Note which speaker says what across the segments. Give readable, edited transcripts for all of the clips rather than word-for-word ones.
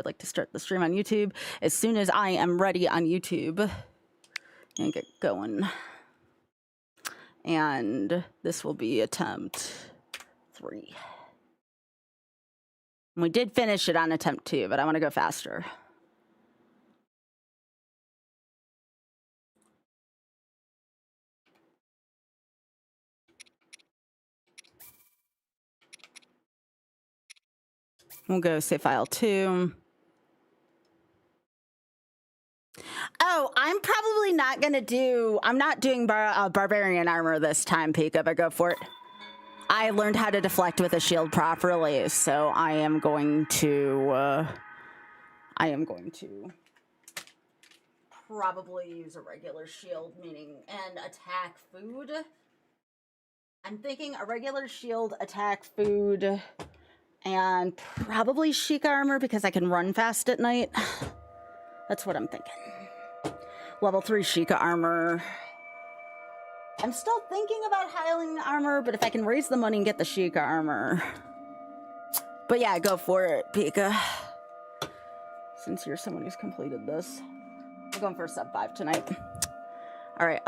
Speaker 1: I'd like to start the stream on YouTube as soon as I am ready on YouTube and get going. And this will be attempt 3. We did finish it on attempt 2, but I want to go faster. We'll go save file 2. Oh, I'm probably not going to do... I'm not doing barbarian armor this time, Pika, but go for it. I learned how to deflect with a shield properly, so I am going to probably use a regular shield, meaning and attack food. I'm thinking a regular shield, attack food, and probably chic armor because I can run fast at night. That's what I'm thinking. Level 3 Sheikah armor. I'm still thinking about highlighting armor, but if I can raise the money and get the Sheikah armor. But yeah, go for it, Pika. Since you're someone who's completed this. I'm going for a sub-5 tonight. All right,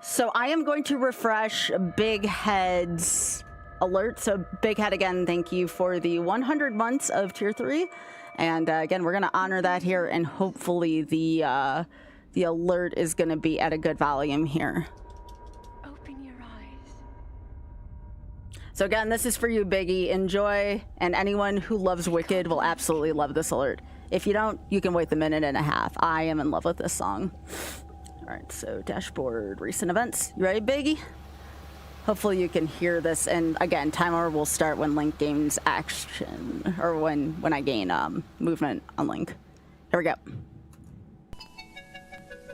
Speaker 1: so I am going to refresh Big Head's alert. So Big Head, again, thank you for the 100 months of tier 3. And again, we're gonna honor that here, and hopefully the alert is gonna be at a good volume here. So again, this is for you, Biggie. Enjoy, and anyone who loves Wicked will absolutely love this alert. If you don't, you can wait the minute and a half. I am in love with this song. All right, so dashboard, recent events. You ready, Biggie? Hopefully you can hear this, and again, timer will start when Link gains action, or when I gain movement on Link. Here we go.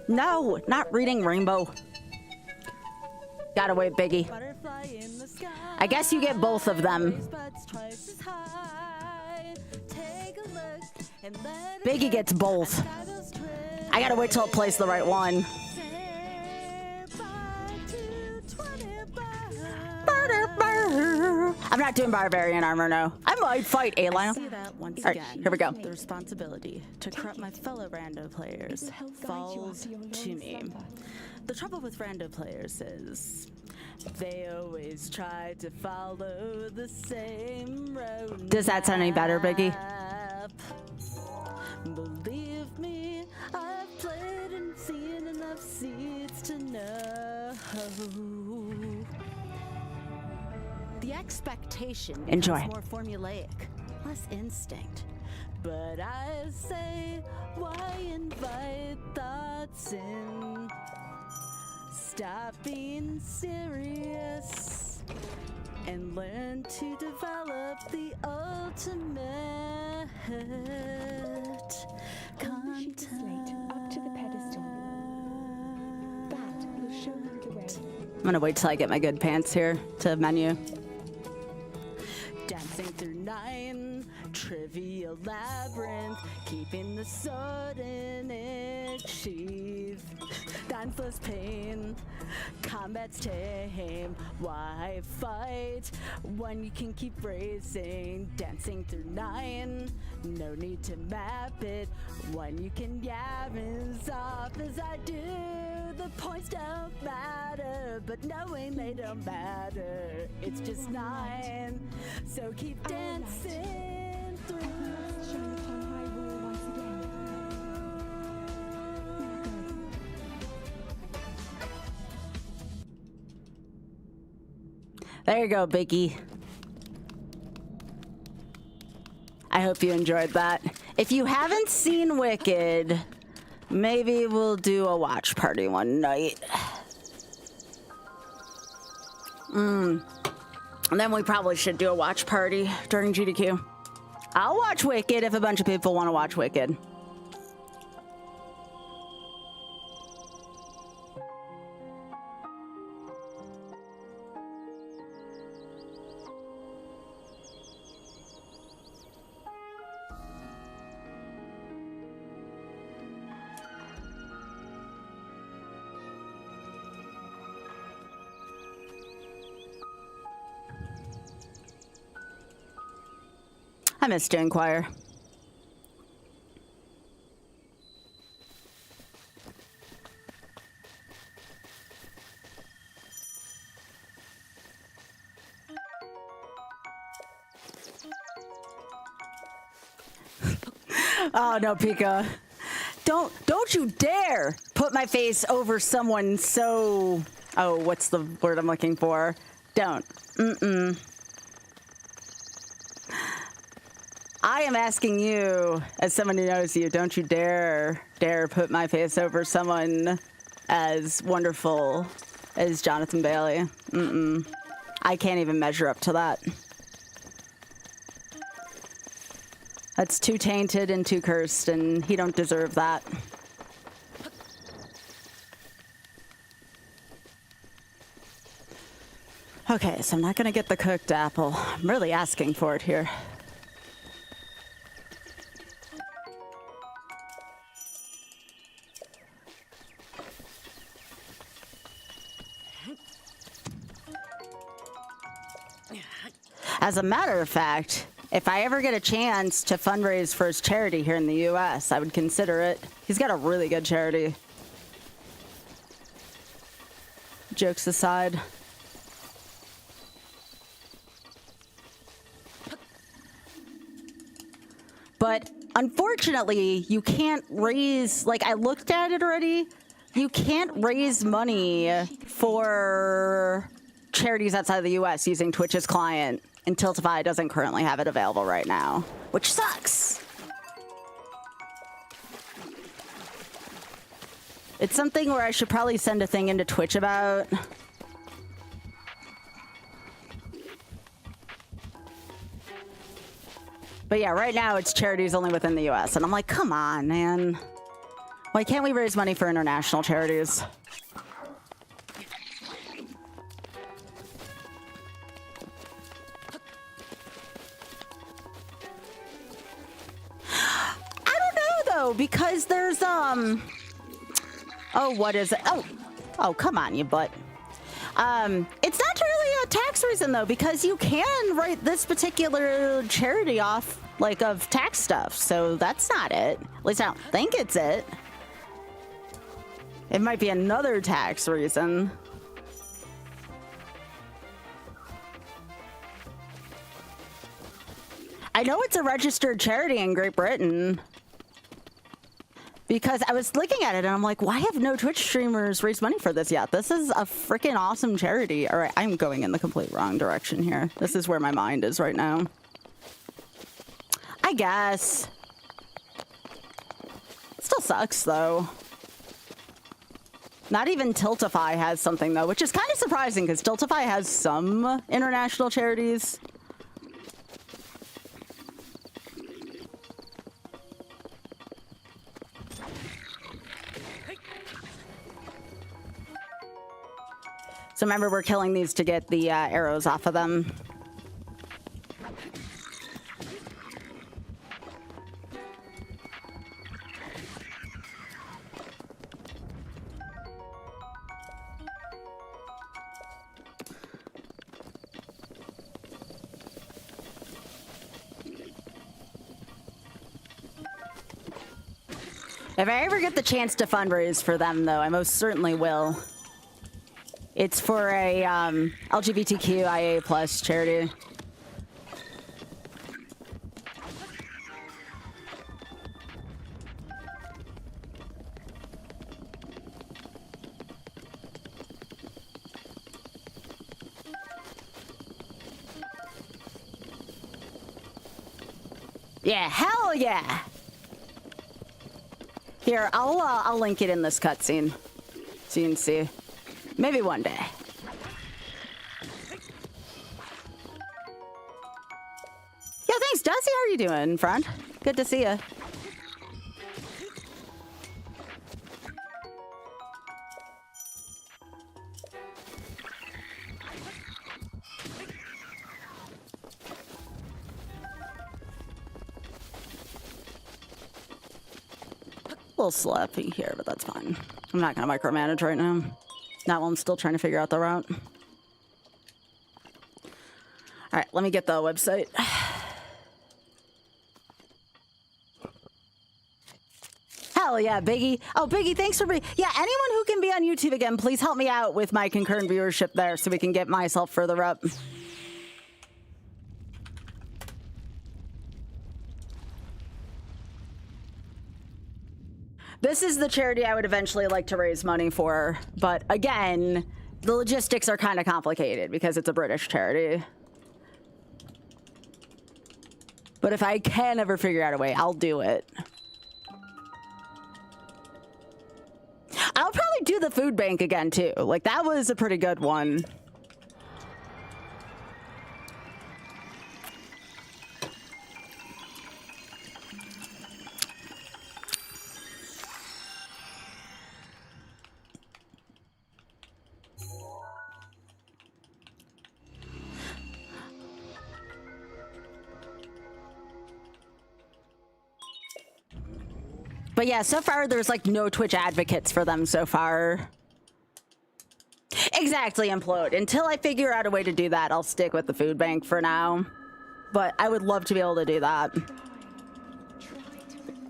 Speaker 1: No, not reading Rainbow. Gotta wait, Biggie. I guess you get both of them. Biggie gets both. I gotta wait till it plays the right one. I'm not doing barbarian armor, no. I might fight a lion.
Speaker 2: See that once
Speaker 1: All right,
Speaker 2: again.
Speaker 1: here we go.
Speaker 2: The responsibility to corrupt my fellow rando players falls to me. The trouble with rando players is they always try to follow the same road.
Speaker 1: Does that sound any better, Biggie?
Speaker 2: Believe me, I've played and seen enough seeds to know. The expectation becomes more formulaic, less instinct. But I say, why invite thoughts in? Stop being serious and learn to develop the ultimate content.
Speaker 3: Up to the pedestal. That will show you the way.
Speaker 1: I'm gonna wait till I get my good pants here to menu.
Speaker 2: Dancing through 9, trivial labyrinth, keeping the sword in its sheath. Danceless pain, combat's tame. Why fight when you can keep racing? Dancing through 9, no need to map it when you can yab as off as I do. The points don't matter, but knowing they don't matter, it's just 9. So keep dancing through.
Speaker 3: Shine upon high wall once again.
Speaker 1: There you go, Biggie. I hope you enjoyed that. If you haven't seen Wicked, maybe we'll do a watch party one night. And then we probably should do a watch party during GDQ. I'll watch Wicked if a bunch of people want to watch Wicked. I miss doing choir.
Speaker 2: Oh no, Pika. Don't you dare put my face over someone so... Oh, what's the word I'm looking for? Don't. I am asking you, as someone who knows you, don't you dare put my face over someone as wonderful as Jonathan Bailey. I can't even measure up to that. That's too tainted and too cursed, and he don't deserve that. Okay, so I'm not gonna get the cooked apple. I'm really asking for it here. As a matter of fact, if I ever get a chance to fundraise for his charity here in the US, I would consider it. He's got a really good charity. Jokes aside. But unfortunately, you can't raise, like I looked at it already, you can't raise money for charities outside of the US using Twitch's client. And Tiltify doesn't currently have it available right now, which sucks. It's something where I should probably send a thing into Twitch about. But yeah, right now it's charities only within the US. And I'm like, come on, man. Why can't we raise money for international charities? Because there's oh, what is it? Oh, come on, you butt. It's not really a tax reason though, because you can write this particular charity off like of tax stuff, so that's not it. At least I don't think it's it. It might be another tax reason. I know it's a registered charity in Great Britain. Because I was looking at it and I'm like, why have no Twitch streamers raised money for this yet? This is a freaking awesome charity. All right, I'm going in the complete wrong direction here. This is where my mind is right now. I guess. Still sucks though. Not even Tiltify has something though, which is kind of surprising because Tiltify has some international charities. So remember, we're killing these to get the arrows off of them. If I ever get the chance to fundraise for them, though, I most certainly will. It's for a LGBTQIA plus charity. Yeah, hell yeah! Here, I'll link it in this cutscene, so you can see. Maybe one day. Yeah, thanks, Dusty. How are you doing, friend? Good to see you. A little slappy here, but that's fine. I'm not gonna micromanage right now. Not while I'm still trying to figure out the route. All right, let me get the website. Hell yeah, Biggie. Oh, Biggie, thanks for being... Yeah, anyone who can be on YouTube again, please help me out with my concurrent viewership there so we can get myself further up.
Speaker 1: This is the charity I would eventually like to raise money for. But again, the logistics are kind of complicated because it's a British charity. But if I can ever figure out a way, I'll do it. I'll probably do the food bank again, too. Like, that was a pretty good one. But yeah, so far there's like no Twitch advocates for them so far. Exactly, Implode. Until I figure out a way to do that, I'll stick with the food bank for now. But I would love to be able to do that.
Speaker 3: Try to remember.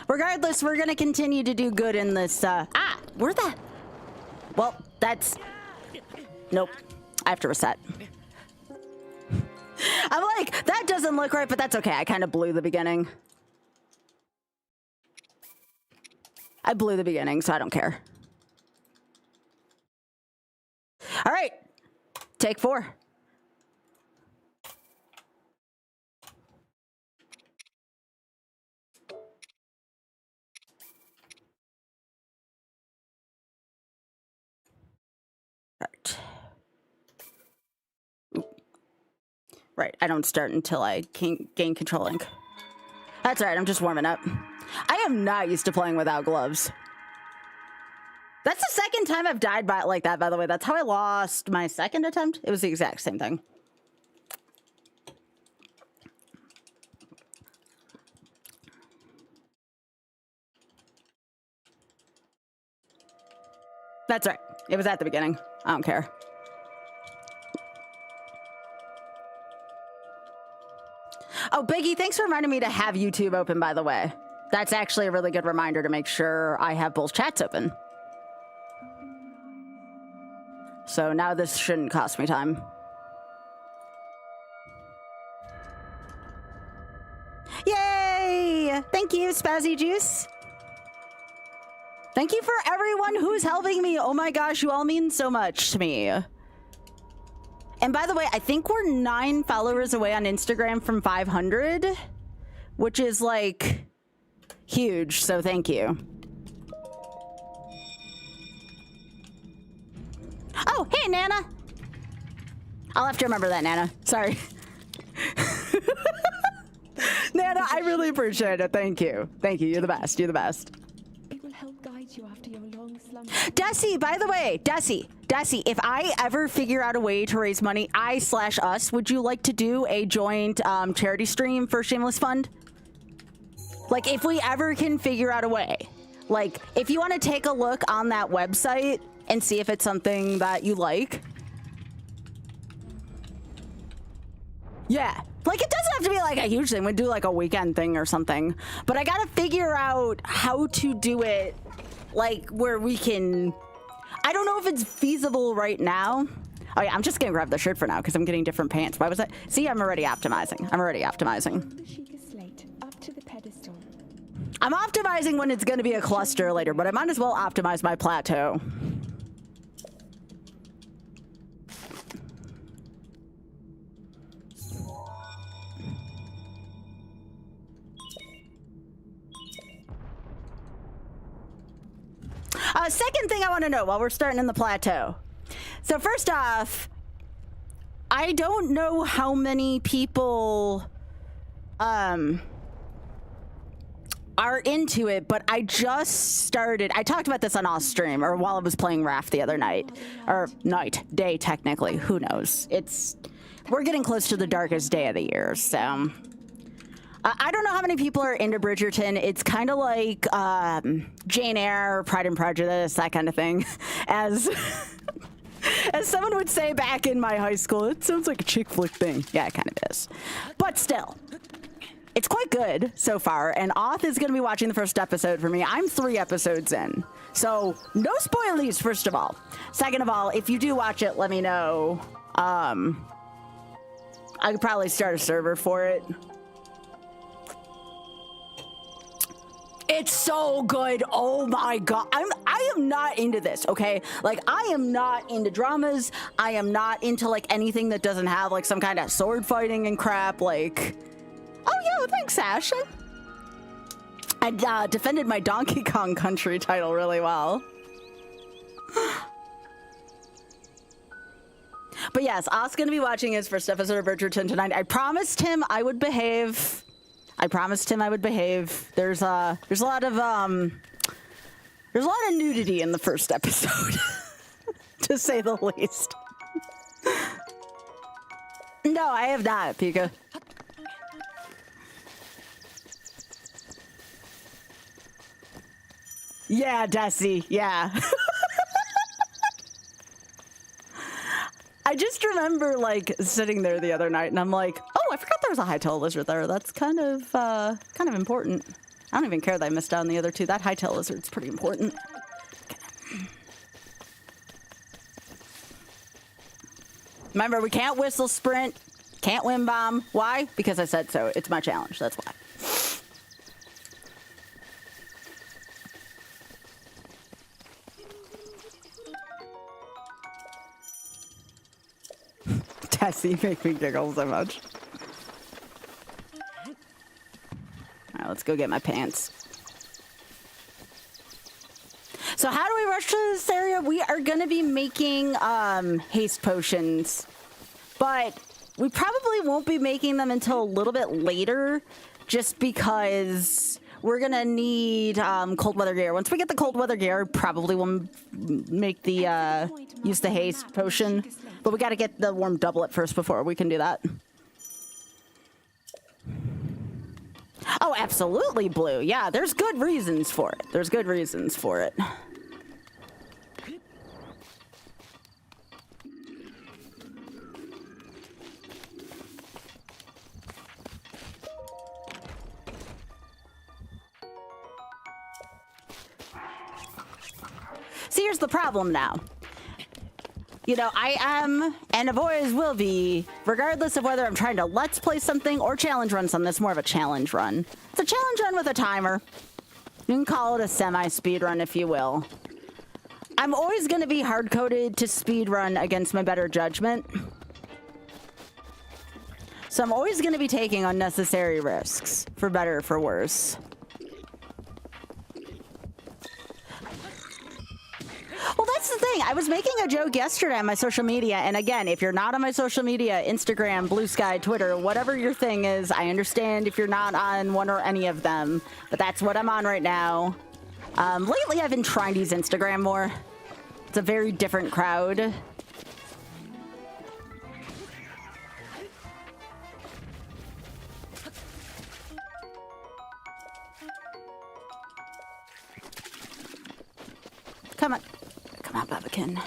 Speaker 1: Regardless, we're gonna continue to do good in this, where's that? Well, that's... Nope. I have to reset. I'm like, that doesn't look right, but that's okay. I kind of blew the beginning. I blew the beginning, so I don't care. All right. Take 4. Right. Right, I don't start until I gain control link. That's right, I'm just warming up. I am not used to playing without gloves. That's the second time I've died by it like that, by the way. That's how I lost my second attempt. It was the exact same thing. That's right, it was at the beginning. I don't care. Oh, Biggie, thanks for reminding me to have YouTube open, by the way. That's actually a really good reminder to make sure I have both chats open. So now this shouldn't cost me time. Yay! Thank you, Spazzy Juice. Thank you for everyone who's helping me. Oh my gosh, you all mean so much to me. And by the way, I think we're 9 followers away on Instagram from 500, which is like huge. So thank you. Oh, hey, Nana. I'll have to remember that, Nana. Sorry. Nana, I really appreciate it. Thank you. Thank you. You're the best. You're the best.
Speaker 3: It will help guide you after your long slumber.
Speaker 1: Desi, by the way, Desi, if I ever figure out a way to raise money, I/us, would you like to do a joint charity stream for Shameless Fund? Like, if we ever can figure out a way. Like, if you want to take a look on that website and see if it's something that you like. Yeah. Like, it doesn't have to be like a huge thing. We'd do like a weekend thing or something. But I gotta figure out how to do it, like, where we can... I don't know if it's feasible right now. Oh yeah, I'm just gonna grab the shirt for now because I'm getting different pants. Why was that? See, I'm already optimizing. I'm already optimizing.
Speaker 3: The Sheikah slate up to the pedestal.
Speaker 1: I'm optimizing when it's gonna be a cluster later, but I might as well optimize my plateau. Second thing I want to know while we're starting in the plateau. So first off, I don't know how many people are into it, but I just started. I talked about this on off stream or while I was playing Raft the other night, or day technically. Who knows? We're getting close to the darkest day of the year, so. I don't know how many people are into Bridgerton. It's kind of like Jane Eyre, Pride and Prejudice, that kind of thing. As someone would say back in my high school, it sounds like a chick flick thing. Yeah, it kind of is. But still, it's quite good so far. And Oth is going to be watching the first episode for me. I'm 3 episodes in. So no spoilies, first of all. Second of all, if you do watch it, let me know.
Speaker 2: I could probably start a server for it. It's so good. Oh my god. I am not into this, okay? Like, I am not into dramas. I am not into like anything that doesn't have like some kind of sword fighting and crap. Like, oh yeah, thanks, Ash. I defended my Donkey Kong Country title really well. But yes, Oz gonna be watching his first episode of Bridgerton tonight. I promised him I would behave. There's a lot of nudity in the first episode, to say the least. No, I have not, Pika. Yeah, Desi, yeah. I just remember like sitting there the other night and I'm like, oh, I forgot there was a hightail lizard there. That's kind of important. I don't even care that I missed out on the other two. That hightail lizard's pretty important. Okay. Remember, we can't whistle sprint, can't wind bomb. Why? Because I said so. It's my challenge. That's why. Tessie make me giggle so much. Alright, let's go get my pants. So how do we rush to this area? We are gonna be making haste potions, but we probably won't be making them until a little bit later, just because we're gonna need cold weather gear. Once we get the cold weather gear, probably we'll make the use the haste potion. But we gotta get the warm doublet first before we can do that. Oh, absolutely blue. Yeah, there's good reasons for it. There's good reasons for it. See, here's the problem now. You know, I am, and I've always will be, regardless of whether I'm trying to let's play something or challenge run something. That's more of a challenge run. It's a challenge run with a timer. You can call it a semi-speed run, if you will. I'm always going to be hard-coded to speed run against my better judgment. So I'm always going to be taking unnecessary risks, for better or for worse. Well, that's the thing. I was making a joke yesterday on my social media, and again, if you're not on my social media, Instagram, Blue Sky, Twitter, whatever your thing is, I understand if you're not on one or any of them, but that's what I'm on right now. Lately, I've been trying to use Instagram more. It's a very different crowd. Come on. Come on, Babakin.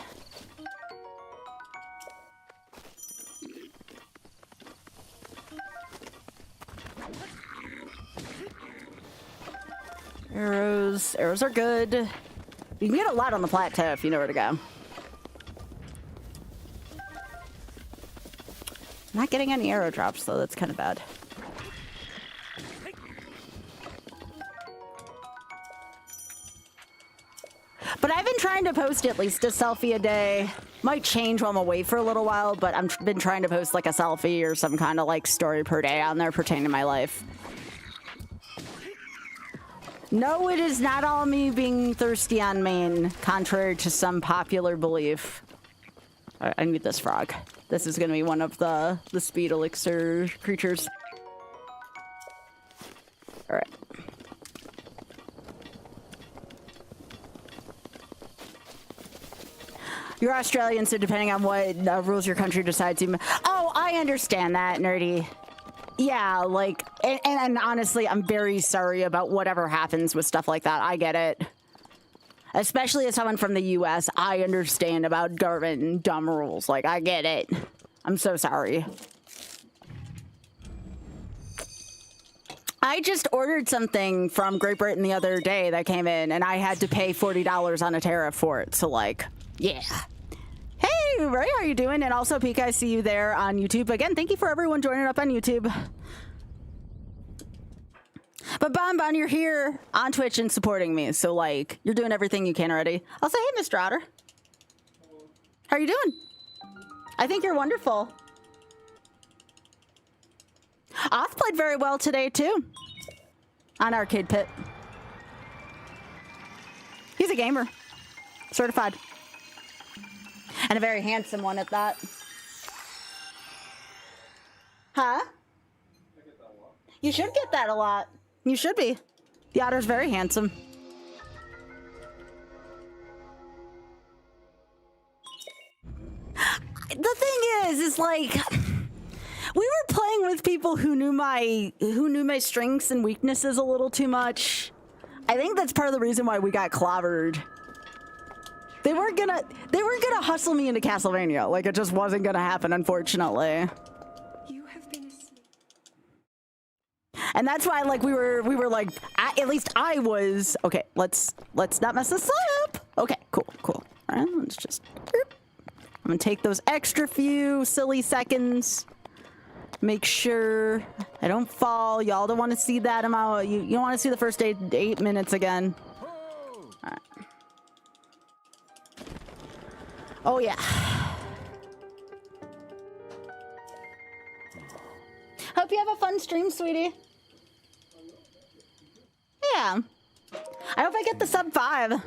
Speaker 2: Arrows. Arrows are good. You can get a lot on the plateau if you know where to go. Not getting any arrow drops, though. That's kind of bad. But I've been trying to post at least a selfie a day. Might change while I'm away for a little while, but I've been trying to post like a selfie or some kind of like story per day on there pertaining to my life. No, it is not all me being thirsty on main, contrary to some popular belief. I need this frog. This is going to be one of the speed elixir creatures. All right. You're Australian, so depending on what rules your country decides you... Oh, I understand that, nerdy. Yeah, like, and honestly, I'm very sorry about whatever happens with stuff like that. I get it. Especially as someone from the US, I understand about government and dumb rules. Like, I get it. I'm so sorry. I just ordered something from Great Britain the other day that came in, and I had to pay $40 on a tariff for it. So, like, yeah. Hey,
Speaker 1: Ray, how are you doing? And also, Pika, I see you there on YouTube. Again, thank you for everyone joining up on YouTube. But Bon, you're here on Twitch and supporting me, so like, you're doing everything you can already. I'll say, hey, Mr. Otter. How are you doing? I think you're wonderful. Oth played very well today, too. On Arcade Pit. He's a gamer. Certified. And a very handsome one at that. Huh? You should get that a lot. You should be. The Otter's very handsome. The thing is like, we were playing with people who knew my strengths and weaknesses a little too much. I think that's part of the reason why we got clobbered. They weren't gonna hustle me into Castlevania. Like, it just wasn't gonna happen, unfortunately.
Speaker 3: You have been asleep.
Speaker 1: And that's why, like, we were like, at least I was. Okay, let's not mess this up. Okay, cool. All right, let's just. I'm gonna take those extra few silly seconds. Make sure I don't fall. Y'all don't want to see that amount. You don't want to see the first 8 minutes again. All right. Oh yeah. Hope you have a fun stream, sweetie. Yeah. I hope I get the sub-5.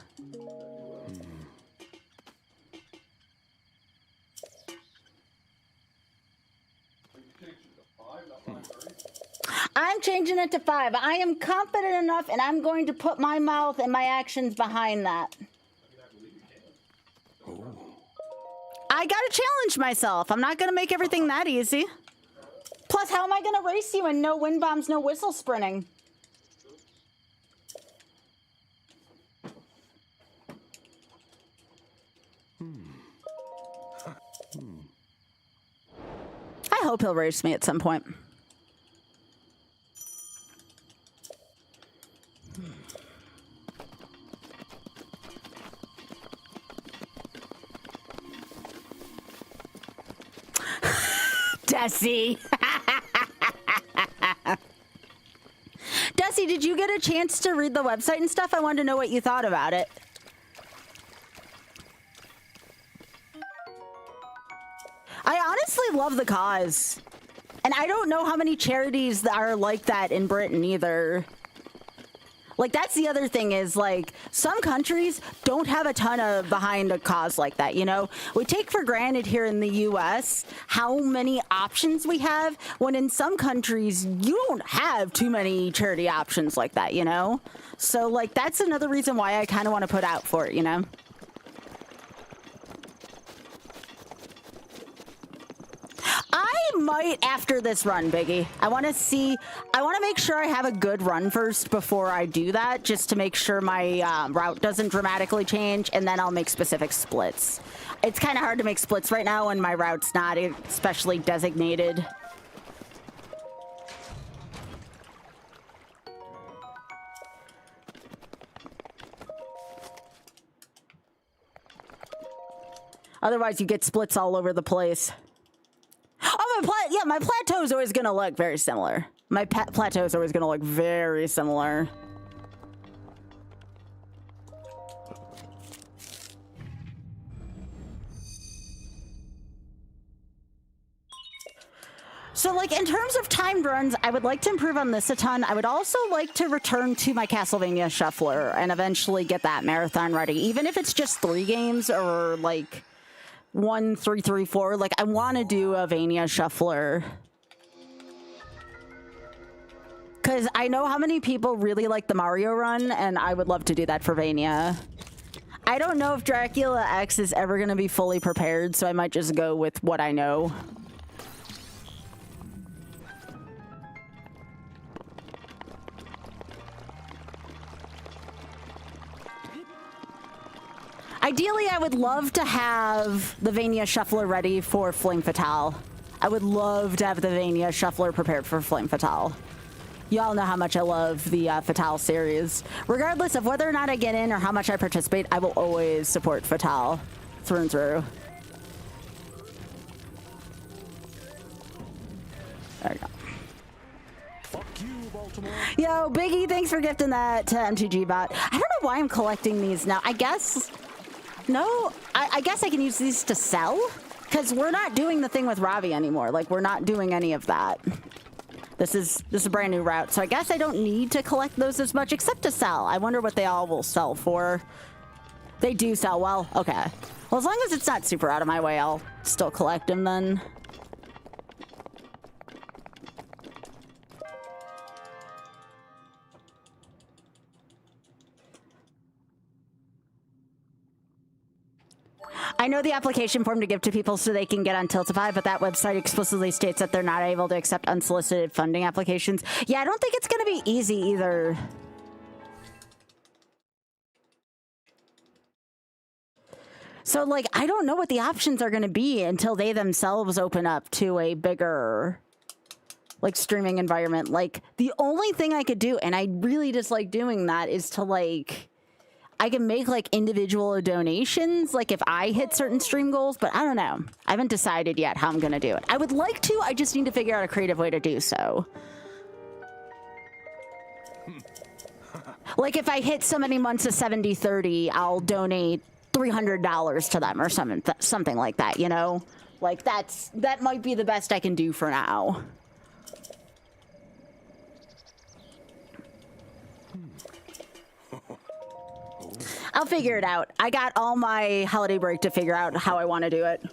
Speaker 1: I'm changing it to 5. I am confident enough, and I'm going to put my mouth and my actions behind that. I gotta challenge myself. I'm not gonna make everything that easy. Plus, how am I gonna race you and no wind bombs, no whistle sprinting? I hope he'll race me at some point. Desi. Desi, did you get a chance to read the website and stuff? I wanted to know what you thought about it. I honestly love the cause. And I don't know how many charities that are like that in Britain either. Like, that's the other thing is, like, some countries don't have a ton of behind a cause like that, you know? We take for granted here in the U.S. how many options we have, when in some countries, you don't have too many charity options like that, you know? So, like, that's another reason why I kind of want to put out for it, you know? I might after this run, Biggie. I want to make sure I have a good run first before I do that, just to make sure my route doesn't dramatically change, and then I'll make specific splits. It's kind of hard to make splits right now when my route's not especially designated. Otherwise, you get splits all over the place. Oh, my plateau is always going to look very similar. My plateau is always going to look very similar. So, like, in terms of timed runs, I would like to improve on this a ton. I would also like to return to my Castlevania Shuffler and eventually get that marathon ready. Even if it's just 3 games or, like, 1, 3, 3, 4. Like, I want to do a Vania Shuffler. Because I know how many people really like the Mario run, and I would love to do that for Vania. I don't know if Dracula X is ever going to be fully prepared, so I might just go with what I know. Ideally, I would love to have the Vania Shuffler ready for Flame Fatale. I would love to have the Vania Shuffler prepared for Flame Fatale. Y'all know how much I love the Fatale series. Regardless of whether or not I get in or how much I participate, I will always support Fatale through and through. There you go.
Speaker 4: Fuck you, Baltimore.
Speaker 1: Yo, Biggie, thanks for gifting that to MTG Bot. I don't know why I'm collecting these now. I guess... No, I guess I can use these to sell? Because we're not doing the thing with Ravi anymore. Like, we're not doing any of that. This is a brand new route. So I guess I don't need to collect those as much, except to sell. I wonder what they all will sell for. They do sell well. Okay. Well, as long as it's not super out of my way, I'll still collect them then. I know the application form to give to people so they can get on Tiltify, but that website explicitly states that they're not able to accept unsolicited funding applications. Yeah, I don't think it's going to be easy either. So, like, I don't know what the options are going to be until they themselves open up to a bigger, like, streaming environment. Like, the only thing I could do, and I really dislike doing that, is to, like... I can make, like, individual donations, like, if I hit certain stream goals, but I don't know. I haven't decided yet how I'm going to do it. I would like to, I just need to figure out a creative way to do so. Like, if I hit so many months of 70-30, I'll donate $300 to them or something like that, you know? Like, that might be the best I can do for now. I'll figure it out. I got all my holiday break to figure out how I want to do it.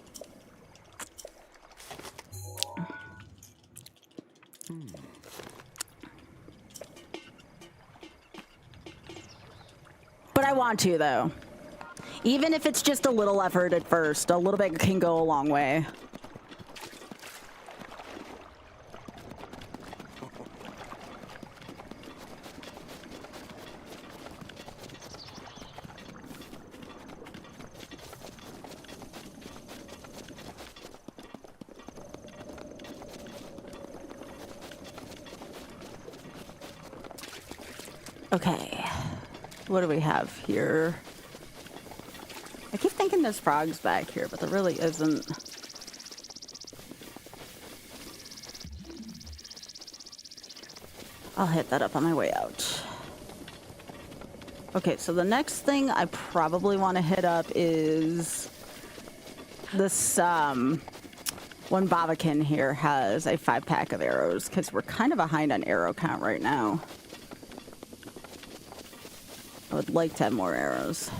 Speaker 1: But I want to, though. Even if it's just a little effort at first, a little bit can go a long way. Okay, what do we have here? I keep thinking there's frogs back here, but there really isn't. I'll hit that up on my way out. Okay, so the next thing I probably want to hit up is this, one Babakin here has a 5-pack of arrows, because we're kind of behind on arrow count right now. I would like to have more arrows.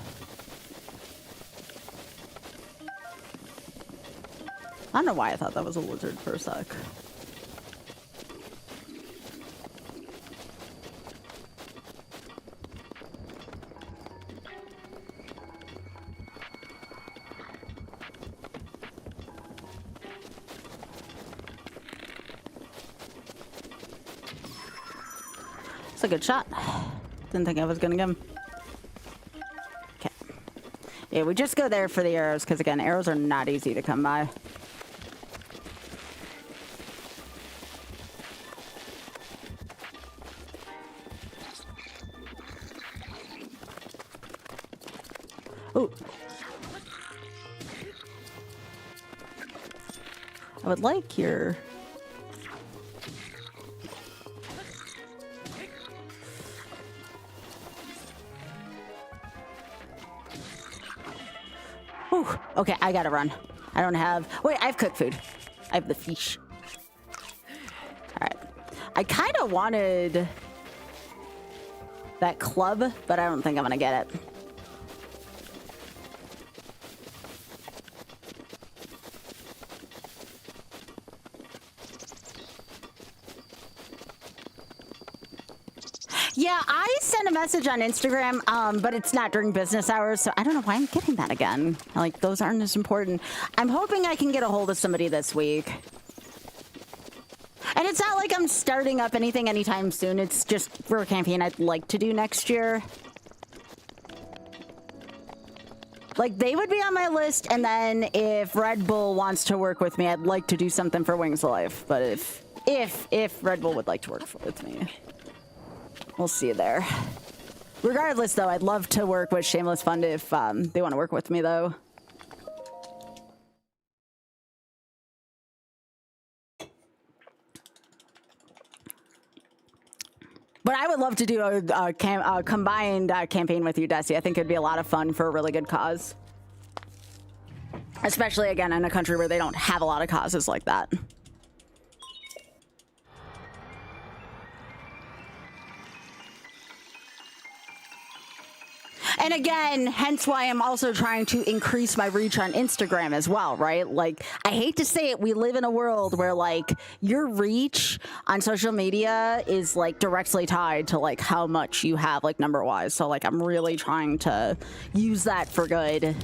Speaker 1: I don't know why I thought that was a lizard for a sec. It's a good shot. Didn't think I was gonna get him. Okay. Yeah, we just go there for the arrows, because again, arrows are not easy to come by. Ooh. I would like your... Whew. Okay, I gotta run. I don't have... Wait, I have cooked food. I have the fish. Alright. I kind of wanted that club, but I don't think I'm gonna get it. Yeah, I sent a message on Instagram, but it's not during business hours, so I don't know why I'm getting that again. Like, those aren't as important. I'm hoping I can get a hold of somebody this week. And it's not like I'm starting up anything anytime soon. It's just for a campaign I'd like to do next year. Like, they would be on my list, and then if Red Bull wants to work with me, I'd like to do something for Wings of Life. But if Red Bull would like to work with me, we'll see you there. Regardless, though, I'd love to work with Shameless Fund if they want to work with me, though.
Speaker 2: But I would love to do a combined campaign with you, Desi. I think it'd be a lot of fun for a really good cause. Especially, again, in a country where they don't have a lot of causes like that. And again, hence why I'm also trying to increase my reach on Instagram as well, right? Like, I hate to say it, we live in a world where, like, your reach on social media is, like, directly tied to, like, how much you have, like, number-wise. So, like, I'm really trying to use that for good.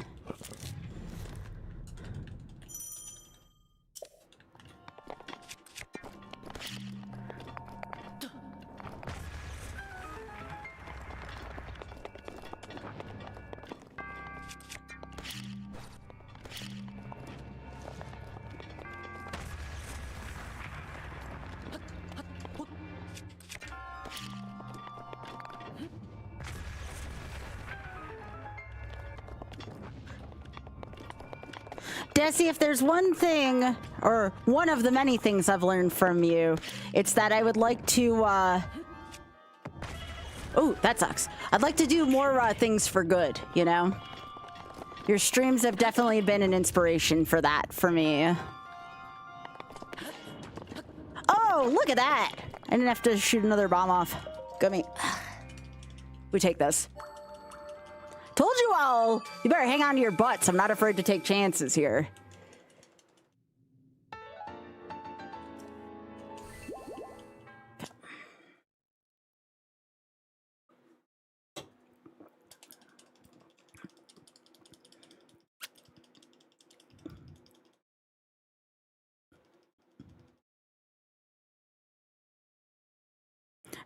Speaker 2: Desi, if there's one thing, or one of the many things I've learned from you, it's that I would like to, oh, that sucks. I'd like to do more things for good, you know? Your streams have definitely been an inspiration for that, for me. Oh, look at that! I didn't have to shoot another bomb off. Gummy. We take this. Told you all, you better hang on to your butts. I'm not afraid to take chances here.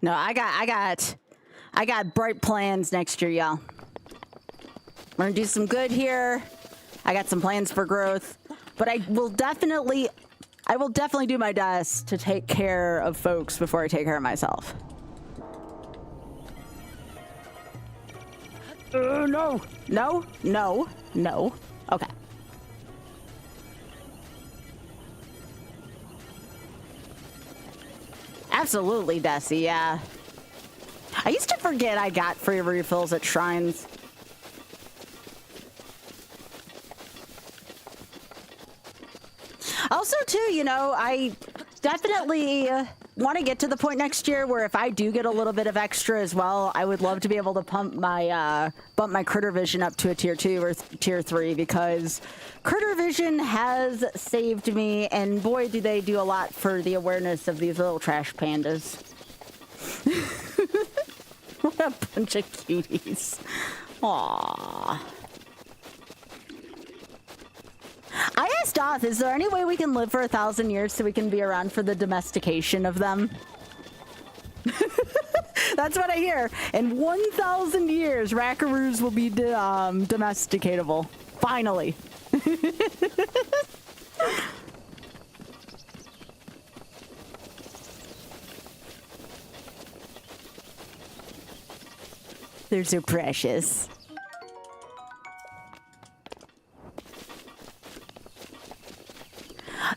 Speaker 2: No, I got bright plans next year, y'all. We're gonna do some good here. I got some plans for growth, but I will definitely do my best to take care of folks before I take care of myself. No. No, no, no. Okay. Absolutely, Desi, yeah. I used to forget I got free refills at shrines. Also, too, you know, I definitely want to get to the point next year where if I do get a little bit of extra as well, I would love to be able to bump my critter vision up to a tier 2 or tier 3, because critter vision has saved me, and boy, do they do a lot for the awareness of these little trash pandas. What a bunch of cuties. Aww. I asked Doth, is there any way we can live for 1,000 years so we can be around for the domestication of them? That's what I hear. In 1,000 years, rackaroos will be domesticatable. Finally. They're so precious.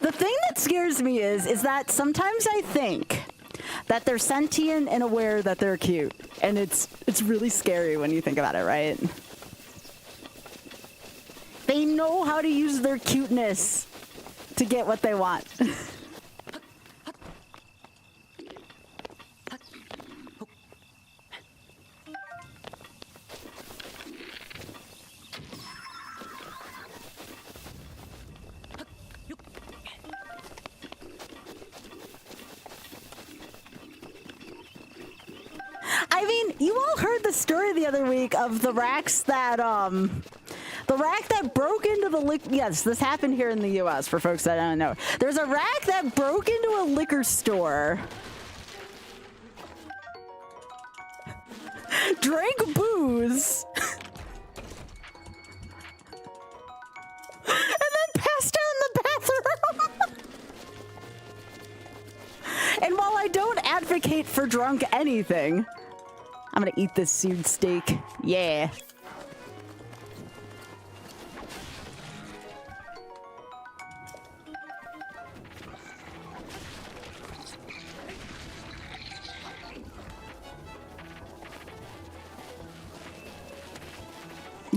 Speaker 2: The thing that scares me is that sometimes I think that they're sentient and aware that they're cute. And it's really scary when you think about it, right? They know how to use their cuteness to get what they want. I mean, you all heard the story the other week of the racks that, the rack that broke into the yes, this happened here in the U.S. for folks that don't know. There's a rack that broke into a liquor store, drank booze, and then passed out in the bathroom. And while I don't advocate for drunk anything, I'm gonna eat this seared steak. Yeah.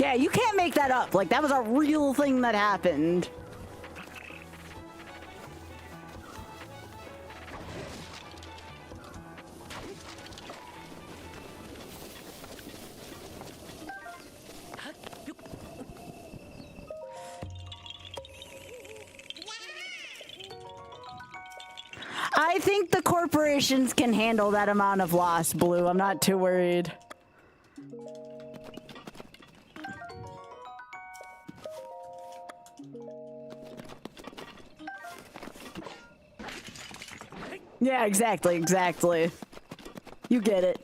Speaker 2: Yeah, you can't make that up. Like, that was a real thing that happened. I think the corporations can handle that amount of loss, Blue. I'm not too worried. Yeah, exactly, exactly. You get it.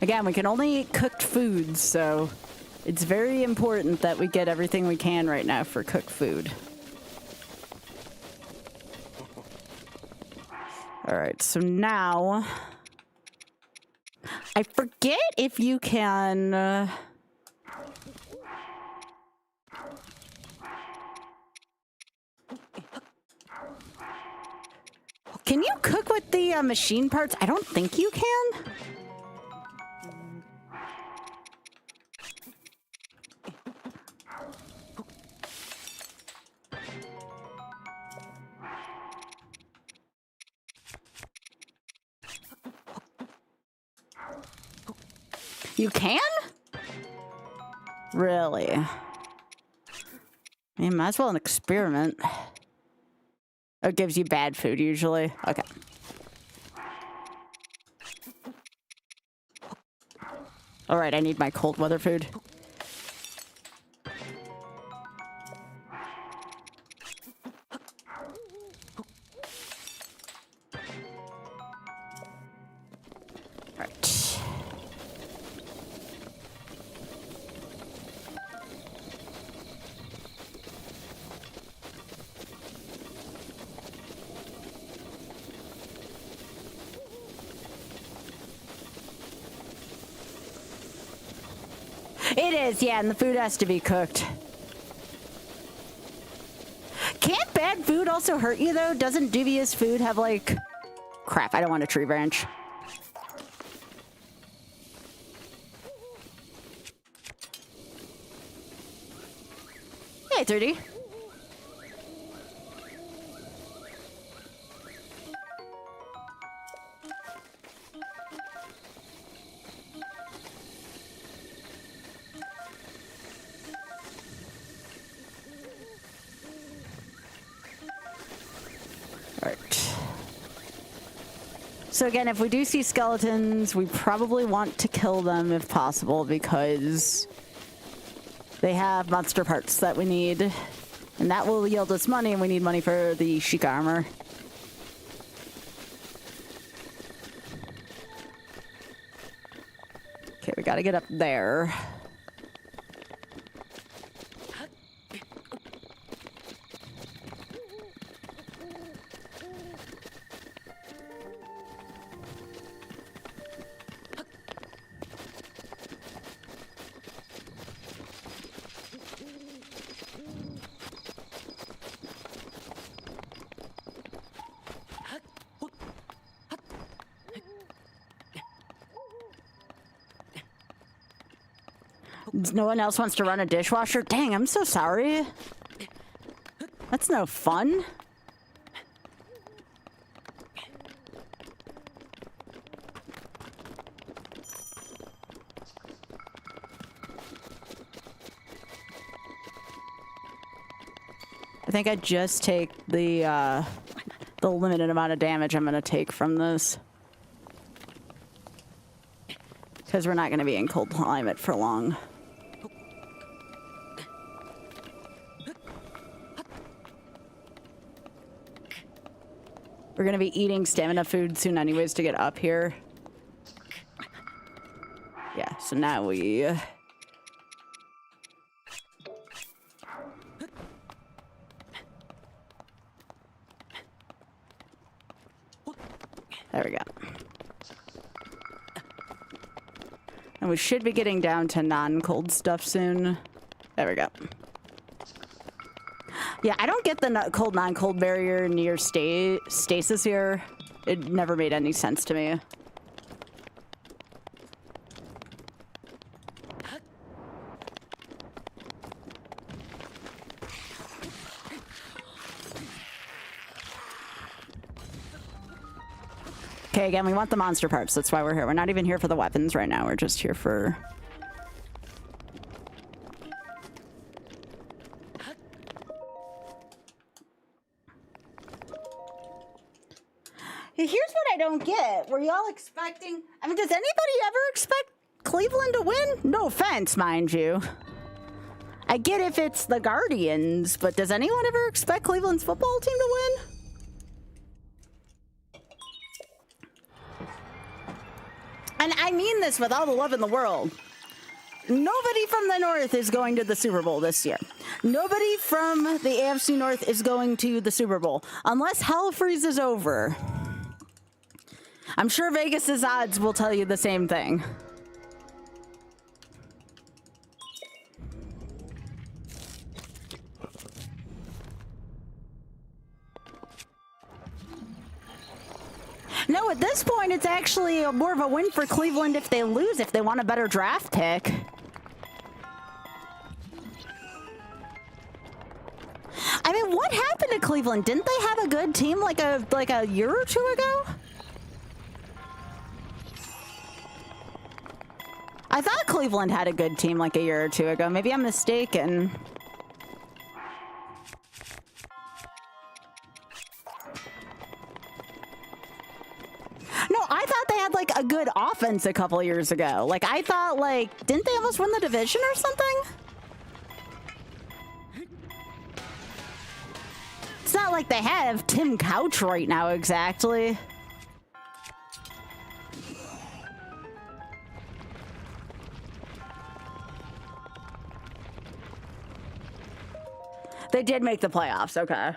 Speaker 2: Again, we can only eat cooked foods, so it's very important that we get everything we can right now for cooked food. Alright, so now... I forget if you can... Can you cook with the machine parts? I don't think you can. You can? Really? You might as well an experiment. Oh, it gives you bad food usually. Okay. Alright, I need my cold weather food. Right. It is, yeah, and the food has to be cooked. Can't bad food also hurt you, though? Doesn't dubious food have, like... Crap, I don't want a tree branch. Hey, 30. So again, if we do see skeletons, we probably want to kill them if possible because they have monster parts that we need. And that will yield us money, and we need money for the Sheik armor. Okay, we gotta get up there. No one else wants to run a dishwasher? Dang, I'm so sorry. That's no fun. I think I just take the limited amount of damage I'm gonna take from this.
Speaker 1: Because we're not going to be in cold climate for long. We're going to be eating stamina food soon anyways to get up here. Yeah, so now we... There we go. And we should be getting down to non-cold stuff soon. There we go. Yeah, I don't get the cold, non-cold barrier near stasis here. It never made any sense to me. Okay, again, we want the monster parts. That's why we're here. We're not even here for the weapons right now. We're just here for... Here's what I don't get. Were y'all expecting... I mean, does anybody ever expect Cleveland to win? No offense, mind you. I get if it's the Guardians, but does anyone ever expect Cleveland's football team to win? And I mean this with all the love in the world. Nobody from the North is going to the Super Bowl this year. Nobody from the AFC North is going to the Super Bowl. Unless hell freezes over. I'm sure Vegas's odds will tell you the same thing. No, at this point, it's actually more of a win for Cleveland if they lose, if they want a better draft pick. I mean, what happened to Cleveland? Didn't they have a good team like a year or two ago? I thought Cleveland had a good team like a year or two ago. Maybe I'm mistaken. No, I thought they had like a good offense a couple years ago. Like I thought didn't they almost win the division or something? It's not like they have Tim Couch right now exactly. They did make the playoffs, okay.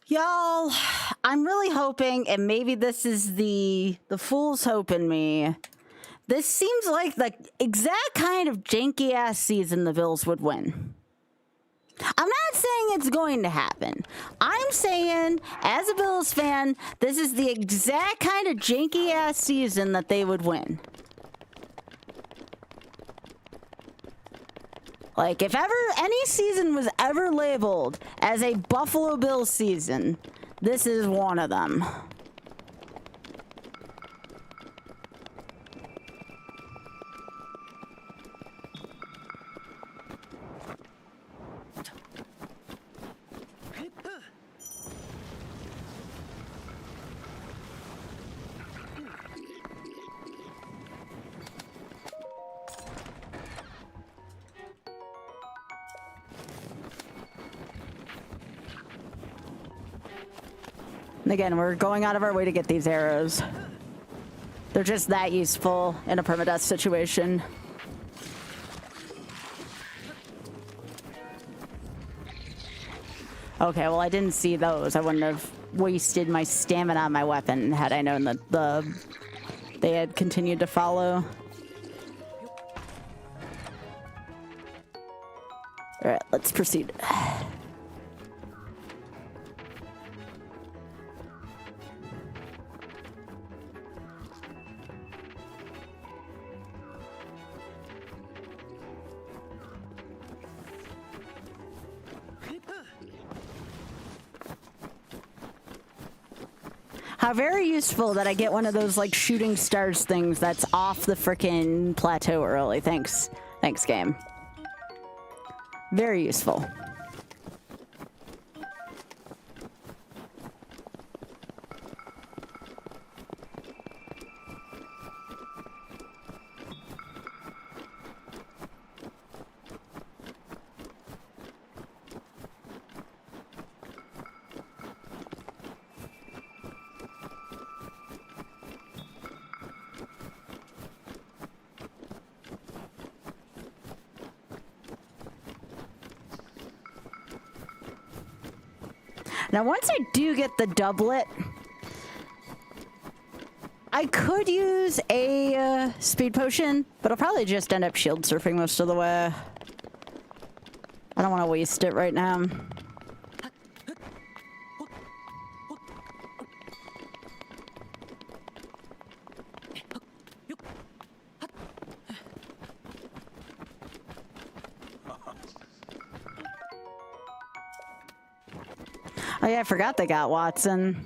Speaker 1: Y'all, I'm really hoping, and maybe this is the fool's hope in me. This seems like the exact kind of janky-ass season the Bills would win. I'm not saying it's going to happen. I'm saying, as a Bills fan, this is the exact kind of janky-ass season that they would win. Like, if ever any season was ever labeled as a Buffalo Bills season, this is one of them. And again, we're going out of our way to get these arrows. They're just that useful in a permadeath situation. Okay, well, I didn't see those. I wouldn't have wasted my stamina on my weapon had I known that they had continued to follow. All right, let's proceed.
Speaker 2: How very useful that I get one of those, like, shooting stars things that's off the frickin' plateau early. Thanks. Thanks, game. Very useful. Now, once I do get the doublet, I could use a speed potion, but I'll probably just end up shield surfing most of the way. I don't want to waste it right now. Oh yeah, I forgot they got Watson.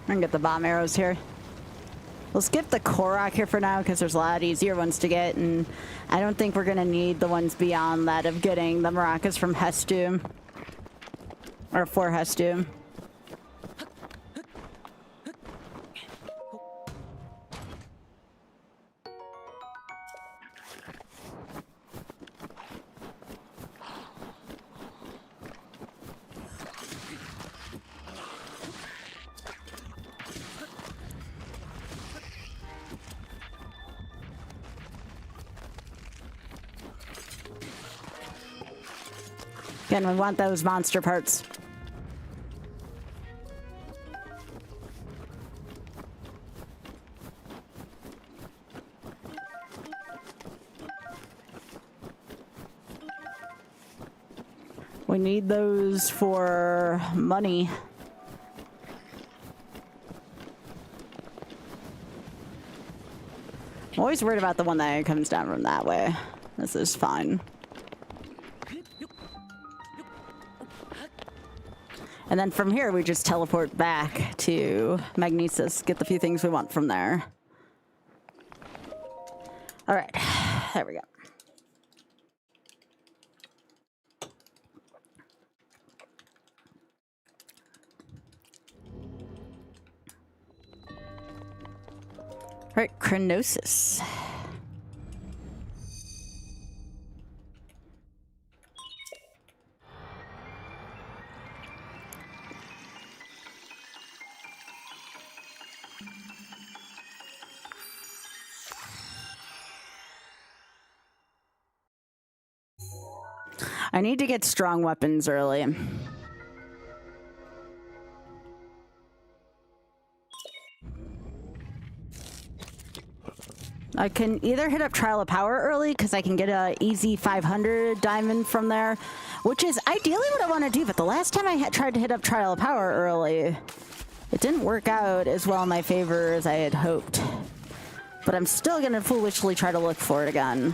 Speaker 2: I can get the bomb arrows here. We'll skip the Korok here for now because there's a lot easier ones to get, and I don't think we're gonna need the ones beyond that of getting the maracas from Hestum. Or for Hestum. Again, we want those monster parts. We need those for money. I'm always worried about the one that comes down from that way. This is fine. And then from here, we just teleport back to Magnesis, get the few things we want from there. All right, there we go. All right, Chronosis. I need to get strong weapons early. I can either hit up Trial of Power early because I can get a easy 500 diamond from there, which is ideally what I want to do, but the last time I tried to hit up Trial of Power early, it didn't work out as well in my favor as I had hoped. But I'm still going to foolishly try to look for it again.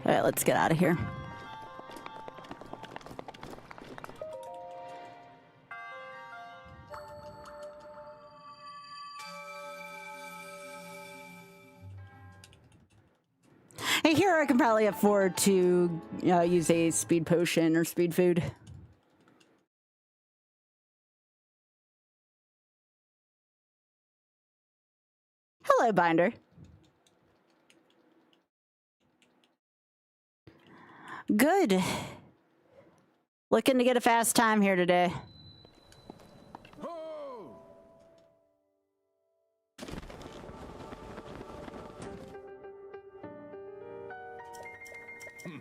Speaker 2: All right, let's get out of here. And here I can probably afford to use a speed potion or speed food. Hello, Binder. Good. Looking to get a fast time here today. Okay.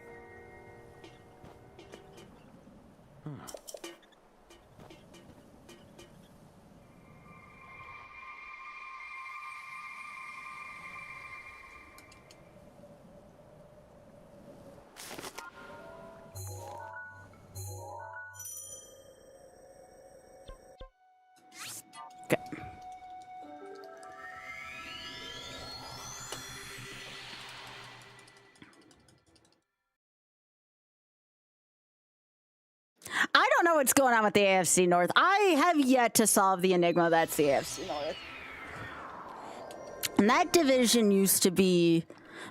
Speaker 2: I don't know what's going on with the AFC North. I have yet to solve the enigma that's the AFC North. And that division used to be,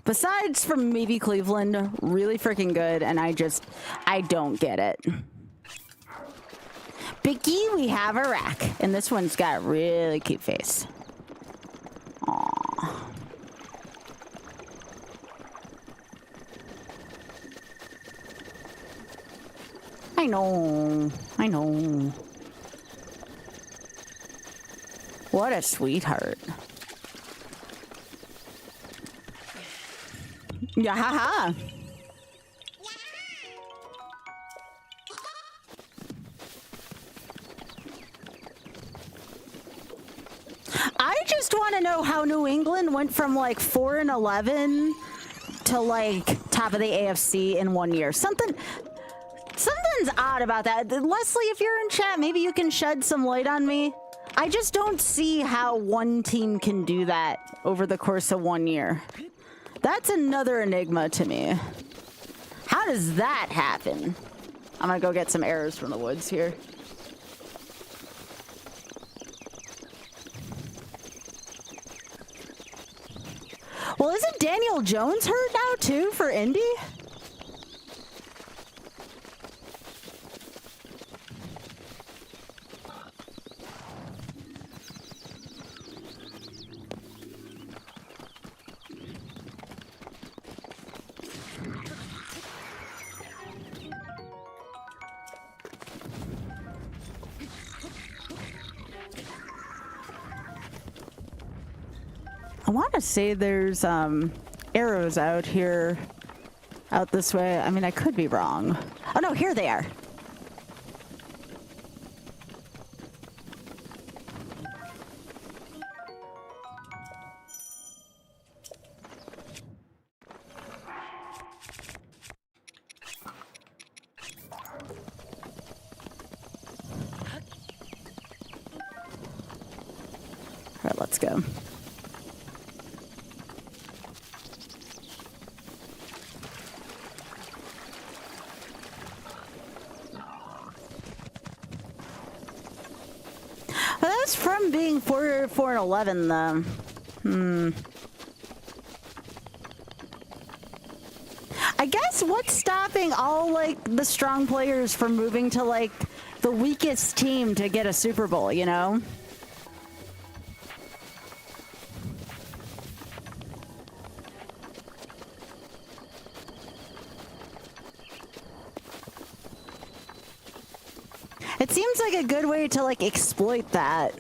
Speaker 2: besides from maybe Cleveland, really freaking good, and I don't get it. Bicky, we have Iraq, and this one's got a really cute face. Aww. I know. What a sweetheart. Yeah, haha. I just want to know how New England went from like 4-11 to like top of the AFC in 1 year. Something's odd about that. Leslie, if you're in chat, maybe you can shed some light on me. I just don't see how one team can do that over the course of 1 year. That's another enigma to me. How does that happen? I'm gonna go get some arrows from the woods here. Well, isn't Daniel Jones hurt now too for Indy? I want to say there's arrows out here, out this way. I mean, I could be wrong. Oh no, here they are. All right, let's go. That's from being 4-11 though. I guess what's stopping all like the strong players from moving to like the weakest team to get a Super Bowl, you know? It seems like a good way to like exploit that.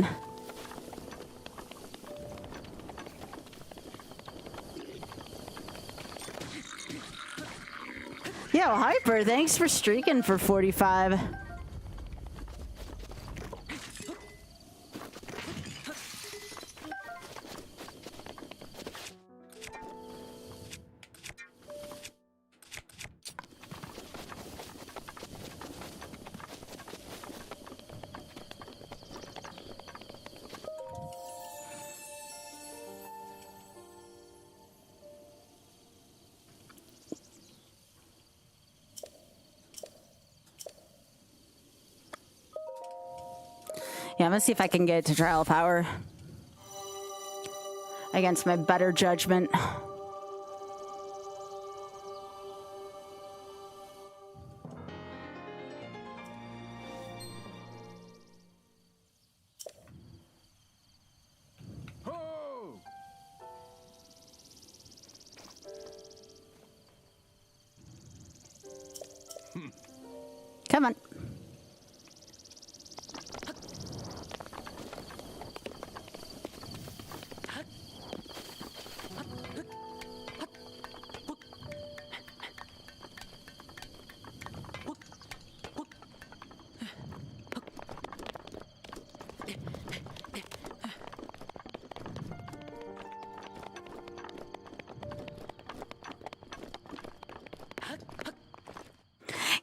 Speaker 2: Yo, Hyper, thanks for streaking for 45. Yeah, I'm gonna see if I can get it to trial power against my better judgment. Come on.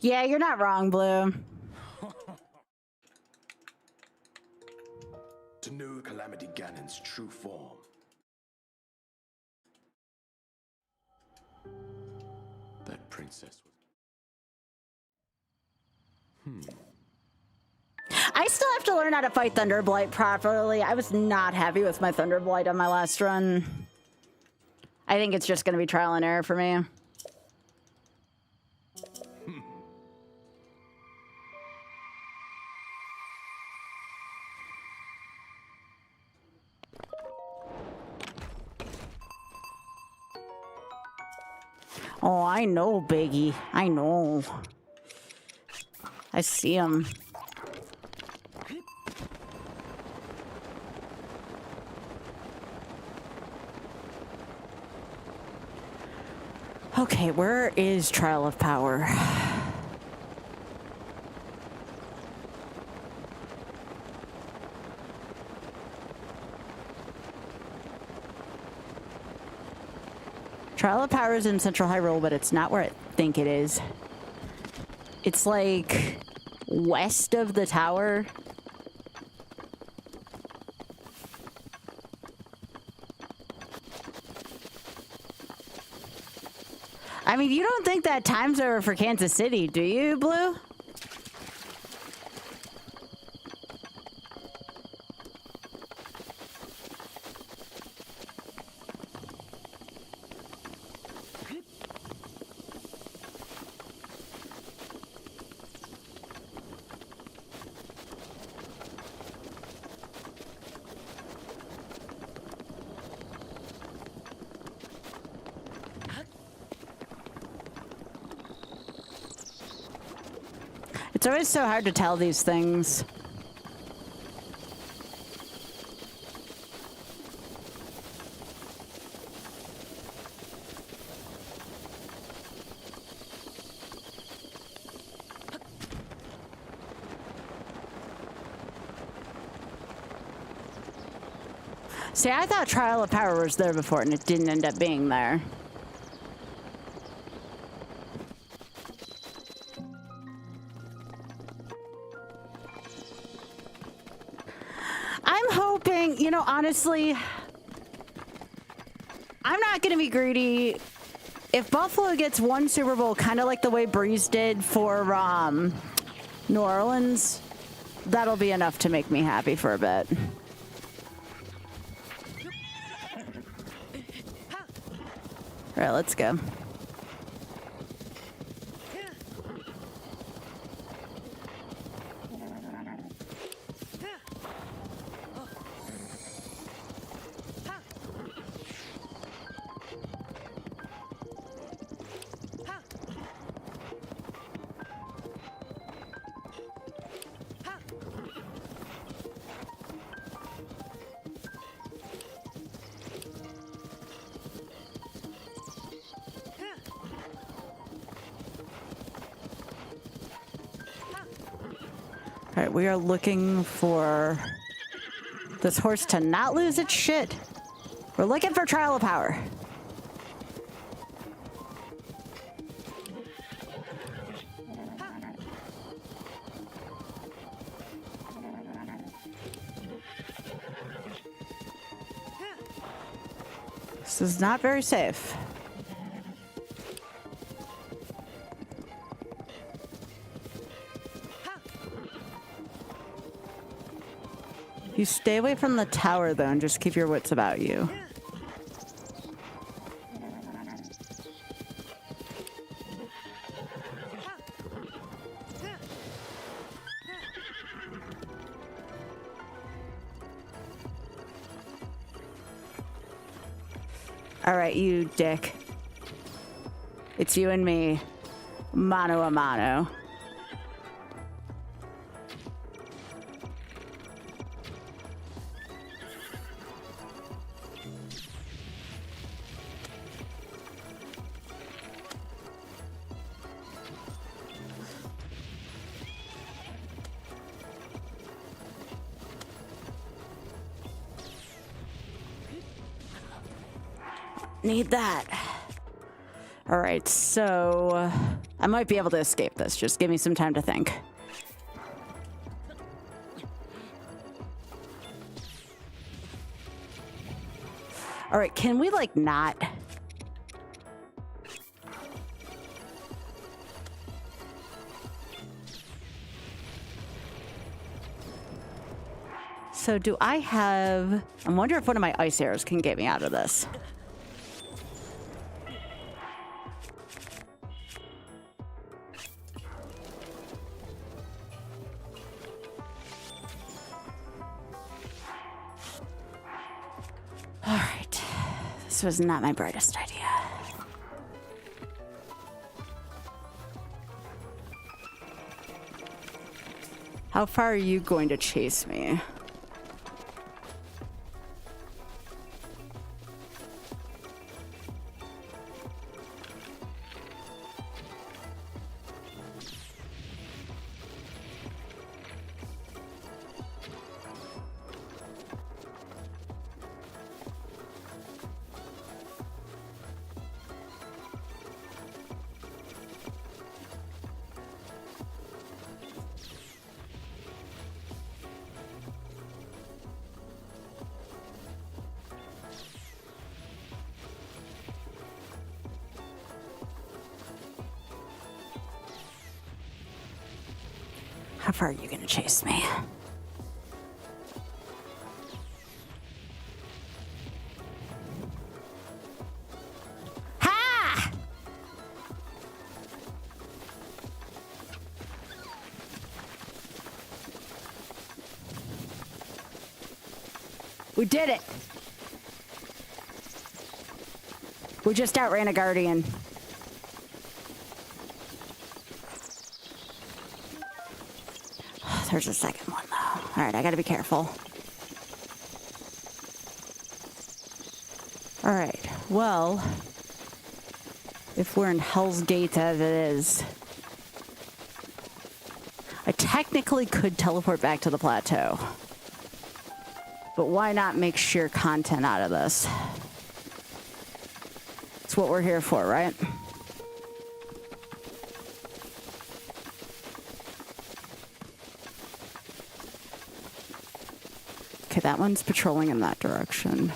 Speaker 1: Yeah, you're not wrong, Blue.
Speaker 5: To know Calamity Ganon's true form. That princess was...
Speaker 1: I still have to learn how to fight Thunderblight properly. I was not happy with my Thunderblight on my last run. I think it's just going to be trial and error for me. Oh, I know, Biggie. I know. I see him. Okay, where is Trial of Power? Trial of Power is in Central Hyrule, but it's not where I think it is. It's like west of the tower. I mean, you don't think that time's over for Kansas City, do you, Blue? It's always so hard to tell these things. See, I thought Trial of Power was there before and it didn't end up being there. I'm hoping, you know, honestly, I'm not going to be greedy. If Buffalo gets one Super Bowl, kind of like the way Breeze did for New Orleans, that'll be enough to make me happy for a bit. All right, let's go. All right, we are looking for this horse to not lose its shit. We're looking for Trial of Power. This is not very safe. You stay away from the tower, though, and just keep your wits about you. All right, you dick. It's you and me. Mano a mano. Need that. All
Speaker 2: All right, so I might be able to escape this. Just give me some time to think. All right, can we like not? So do I have... I wonder if one of my ice arrows can get me out of this. All right. This was not my brightest idea. How far are you going to chase me? How far are you gonna chase me? Ha! We did it. We just outran a guardian. There's a second one, though. All right, I gotta be careful. All right, well, if we're in Hell's Gate as it is, I technically could teleport back to the plateau. But why not make sheer content out of this? It's what we're here for, right? Okay, that one's patrolling in that direction.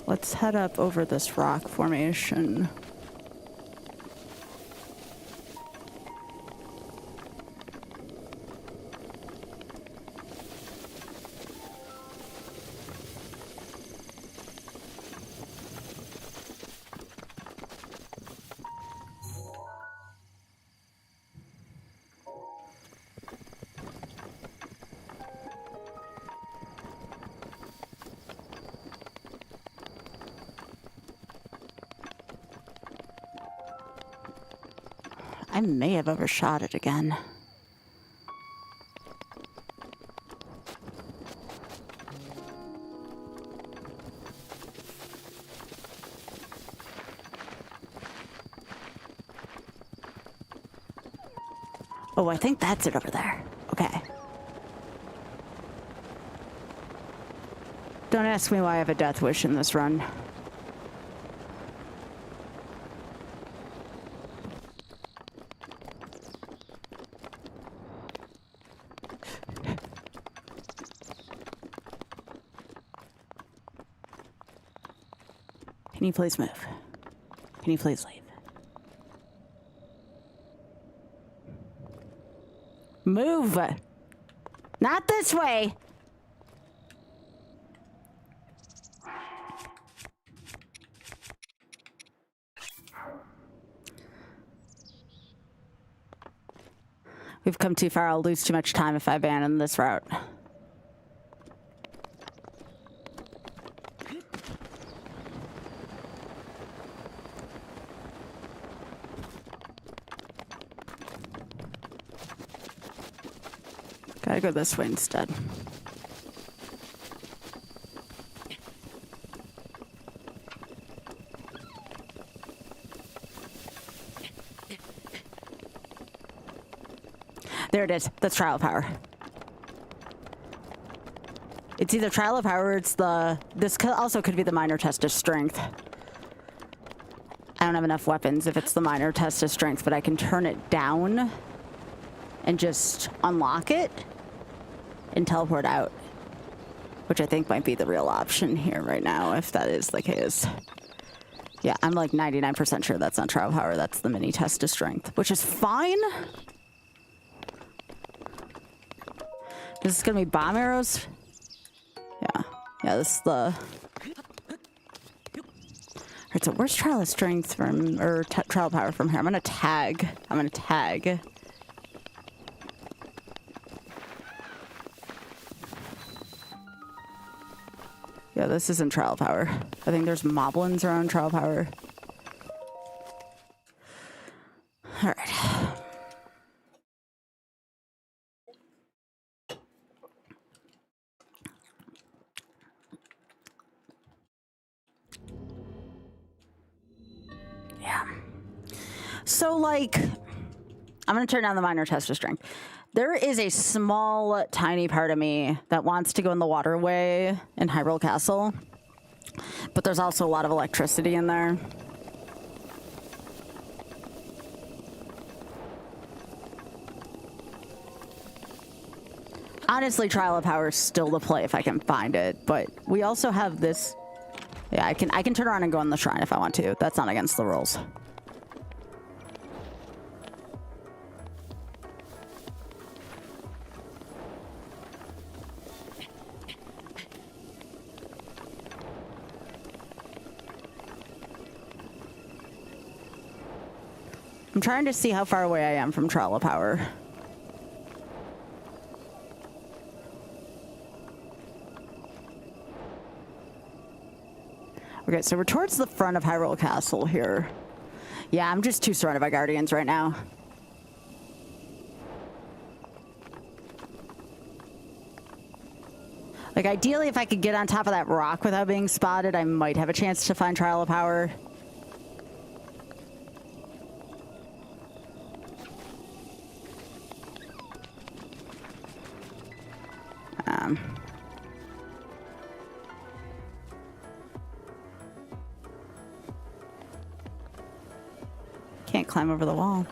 Speaker 2: Let's head up over this rock formation. I may have overshot it again. Oh, I think that's it over there. Okay. Don't ask me why I have a death wish in this run. Can you please move? Can you please leave? Move! Not this way! We've come too far. I'll lose too much time if I abandon this route. Gotta go this way instead. There it is. That's trial power.
Speaker 1: It's either trial of power or it's the... This also could be the minor test of strength. I don't have enough weapons if it's the minor test of strength, but I can turn it down and just unlock it and teleport out. Which I think might be the real option here right now, if that is the case. Yeah, I'm like 99% sure that's not trial power. That's the mini test of strength, which is fine. This is gonna be bomb arrows. Yeah, this is the... Alright, so where's trial of strength from, or trial power from here? I'm gonna tag. Yeah, this isn't trial power. I think there's moblins around trial power. Alright. Yeah. So, like, I'm going to turn down the minor test of strength. There is a small, tiny part of me that wants to go in the waterway in Hyrule Castle. But there's also a lot of electricity in there. Honestly, Trial of Power is still the play if I can find it. But we also have this... Yeah, I can turn around and go in the shrine if I want to. That's not against the rules. I'm trying to see how far away I am from Trial of Power. Okay, so we're towards the front of Hyrule Castle here. Yeah, I'm just too surrounded by guardians right now. Like, ideally, if I could get on top of that rock without being spotted, I might have a chance to find Trial of Power. Can't climb over the wall.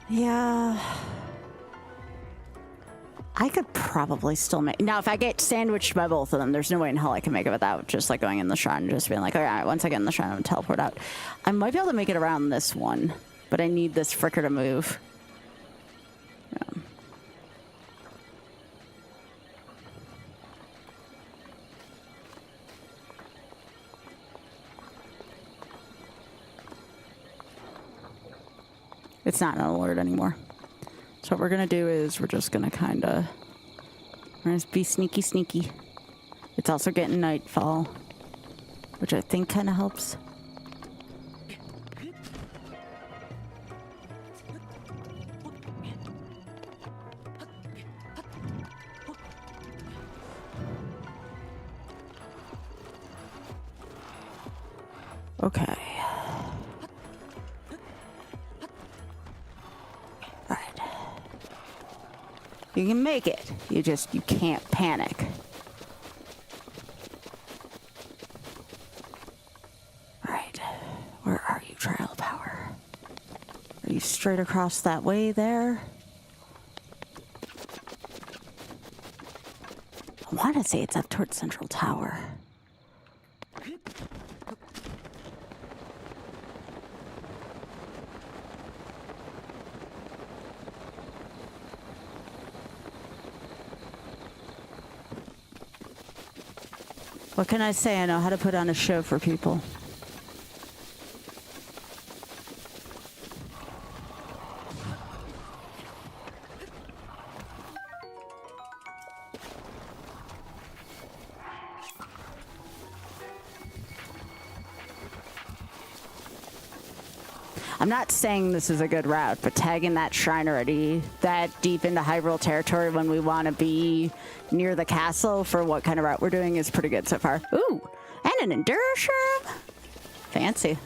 Speaker 1: Yeah. I could probably still make... Now, if I get sandwiched by both of them, there's no way in hell I can make it without just, like, going in the shrine and just being like, all right, once I get in the shrine, I'm gonna teleport out. I might be able to make it around this one, but I need this fricker to move. Yeah. It's not an alert anymore. So what we're gonna do is we're just gonna we're gonna be sneaky sneaky. It's also getting nightfall, which I think kind of helps. Okay. You can make it. You can't panic. Alright. Where are you, Trial of Power? Are you straight across that way there? I want to say it's up towards Central Tower. What can I say? I know how to put on a show for people.
Speaker 2: I'm not saying this is a good route, but tagging that shrine already that deep into Hyrule territory when we want to be near the castle for what kind of route we're doing is pretty good so far. Ooh, and an Enduro Shroom. Fancy.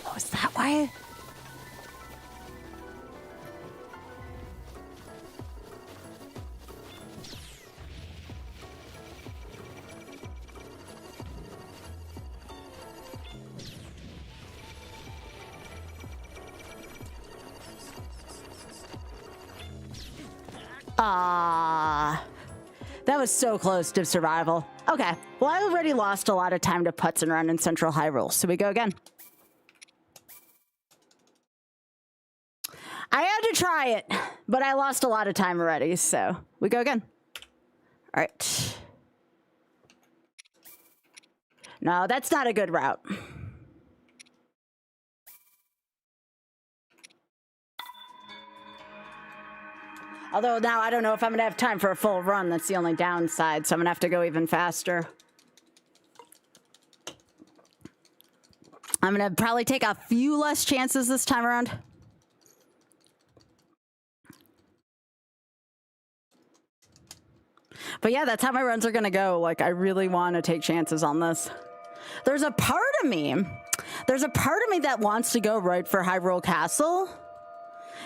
Speaker 2: Oh, is that why? That was so close to survival. Okay, well, I already lost a lot of time to putz and run in Central Hyrule, so we go again. I had to try it, but I lost a lot of time already, so we go again. All right. No, that's not a good route. Although now I don't know if I'm gonna have time for a full run. That's the only downside, so I'm gonna have to go even faster. I'm gonna probably take a few less chances this time around. But yeah, that's how my runs are gonna go. Like, I really want to take chances on this. There's a part of me that wants to go right for Hyrule Castle.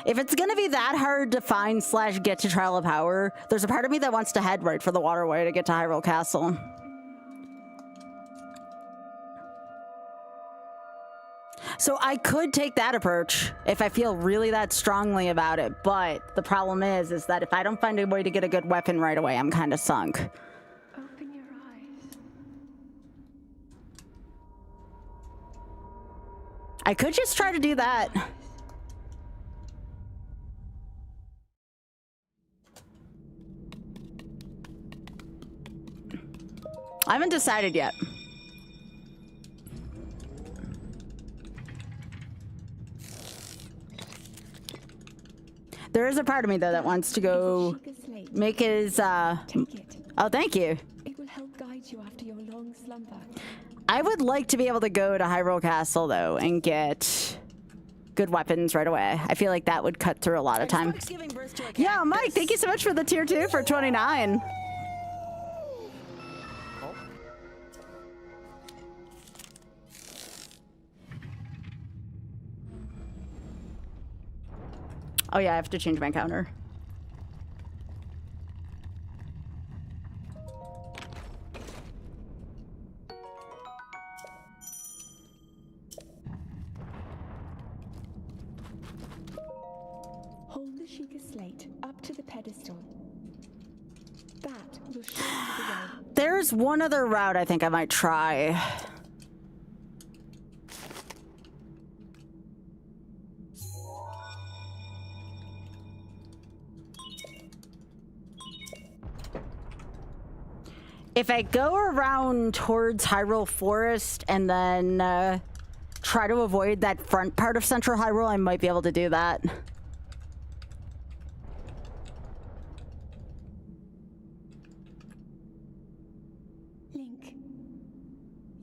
Speaker 2: If it's gonna be that hard to find / get to Trial of Power, there's a part of me that wants to head right for the waterway to get to Hyrule Castle. So I could take that approach if I feel really that strongly about it, but the problem is that if I don't find a way to get a good weapon right away, I'm kind of sunk.
Speaker 3: Open your eyes.
Speaker 2: I could just try to do that. I haven't decided yet. There is a part of me, though, that wants to go make his,
Speaker 3: Take it.
Speaker 2: Oh, thank you.
Speaker 3: It will help guide you after your long slumber.
Speaker 2: I would like to be able to go to Hyrule Castle, though, and get good weapons right away. I feel like that would cut through a lot of time. Yeah, Mike, thank you so much for the tier 2 for 29. Oh yeah, I have to change my counter.
Speaker 3: Hold the Sheikah slate up to the pedestal. That will show you the way.
Speaker 2: There's one other route I think I might try. If I go around towards Hyrule Forest and then try to avoid that front part of Central Hyrule, I might be able to do that.
Speaker 3: Link,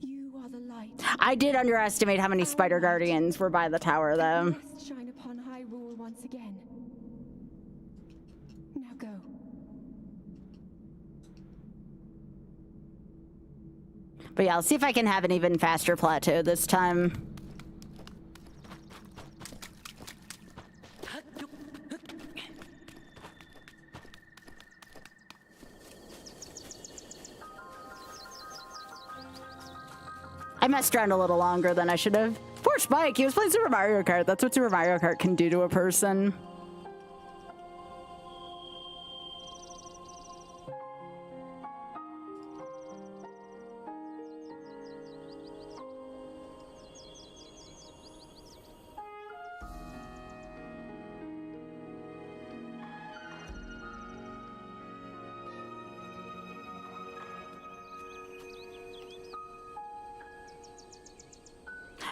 Speaker 3: you are the light.
Speaker 2: I did underestimate how many Spider Guardians were by the tower, though.
Speaker 3: Must shine upon Hyrule once again. Now go.
Speaker 2: But yeah, I'll see if I can have an even faster plateau this time. I messed around a little longer than I should have. Poor Spike, he was playing Super Mario Kart. That's what Super Mario Kart can do to a person.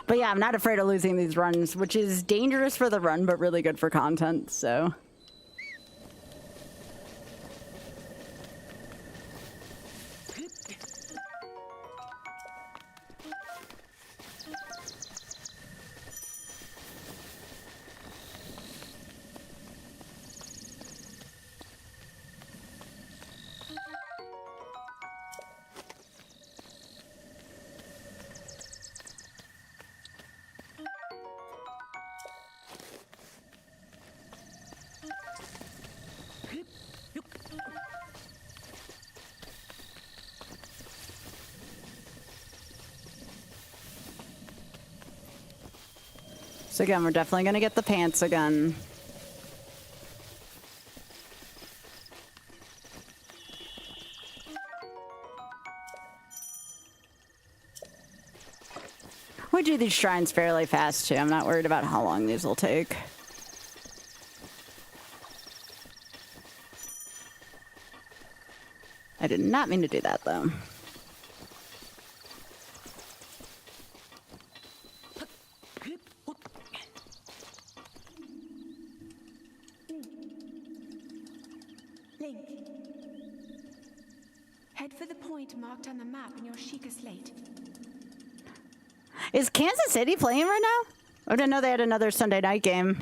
Speaker 2: But yeah, I'm not afraid of losing these runs, which is dangerous for the run, but really good for content, so. So again, we're definitely gonna get the pants again. We do these shrines fairly fast too. I'm not worried about how long these will take. I did not mean to do that though.
Speaker 3: Link. Head for the point marked on the map in your Sheikah slate.
Speaker 2: Is Kansas City playing right now? I didn't know they had another Sunday night game.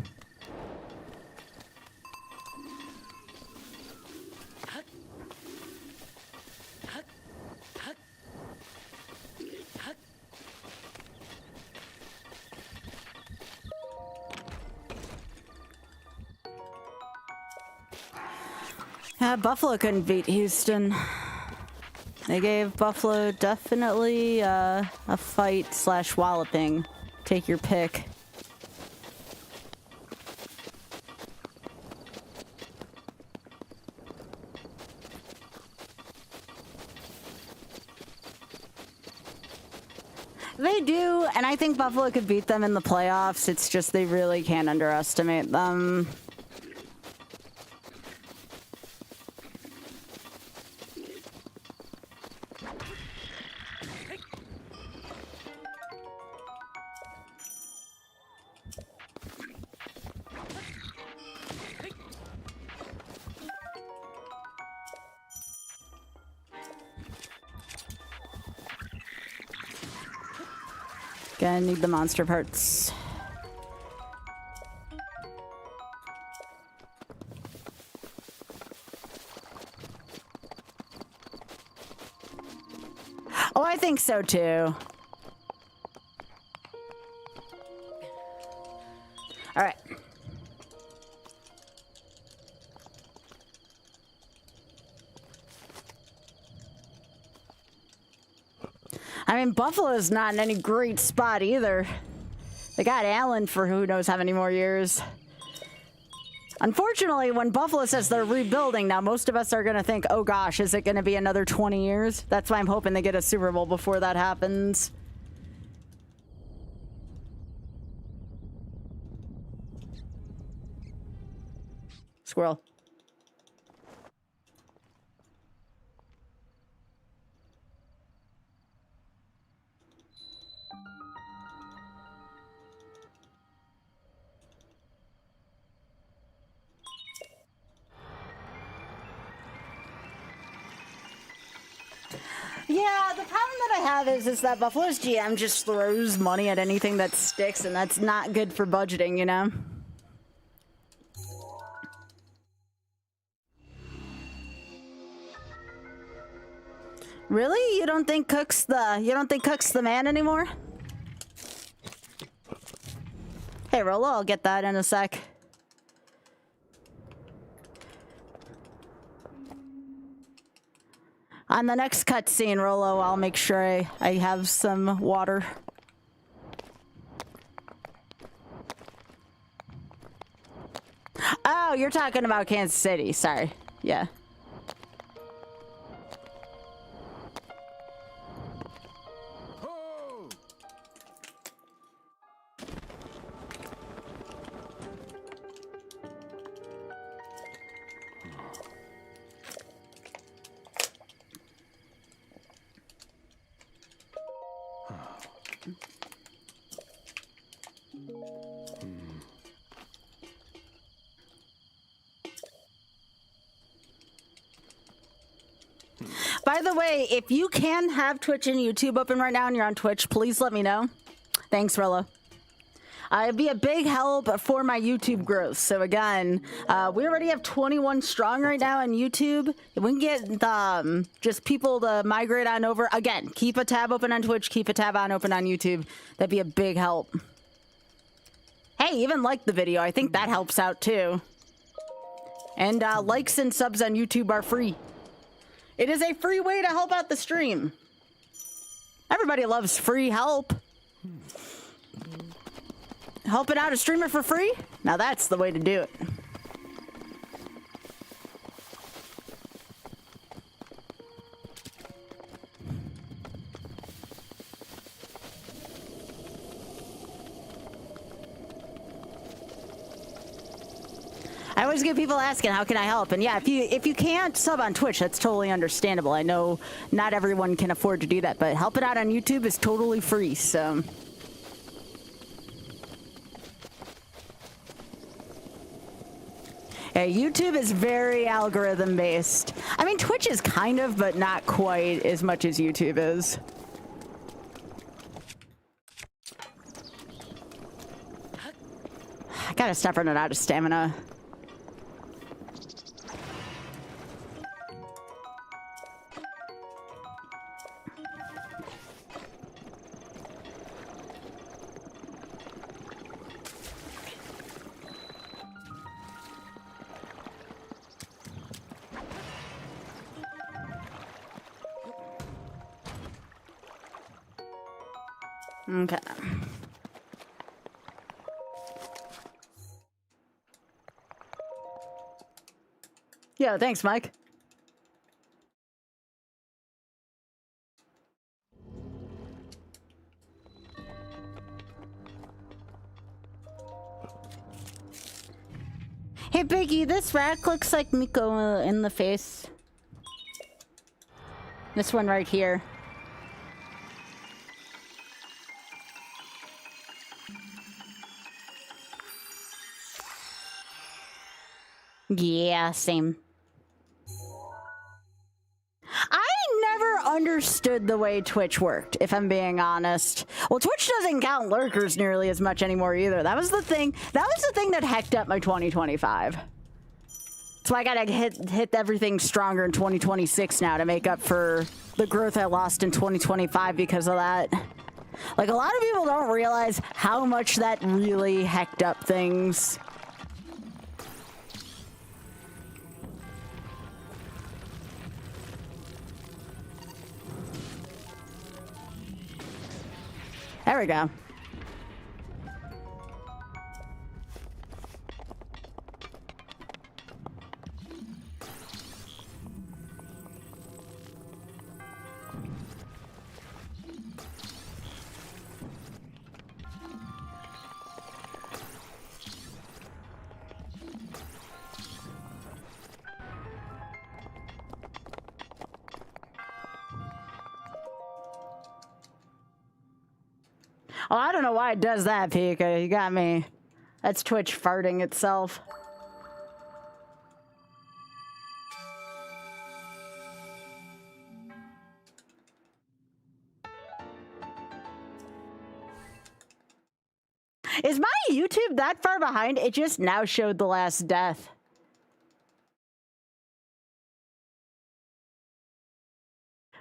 Speaker 2: Yeah, Buffalo couldn't beat Houston. They gave Buffalo definitely a fight / walloping. Take your pick. They do, and I think Buffalo could beat them in the playoffs. It's just they really can't underestimate them. Gonna need the monster parts. Oh, I think so too. All right. I mean, Buffalo's not in any great spot either. They got Allen for who knows how many more years. Unfortunately, when Buffalo says they're rebuilding now, most of us are going to think, oh gosh, is it going to be another 20 years? That's why I'm hoping they get a Super Bowl before that happens. Squirrel. Yeah, the problem that I have is that Buffalo's GM just throws money at anything that sticks, and that's not good for budgeting, you know? Really? You don't think Cook's the man anymore? Hey, Rolo, I'll get that in a sec. On the next cutscene, Rolo, I'll make sure I have some water. Oh, you're talking about Kansas City. Sorry. Yeah. By the way, if you can have Twitch and YouTube open right now and you're on Twitch, please let me know. Thanks, Rilla. It'd be a big help for my YouTube growth. So again, we already have 21 strong right now on YouTube. If we can get just people to migrate on over, again, keep a tab open on Twitch, keep a tab open on YouTube. That'd be a big help. Hey, even like the video. I think that helps out too. And likes and subs on YouTube are free. It is a free way to help out the stream. Everybody loves free help.
Speaker 1: Helping out a streamer for free? Now that's the way to do it. I always get people asking, how can I help? And yeah, if you can't sub on Twitch, that's totally understandable. I know not everyone can afford to do that, but helping out on YouTube is totally free, so. Yeah, YouTube is very algorithm based. I mean, Twitch is kind of, but not quite as much as YouTube is. I gotta stop running out of stamina. Okay. Yeah, thanks, Mike. Hey, Biggie, this rack looks like Miko in the face. This one right here. Yeah, same. I never understood the way Twitch worked, if I'm being honest. Well, Twitch doesn't count lurkers nearly as much anymore either. That was the thing that hecked up my 2025. So I gotta hit everything stronger in 2026 now to make up for the growth I lost in 2025 because of that. Like, a lot of people don't realize how much that really hecked up things. There we go. Oh, I don't know why it does that, Pika. You got me. That's Twitch farting itself. Is my YouTube that far behind? It just now showed the last death.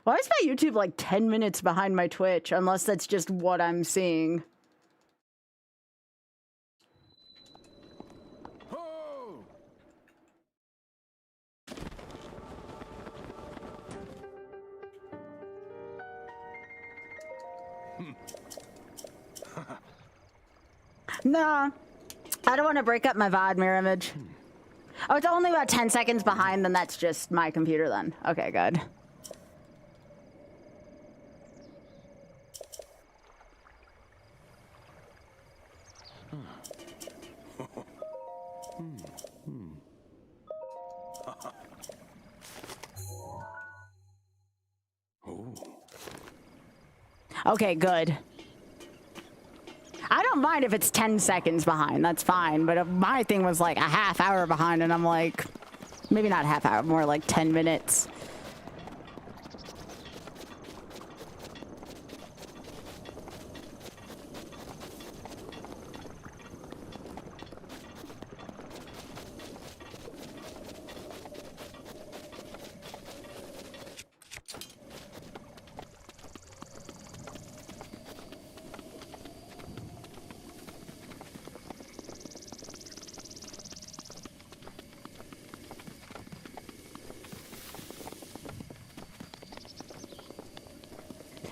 Speaker 1: Why is my YouTube like 10 minutes behind my Twitch? Unless that's just what I'm seeing.
Speaker 4: Oh!
Speaker 1: Nah, I don't want to break up my VOD mirror image. Oh, it's only about 10 seconds behind, then that's just my computer then. Okay, good. Okay, good. I don't mind if it's 10 seconds behind, that's fine, but if my thing was like a half hour behind and I'm like, maybe not half hour, more like 10 minutes.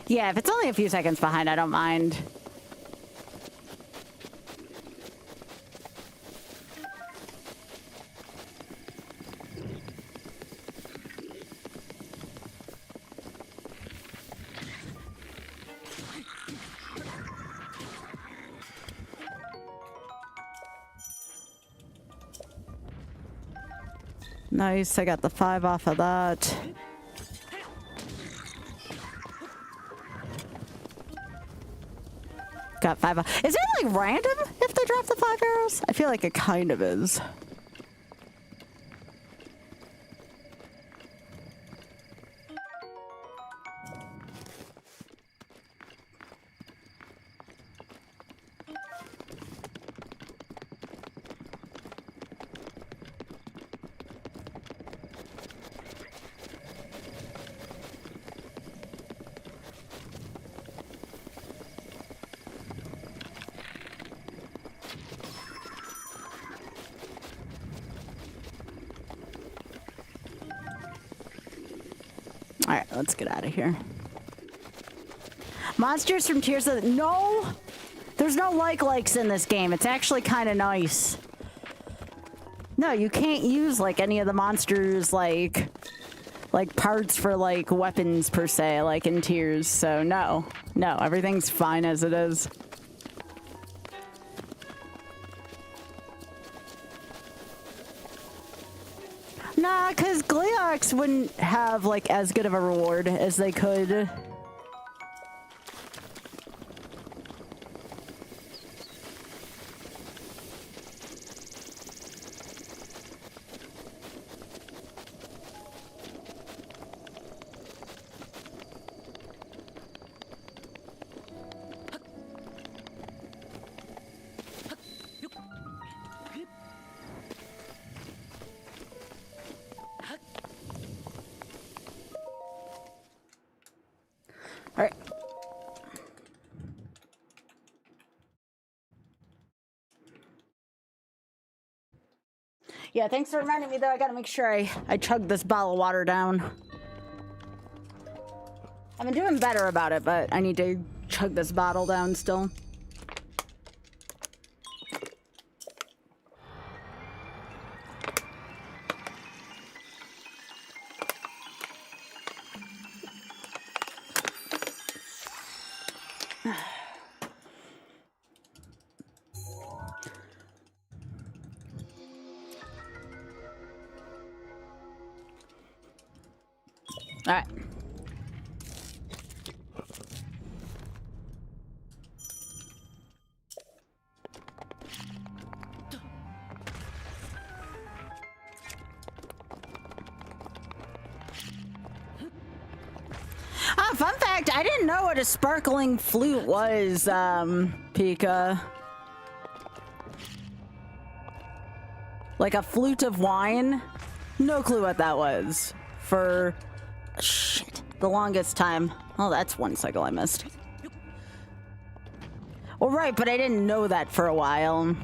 Speaker 1: Yeah, if it's only a few seconds behind, I don't mind.
Speaker 2: Nice, I got the 5 off of that. Got 5 off. Is it like random if they drop the 5 arrows? I feel like it kind of is. Alright, let's get out of here. Monsters from Tears of the... No! There's no likes in this game. It's actually kind of nice. No, you can't use, like, any of the monsters, like parts for, like, weapons, per se, like in Tears. So, no. No, everything's fine as it is. Nah, because Gleox wouldn't have, like, as good of a reward as they could. Alright. Yeah, thanks for reminding me, though. I gotta make sure I chug this bottle of water down. I've been doing better about it, but I need to chug this bottle down still. All right. Fun fact, I didn't know what a sparkling flute was, Pika. Like a flute of wine? No clue what that was. For... shit. The longest time. Oh, that's one cycle I missed. Well, right, but I didn't know that for a while.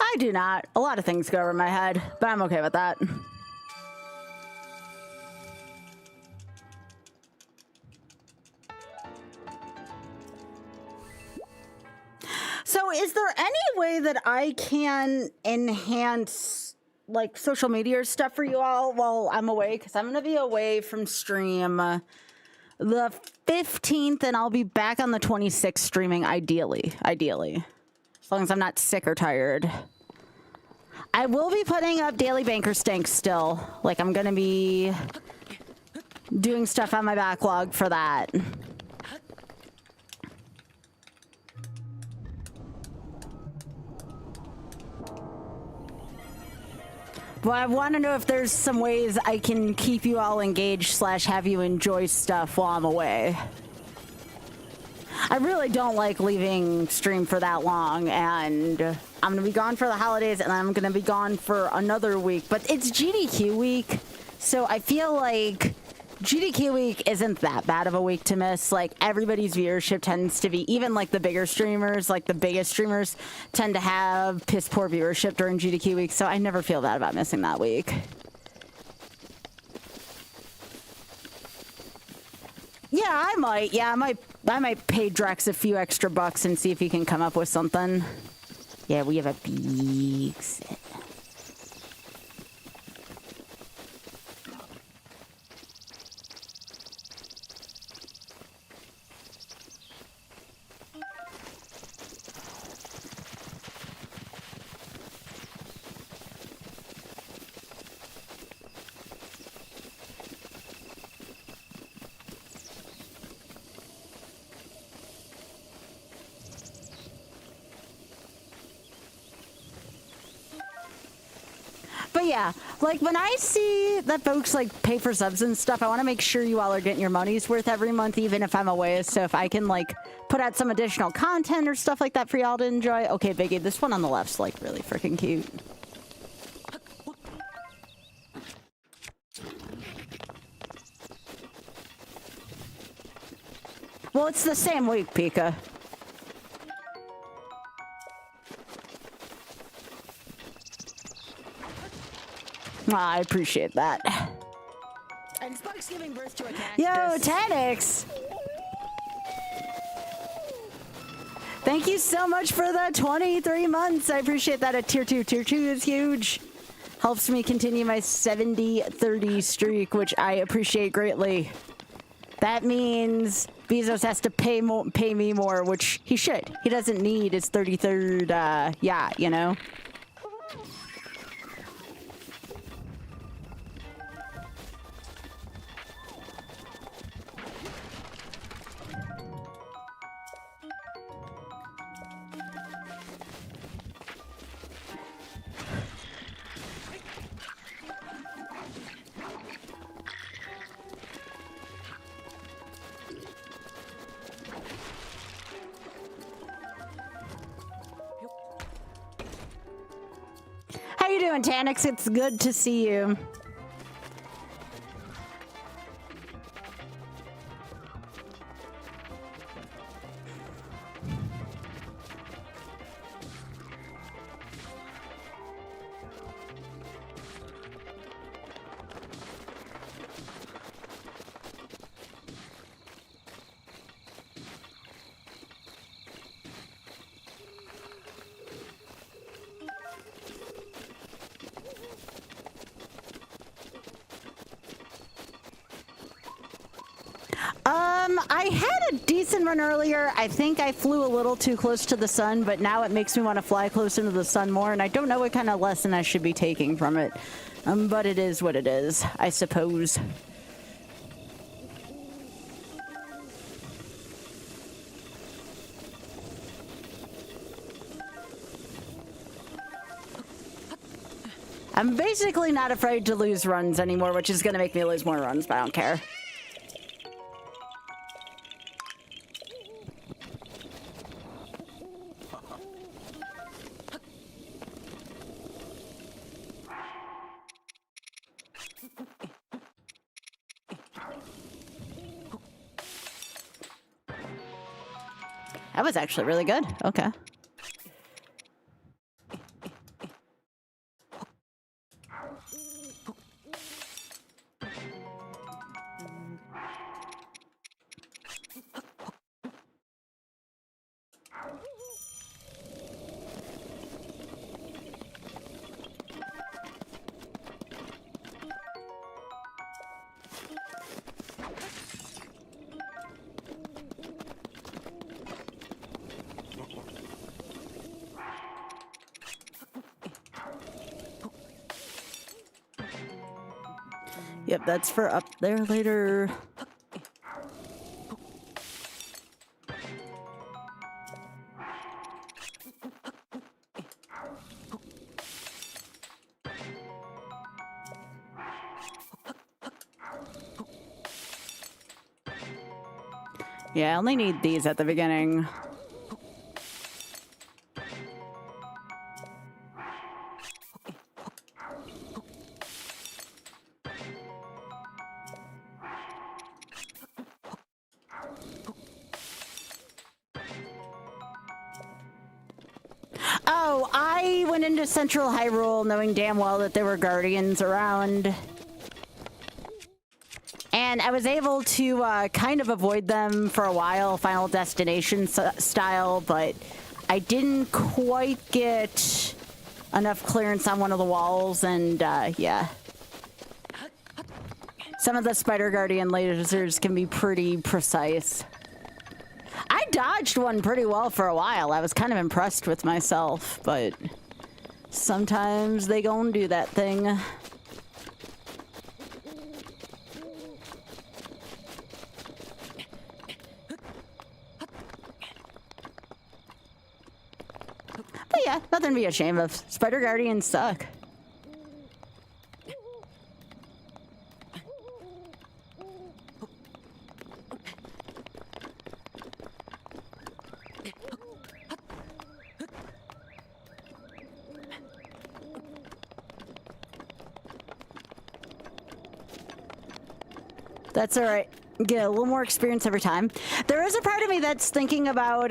Speaker 2: I do not. A lot of things go over my head, but I'm okay with that. So is there any way that I can enhance like social media stuff for you all while I'm away? Because I'm going to be away from stream the 15th and I'll be back on the 26th streaming ideally. As long as I'm not sick or tired. I will be putting up Daily Banker Stank still. Like, I'm gonna be doing stuff on my backlog for that. But I want to know if there's some ways I can keep you all engaged / have you enjoy stuff while I'm away. I really don't like leaving stream for that long, and I'm going to be gone for the holidays, and I'm going to be gone for another week. But it's GDQ week, so I feel like GDQ week isn't that bad of a week to miss. Like, everybody's viewership tends to be, even like the bigger streamers, like the biggest streamers, tend to have piss poor viewership during GDQ week, so I never feel bad about missing that week.
Speaker 1: Yeah, I might. Yeah, I might pay Drex a few extra bucks and see if he can come up with something. Yeah, we have a big set. But yeah, like when I see that folks like pay for subs and stuff, I want to make sure you all are getting your money's worth every month, even if I'm away. So if I can like put out some additional content or stuff like that for y'all to enjoy. Okay, Biggie, this one on the left's like really freaking cute. Well, it's the same week, Pika. I appreciate that.
Speaker 2: And Spark's giving birth to a cactus.
Speaker 1: Yo, Tanix! Thank you so much for the 23 months. I appreciate that. At tier 2. Tier 2 is huge. Helps me continue my 70-30 streak, which I appreciate greatly. That means Bezos has to pay me more, which he should. He doesn't need his 33rd, yeah, you know? How you doing, Tanix? It's good to see you. I had a decent run earlier. I think I flew a little too close to the sun, but now it makes me want to fly closer to the sun more, and I don't know what kind of lesson I should be taking from it. But it is what it is, I suppose. I'm basically not afraid to lose runs anymore, which is going to make me lose more runs, but I don't care. That was actually really good. Okay. Yep, that's for up there later. Yeah, I only need these at the beginning. Oh, I went into Central Hyrule knowing damn well that there were guardians around. And And I was able to kind of avoid them for a while, Final Destination style, but I didn't quite get enough clearance on one of the walls, and yeah. Some of the Spider Guardian lasers can be pretty precise. I dodged one pretty well for a while. I was kind of impressed with myself, but sometimes they gon' do that thing. But yeah, nothing to be ashamed of. Spider Guardians suck. That's all right. Get a little more experience every time. There is a part of me that's thinking about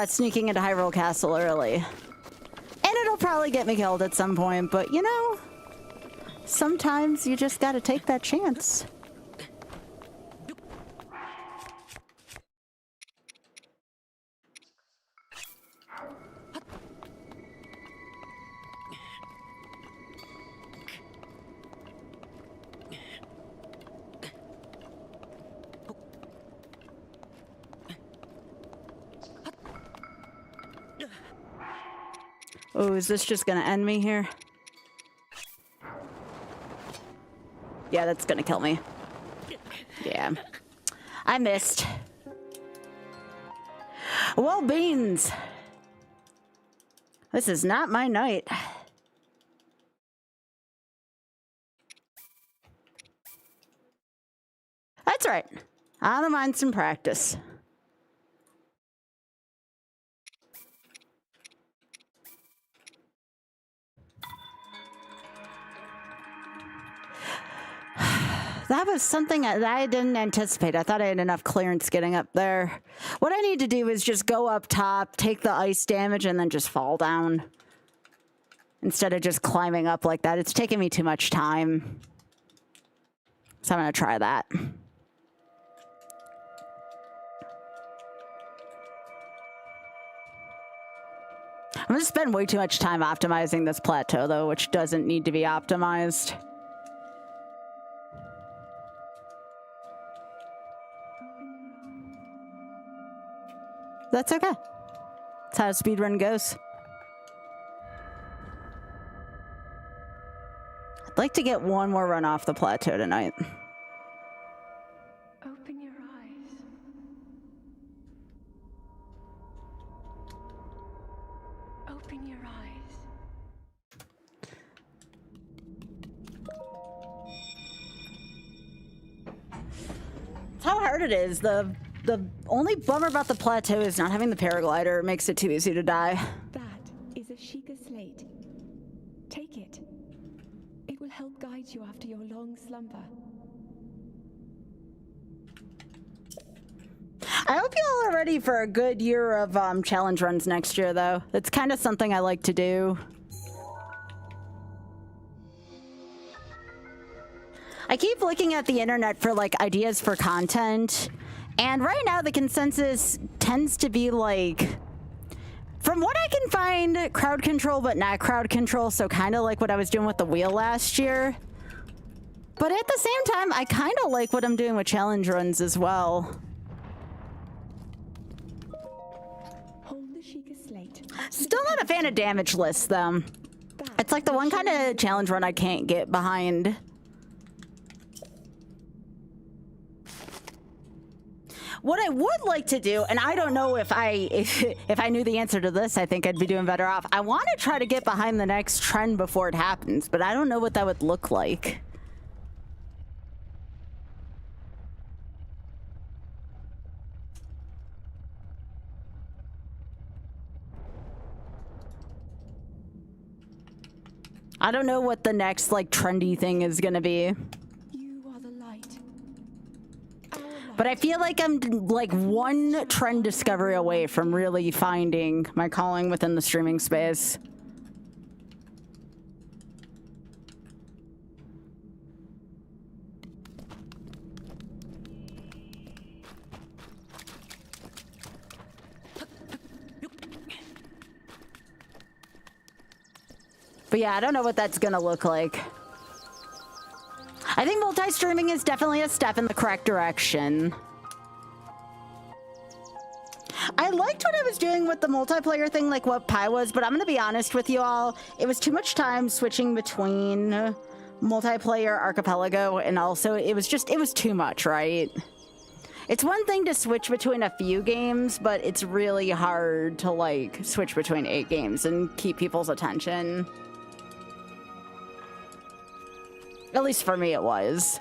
Speaker 1: sneaking into Hyrule Castle early. And it'll probably get me killed at some point, but you know, sometimes you just gotta take that chance. Oh, is this just gonna end me here? Yeah, that's gonna kill me. Yeah. I missed. Well, beans. This is not my night. That's right. I don't mind some practice. That was something that I didn't anticipate. I thought I had enough clearance getting up there. What I need to do is just go up top, take the ice damage, and then just fall down. Instead of just climbing up like that. It's taking me too much time. So I'm going to try that. I'm going to spend way too much time optimizing this plateau, though, which doesn't need to be optimized. That's okay. That's how a speedrun goes. I'd like to get one more run off the plateau tonight.
Speaker 3: Open your eyes. Open your eyes.
Speaker 1: That's how hard it is. The only bummer about the plateau is not having the paraglider. It makes it too easy to die.
Speaker 3: That is a Sheikah slate. Take it. It will help guide you after your long slumber.
Speaker 1: I hope you all are ready for a good year of challenge runs next year, though. It's kind of something I like to do. I keep looking at the internet for like ideas for content. And right now, the consensus tends to be like, from what I can find, crowd control, but not crowd control. So kind of like what I was doing with the wheel last year. But at the same time, I kind of like what I'm doing with challenge runs as well.
Speaker 3: Hold the Sheikah slate.
Speaker 1: Still not a fan of damage lists, though. It's like the one kind of challenge run I can't get behind. What I would like to do, and I don't know if I knew the answer to this, I think I'd be doing better off. I want to try to get behind the next trend before it happens, but I don't know what that would look like. I don't know what the next, like, trendy thing is gonna be.
Speaker 3: You are the light.
Speaker 1: But I feel like I'm like one trend discovery away from really finding my calling within the streaming space. But yeah, I don't know what that's gonna look like. I think multi-streaming is definitely a step in the correct direction. I liked what I was doing with the multiplayer thing, like what Pi was, but I'm gonna be honest with you all, it was too much time switching between multiplayer Archipelago, and also it was too much, right? It's one thing to switch between a few games, but it's really hard to like switch between 8 games and keep people's attention. At least for me it was.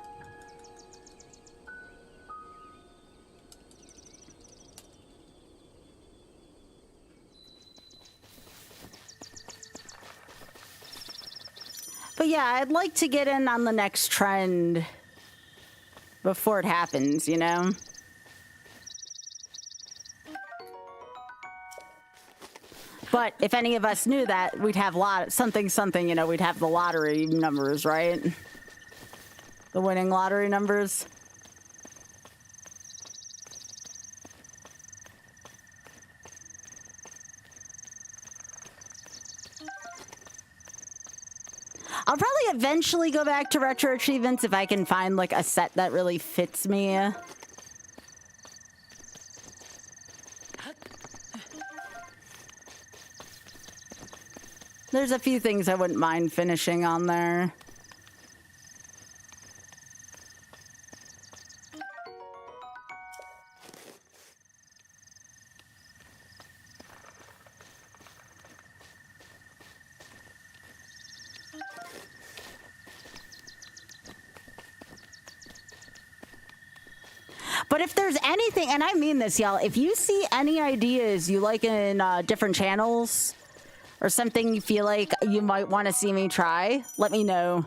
Speaker 1: But yeah, I'd like to get in on the next trend before it happens, you know? But if any of us knew that, we'd have something, you know, we'd have the lottery numbers, right? The winning lottery numbers. I'll probably eventually go back to retro achievements if I can find like a set that really fits me. There's a few things I wouldn't mind finishing on there. But if there's anything, and I mean this, y'all, if you see any ideas you like in different channels or something you feel like you might want to see me try, let me know.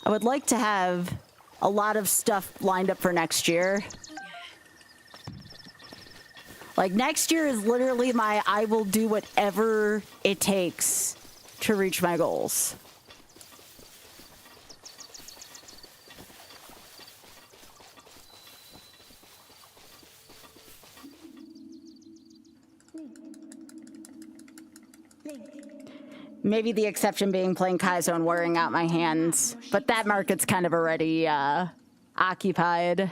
Speaker 1: I would like to have a lot of stuff lined up for next year. Like, next year is literally my I will do whatever it takes to reach my goals. Maybe the exception being playing Kaizo and wearing out my hands, but that market's kind of already occupied.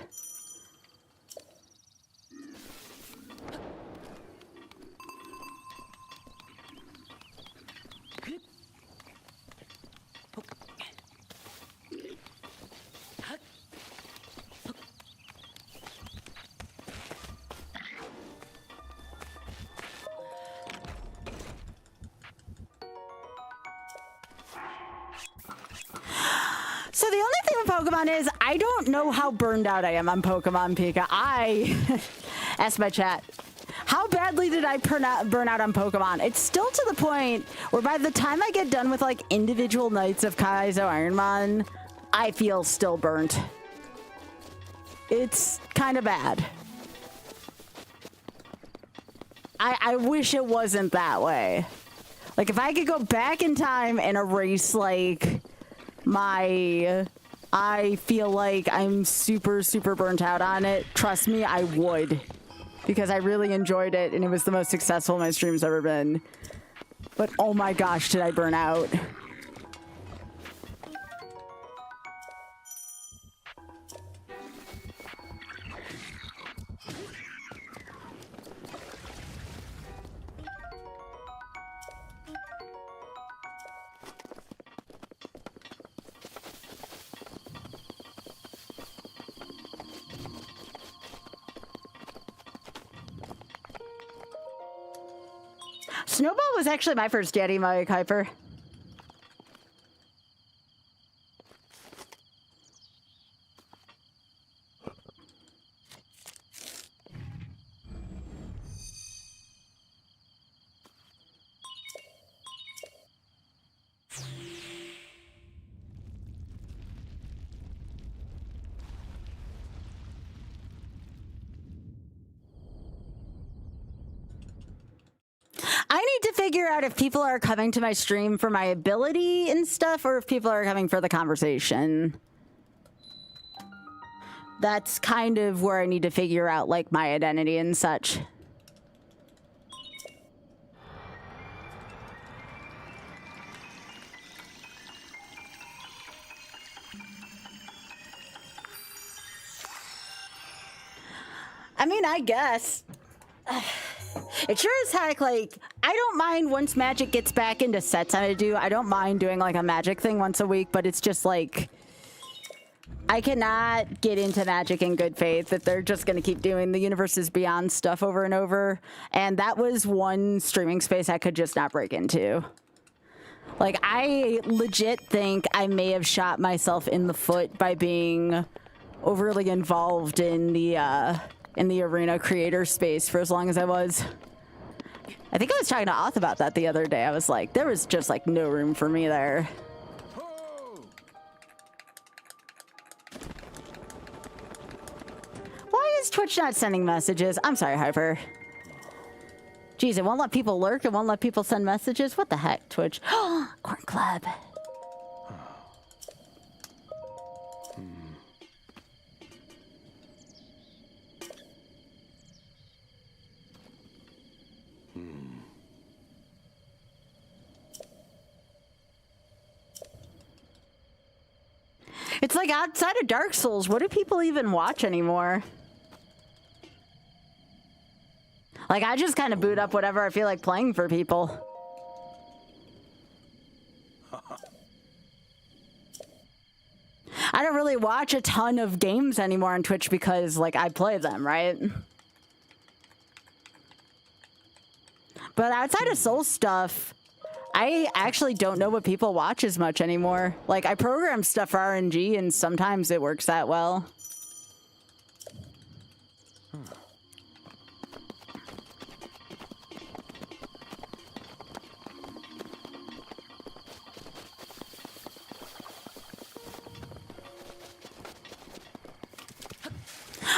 Speaker 1: So the only thing with Pokemon is I don't know how burned out I am on Pokemon, Pika. I asked my chat, how badly did I burn out on Pokemon? It's still to the point where by the time I get done with like individual nights of Kaizo Ironmon, I feel still burnt. It's kind of bad. I wish it wasn't that way. Like if I could go back in time and erase like I feel like I'm super burnt out on it. Trust me, I would. Because I really enjoyed it and it was the most successful my stream's ever been. But oh my gosh, did I burn out. Snowball was actually my first Daddy Mike Hyper. I need to figure out if people are coming to my stream for my ability and stuff, or if people are coming for the conversation. That's kind of where I need to figure out, like, my identity and such. I mean, I guess. It sure as heck, like, I don't mind once Magic gets back into sets I do. I don't mind doing, like, a Magic thing once a week, but it's just, like, I cannot get into Magic in good faith if they're just going to keep doing the Universes Beyond stuff over and over. And that was one streaming space I could just not break into. Like, I legit think I may have shot myself in the foot by being overly involved in the arena creator space for as long as I was. I think I was talking to Auth about that the other day. I was like, there was just like no room for me there. Why is Twitch not sending messages? I'm sorry, Hyper. Jeez, it won't let people lurk. It won't let people send messages. What the heck, Twitch? Corn Club. It's like outside of Dark Souls, what do people even watch anymore? Like, I just kind of boot up whatever I feel like playing for people. I don't really watch a ton of games anymore on Twitch because, like, I play them, right? But outside of Soul stuff, I actually don't know what people watch as much anymore. Like, I program stuff for RNG, and sometimes it works that well.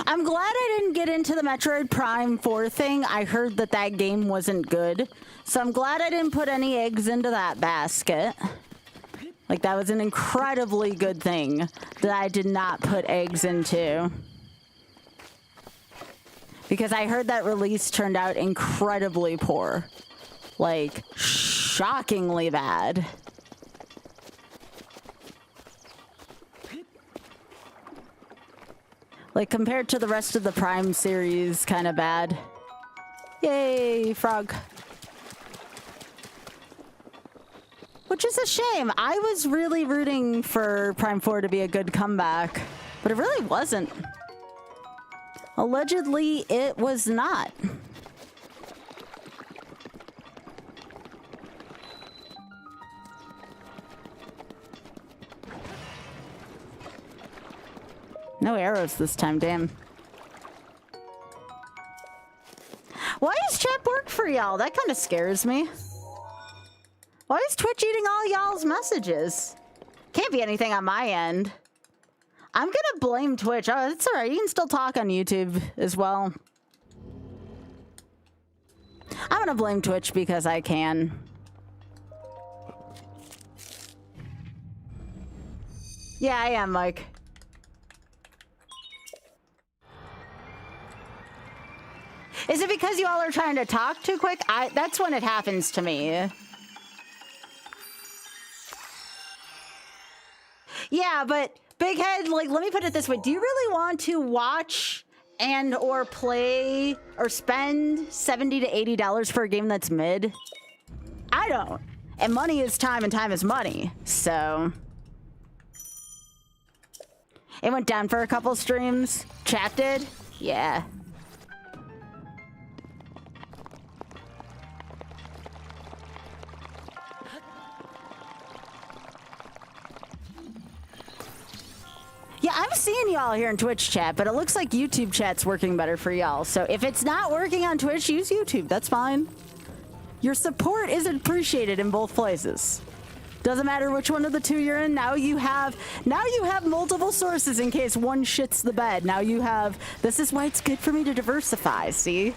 Speaker 1: I'm glad I didn't get into the Metroid Prime 4 thing. I heard that that game wasn't good. So I'm glad I didn't put any eggs into that basket. Like, that was an incredibly good thing that I did not put eggs into. Because I heard that release turned out incredibly poor. Like, shockingly bad. Like, compared to the rest of the Prime series, kind of bad. Yay, frog. Which is a shame. I was really rooting for Prime 4 to be a good comeback, but it really wasn't. Allegedly, it was not. No arrows this time, damn. Why does chat work for y'all? That kind of scares me. Why is Twitch eating all y'all's messages? Can't be anything on my end. I'm gonna blame Twitch. Oh, it's alright. You can still talk on YouTube as well. I'm gonna blame Twitch because I can. Yeah, I am, Mike. Is it because you all are trying to talk too quick? That's when it happens to me. Yeah, but Big Head, like, let me put it this way. Do you really want to watch and or play or spend $70 to $80 for a game that's mid? I don't. And money is time and time is money. So it went down for a couple streams. Chat did? Yeah. Yeah, I'm seeing y'all here in Twitch chat, but it looks like YouTube chat's working better for y'all. So if it's not working on Twitch, use YouTube. That's fine. Your support is appreciated in both places. Doesn't matter which one of the two you're in. Now you have multiple sources in case one shits the bed. Now you have, this is why it's good for me to diversify, see?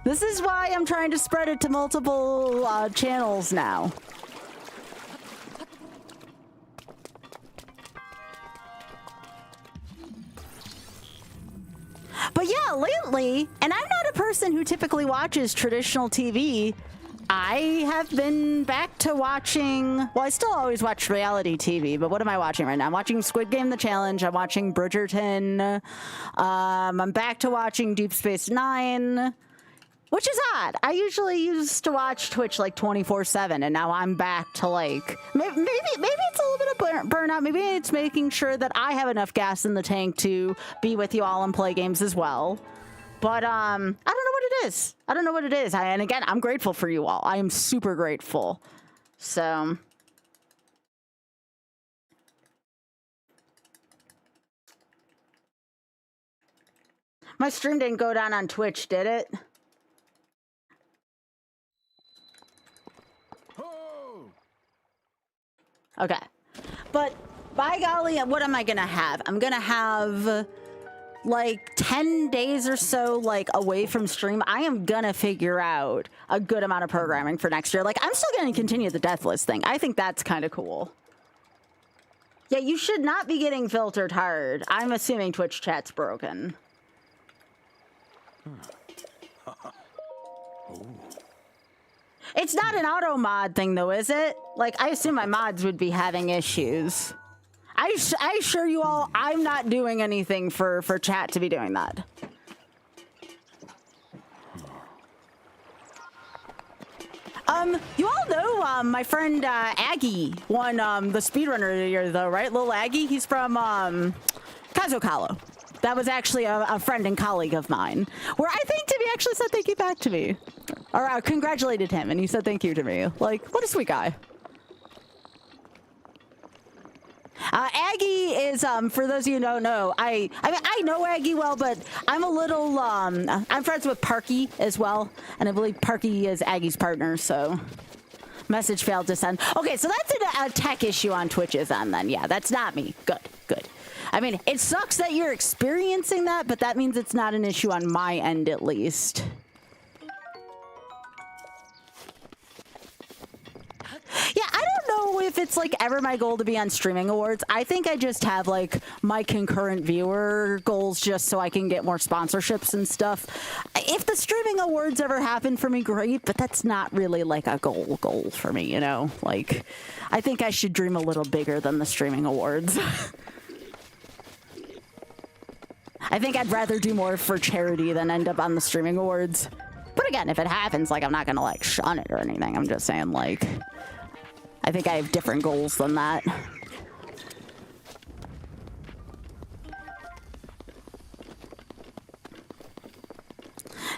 Speaker 1: This is why I'm trying to spread it to multiple channels now. But yeah, lately, and I'm not a person who typically watches traditional TV, I have been back to watching, well, I still always watch reality TV, but what am I watching right now? I'm watching Squid Game The Challenge. I'm watching Bridgerton. I'm back to watching Deep Space Nine, which is odd. I usually used to watch Twitch like 24/7, and now I'm back to like, maybe it's a little bit of burnout. Maybe it's making sure that I have enough gas in the tank to be with you all and play games as well. But I don't know what it is. I don't know what it is. And again, I'm grateful for you all. I am super grateful. So my stream didn't go down on Twitch, did it? Okay. But by golly, what am I gonna have? I'm gonna have like 10 days or so like away from stream. I am gonna figure out a good amount of programming for next year. Like, I'm still gonna continue the death list thing. I think that's kind of cool. Yeah, you should not be getting filtered hard. I'm assuming Twitch chat's broken. It's not an auto mod thing though, is it? Like, I assume my mods would be having issues. I assure you all, I'm not doing anything for chat to be doing that. You all know my friend Aggie won the speedrunner of the year though, right? Little Aggie, he's from Kazukalo. That was actually a friend and colleague of mine, where I thanked him. He actually said thank you back to me. Or congratulated him, and he said thank you to me. Like, what a sweet guy. Aggie is, for those of you who don't know, I mean, I know Aggie well, but I'm a little, I'm friends with Parky as well, and I believe Parky is Aggie's partner, so message failed to send. Okay, so that's a tech issue on Twitch's end then. Yeah, that's not me. Good, good. I mean, it sucks that you're experiencing that, but that means it's not an issue on my end at least. Yeah, I don't know if it's like ever my goal to be on streaming awards. I think I just have like my concurrent viewer goals just so I can get more sponsorships and stuff. If the streaming awards ever happen for me, great, but that's not really like a goal for me, you know? Like, I think I should dream a little bigger than the streaming awards. I think I'd rather do more for charity than end up on the streaming awards. But again, if it happens, like, I'm not gonna like shun it or anything. I'm just saying, like, I think I have different goals than that.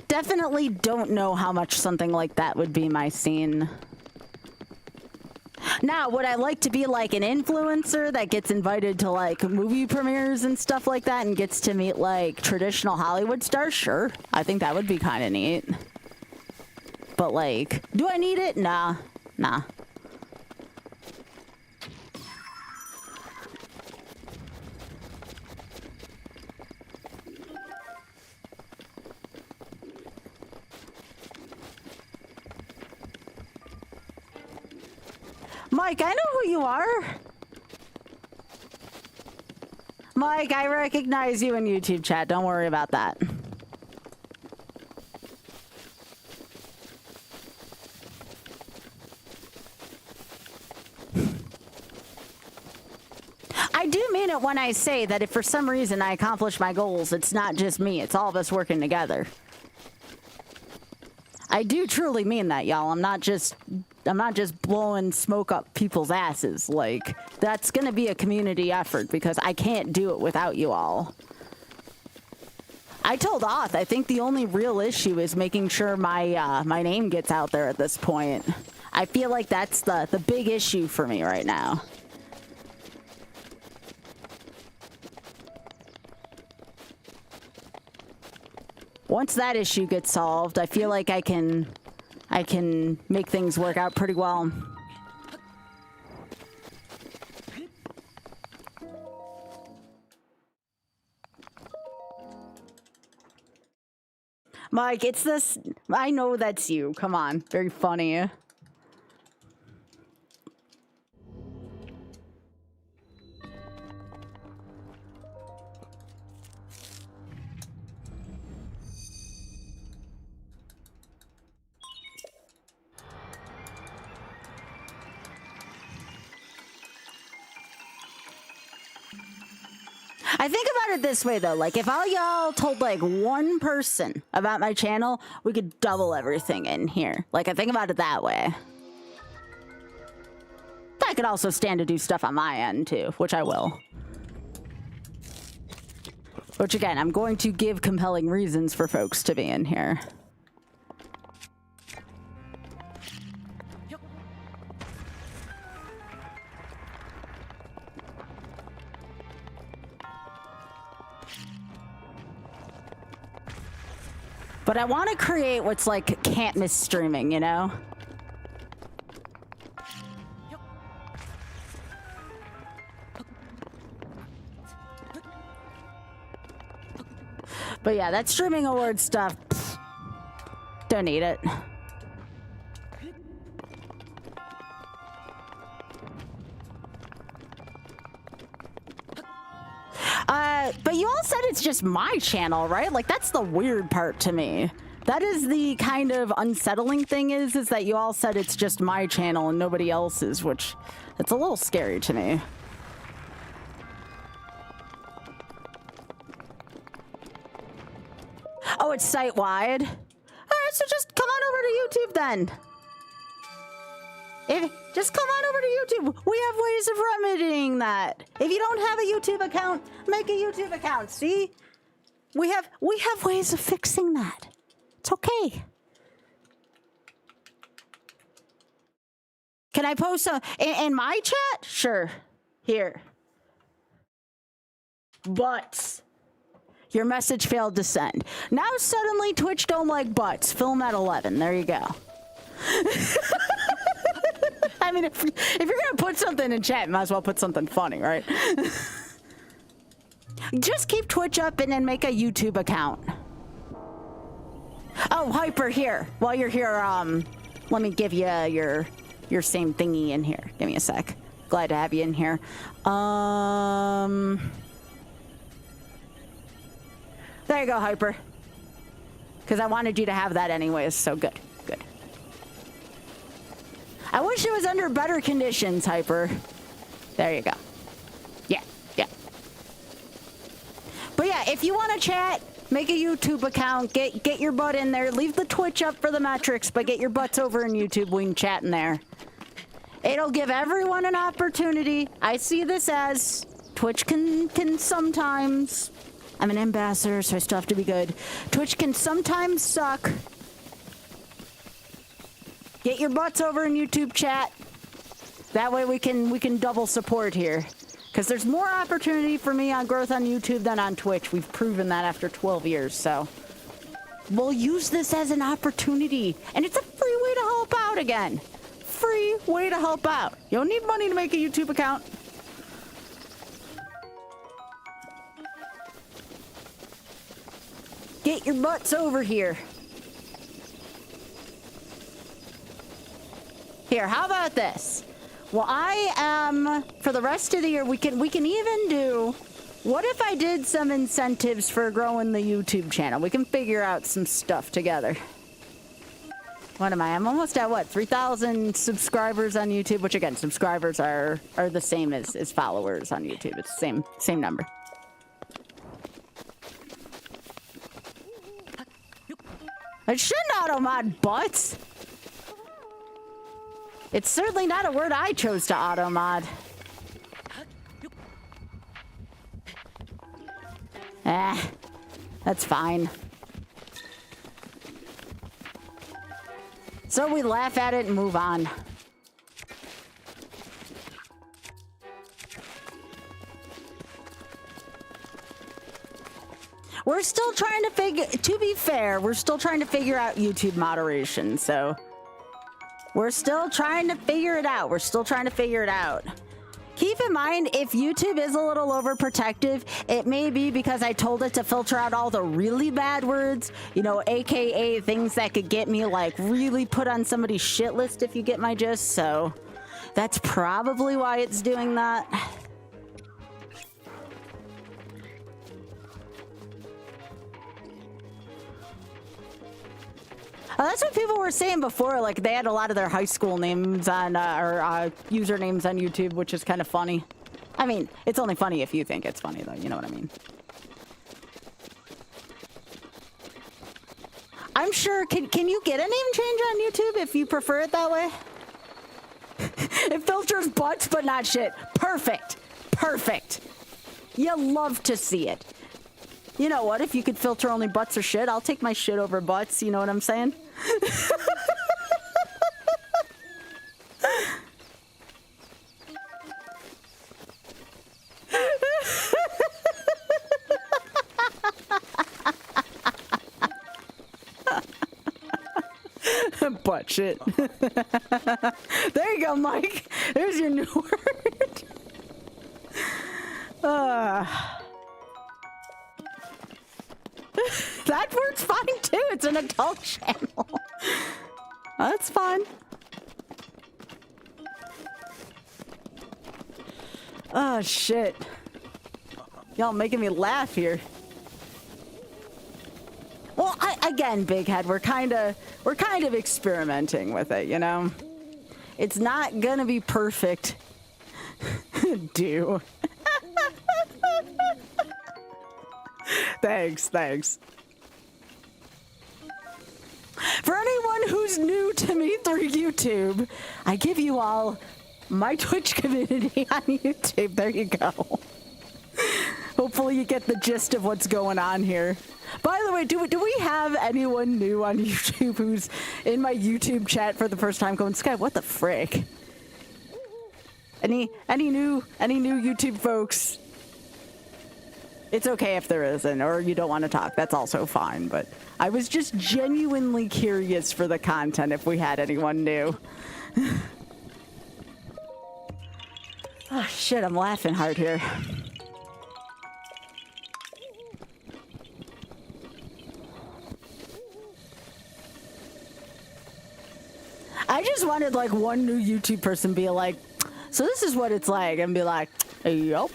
Speaker 1: Definitely don't know how much something like that would be my scene. Now, would I like to be like an influencer that gets invited to like movie premieres and stuff like that and gets to meet like traditional Hollywood stars? Sure. I think that would be kind of neat. But like, do I need it? Nah. Nah. Mike, I know who you are. Mike, I recognize you in YouTube chat. Don't worry about that. I do mean it when I say that if for some reason I accomplish my goals, it's not just me, it's all of us working together. I do truly mean that, y'all. I'm not just blowing smoke up people's asses. Like, that's gonna be a community effort because I can't do it without you all. I told Oth, I think the only real issue is making sure my my name gets out there at this point. I feel like that's the big issue for me right now. Once that issue gets solved, I feel like I can make things work out pretty well. Mike, it's this. I know that's you. Come on. Very funny. I think about it this way though, like if all y'all told like one person about my channel, we could double everything in here. Like I think about it that way. I could also stand to do stuff on my end too, which I will. Which again, I'm going to give compelling reasons for folks to be in here. But I want to create what's like can't miss streaming, you know? But yeah, that streaming award stuff, pfft, don't need it. But you all said it's just my channel, right? Like that's the weird part to me. That is the kind of unsettling thing is that you all said it's just my channel and nobody else's, which it's a little scary to me. Oh, it's site-wide? All right, so just come on over to YouTube then. Just come on over to YouTube. We have ways of remedying that. If you don't have a YouTube account, make a YouTube account. See? We have ways of fixing that. It's okay. Can I post in my chat? Sure. Here. But your message failed to send. Now suddenly Twitch don't like butts. Film at 11. There you go. I mean, if you're gonna put something in chat, might as well put something funny, right? Just keep Twitch up and then make a YouTube account. Oh, Hyper, here. While you're here, let me give you your same thingy in here. Give me a sec. Glad to have you in here. There you go, Hyper. Because I wanted you to have that anyways, so good. Good. I wish it was under better conditions, Hyper. There you go. Yeah, yeah. But yeah, if you want to chat, make a YouTube account, get your butt in there, leave the Twitch up for the metrics, but get your butts over in YouTube, we can chat in there. It'll give everyone an opportunity. I see this as Twitch can sometimes, I'm an ambassador, so I still have to be good. Twitch can sometimes suck. Get your butts over in YouTube chat. That way we can double support here. Because there's more opportunity for me on growth on YouTube than on Twitch. We've proven that after 12 years, so. We'll use this as an opportunity. And it's a free way to help out again. Free way to help out. You don't need money to make a YouTube account. Get your butts over here. Here, how about this? Well, I am, for the rest of the year, we can even do, what if I did some incentives for growing the YouTube channel? We can figure out some stuff together. What am I? I'm almost at what, 3,000 subscribers on YouTube, which again, subscribers are the same as followers on YouTube. It's the same number. I shouldn't auto-mod butts. It's certainly not a word I chose to auto-mod. That's fine. So we laugh at it and move on. We're still trying to to be fair, we're still trying to figure out YouTube moderation, so. We're still trying to figure it out. We're still trying to figure it out. Keep in mind, if YouTube is a little overprotective, it may be because I told it to filter out all the really bad words, you know, AKA things that could get me like really put on somebody's shit list, if you get my gist. So that's probably why it's doing that. That's what people were saying before, like they had a lot of their high school names on, or usernames on YouTube, which is kind of funny.
Speaker 2: I mean, it's only funny if you think it's funny, though. You know what I mean? I'm sure. Can you get a name change on YouTube if you prefer it that way? It filters butts, but not shit. Perfect. Perfect. You love to see it. You know what? If you could filter only butts or shit, I'll take my shit over butts. You know what I'm saying? Butt shit. There you go, Mike. There's your new word. That word's fine too. It's an adult channel. That's fine. Oh shit. Y'all making me laugh here. Well, again, Big Head, we're kind of experimenting with it, you know? It's not gonna be perfect. Do. Thanks. For anyone who's new to me through YouTube, I give you all my Twitch community on YouTube. There you go. Hopefully you get the gist of what's going on here. By the way, do we have anyone new on YouTube who's in my YouTube chat for the first time going, Sky, what the frick? Any new YouTube folks? It's okay if there isn't, or you don't want to talk. That's also fine, but I was just genuinely curious for the content if we had anyone new. Oh shit, I'm laughing hard here. I just wanted like one new YouTube person be like, so this is what it's like, and be like, yup.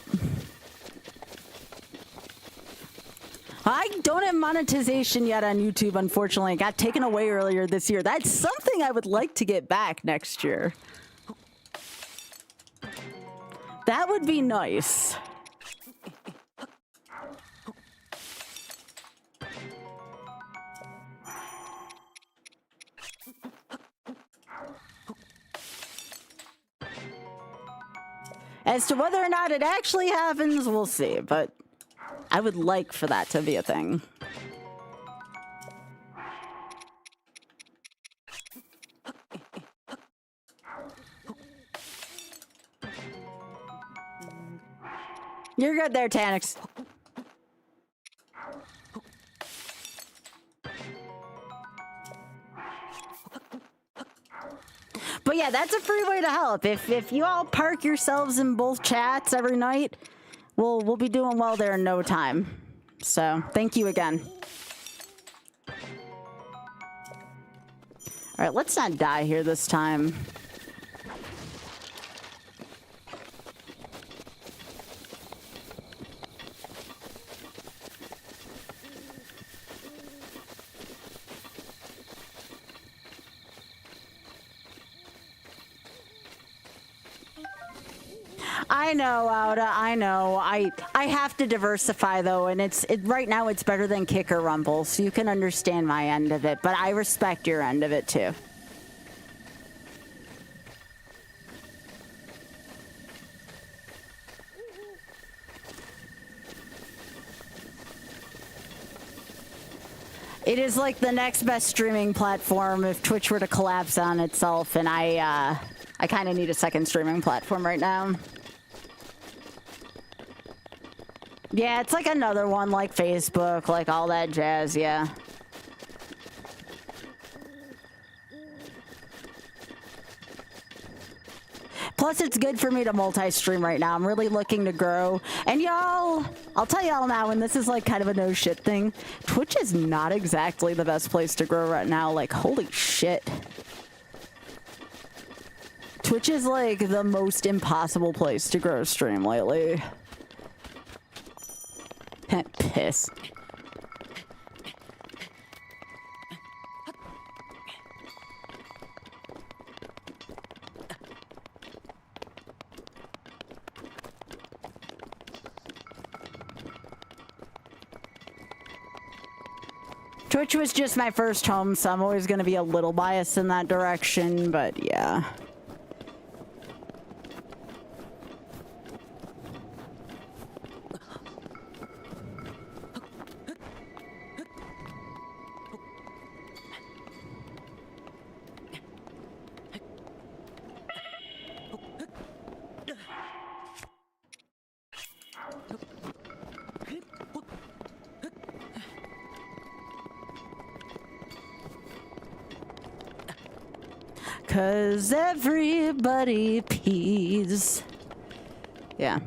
Speaker 2: I don't have monetization yet on YouTube, unfortunately. It got taken away earlier this year. That's something I would like to get back next year. That would be nice. As to whether or not it actually happens, we'll see, but I would like for that to be a thing. You're good there, Tanix. But yeah, that's a free way to help. If you all park yourselves in both chats every night, we'll be doing well there in no time. So, thank you again. All right, let's not die here this time. I know, Auda, I know. I have to diversify though, and right now it's better than Kick or Rumble, so you can understand my end of it, but I respect your end of it too. It is like the next best streaming platform if Twitch were to collapse on itself, and I kind of need a second streaming platform right now. Yeah, it's like another one, like Facebook, like all that jazz, yeah. Plus, it's good for me to multi-stream right now. I'm really looking to grow. And y'all, I'll tell y'all now, and this is like kind of a no shit thing, Twitch is not exactly the best place to grow right now. Like, holy shit. Twitch is like the most impossible place to grow a stream lately. Piss.
Speaker 1: Twitch was just my first home, so I'm always going to be a little biased in that direction, but yeah. Cause everybody pees. Yeah.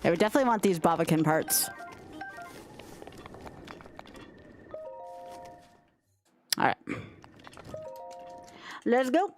Speaker 1: Yeah, we definitely want these Bobakin parts. All right. Let's go.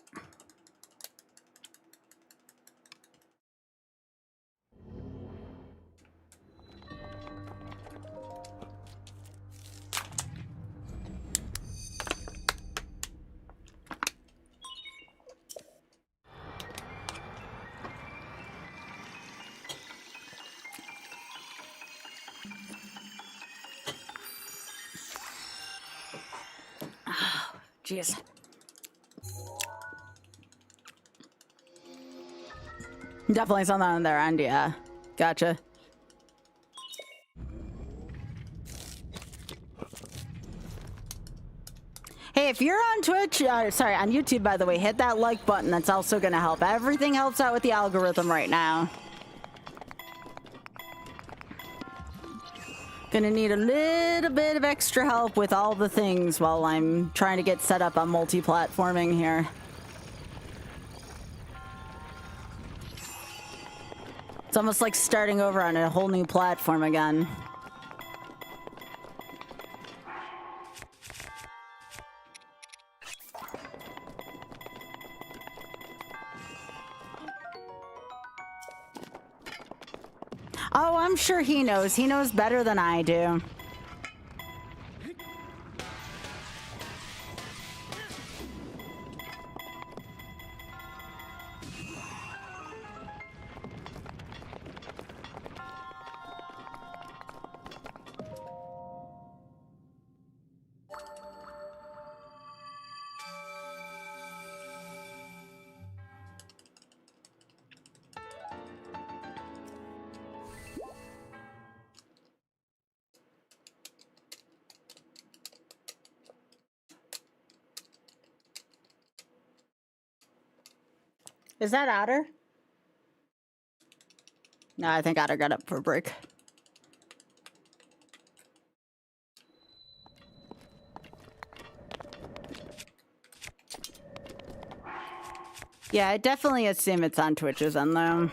Speaker 1: Jeez. Definitely something on their end, yeah. Gotcha. Hey, if you're on Twitch, sorry, on YouTube, by the way, hit that like button. That's also going to help. Everything helps out with the algorithm right now. Gonna need a little bit of extra help with all the things while I'm trying to get set up on multi-platforming here. It's almost like starting over on a whole new platform again. Oh, I'm sure he knows. He knows better than I do. Is that Otter? No, I think Otter got up for a break. Yeah, I definitely assume it's on Twitch's end, though.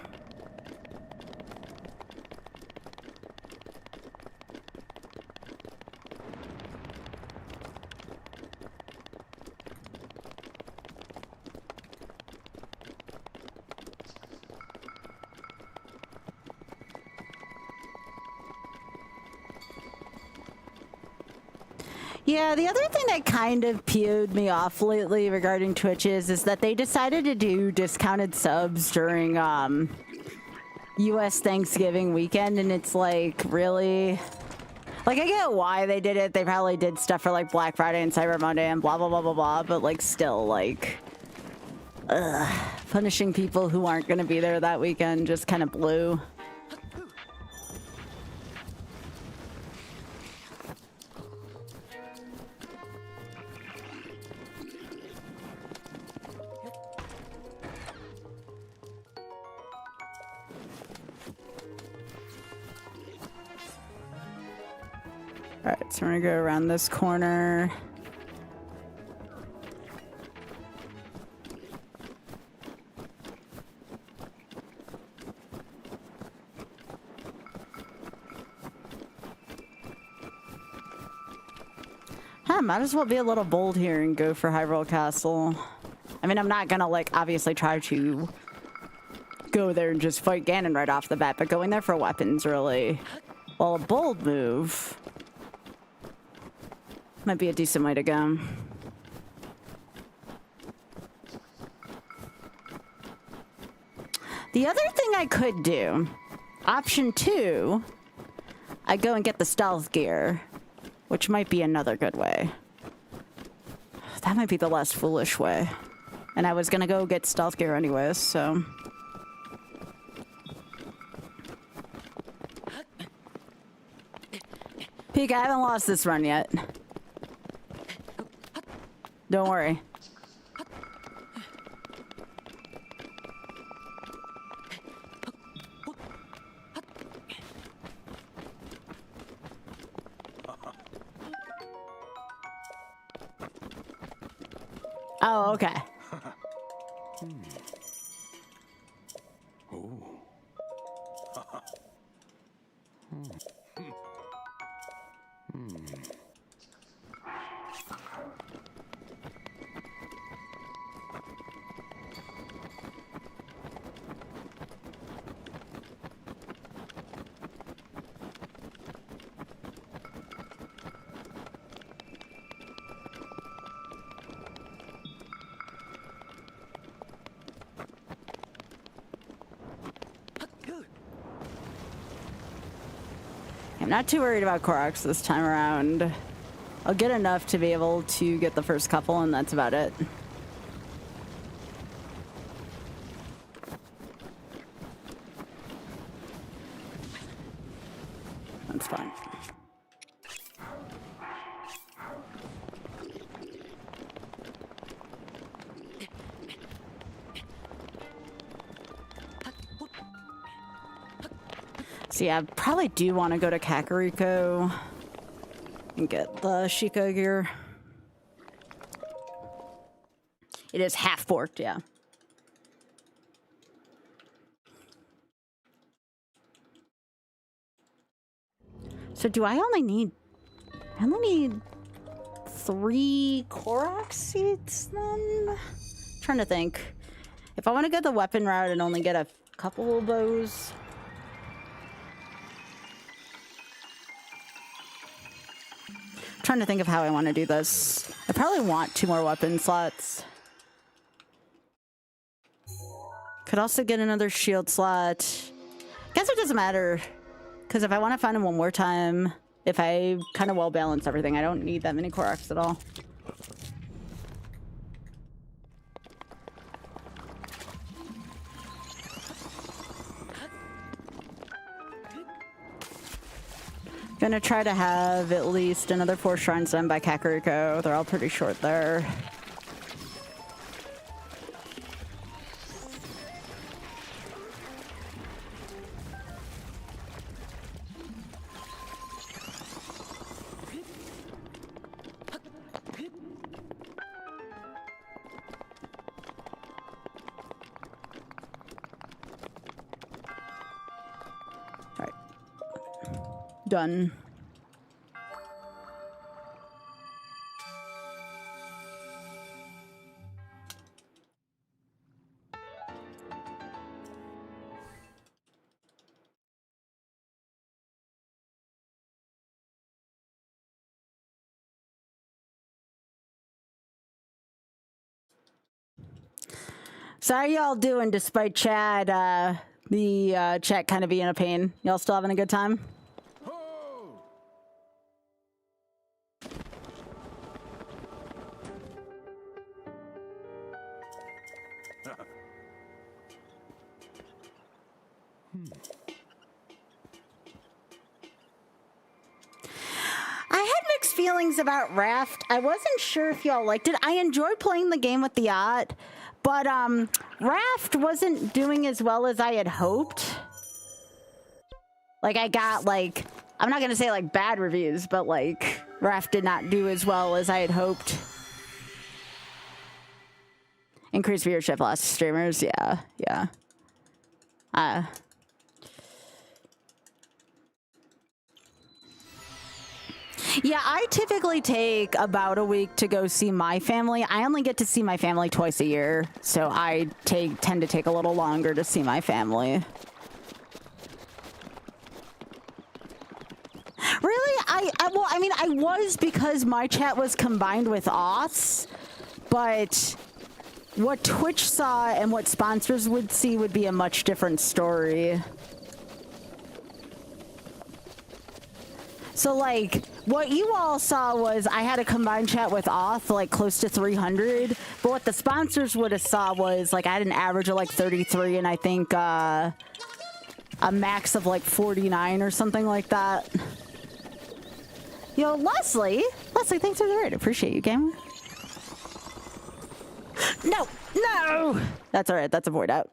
Speaker 1: Yeah, the other thing that kind of peed me off lately regarding Twitch is that they decided to do discounted subs during US Thanksgiving weekend, and it's like, really? Like, I get why they did it. They probably did stuff for like Black Friday and Cyber Monday and blah, blah, blah, blah, blah, but like still, like, punishing people who aren't going to be there that weekend just kind of blew. Alright, so we're gonna go around this corner. Might as well be a little bold here and go for Hyrule Castle. I mean, I'm not gonna, like, obviously try to
Speaker 2: go there and just fight Ganon right off the bat, but going there for weapons really, well, a bold move might be a decent way to go. The other thing I could do, option 2, I go and get the stealth gear, which might be another good way. That might be the less foolish way. And I was gonna go get stealth gear anyways, so. Peek, I haven't lost this run yet. Don't worry. Oh, okay. I'm not too worried about Koroks this time around. I'll get enough to be able to get the first couple, and that's about it. That's fine. So yeah, I probably do want to go to Kakariko and get the Sheikah gear. It is half forked, yeah. So do I only need 3 Korok seeds then? Trying to think. If I want to go the weapon route and only get a couple of bows. Trying to think of how I want to do this. I probably want 2 more weapon slots. Could also get another shield slot. Guess it doesn't matter. Because if I want to find him one more time, if I kind of well balance everything, I don't need that many Koroks at all. Gonna try to have at least another 4 shrines done by Kakariko. They're all pretty short there. Done. So how y'all doing despite Chad, the chat kind of being a pain? Y'all still having a good time? Feelings about Raft. I wasn't sure if y'all liked it. I enjoyed playing the game with the yacht, but Raft wasn't doing as well as I had hoped. Like I got like, I'm not gonna say like bad reviews, but like Raft did not do as well as I had hoped. Increased viewership, lots of streamers, yeah.
Speaker 1: Yeah, I typically take about a week to go see my family. I only get to see my family twice a year, so I tend to take a little longer to see my family. Really? Well, I mean, I was because my chat was combined with auths, but what Twitch saw and what sponsors would see would be a much different story. So, like, what you all saw was I had a combined chat with auth, like, close to 300, but what the sponsors would have saw was, like, I had an average of, like, 33, and I think, a max of, like, 49 or something like that. Yo, Leslie, thanks for the raid. Appreciate you, gamer. No, no! That's all right. That's a void out.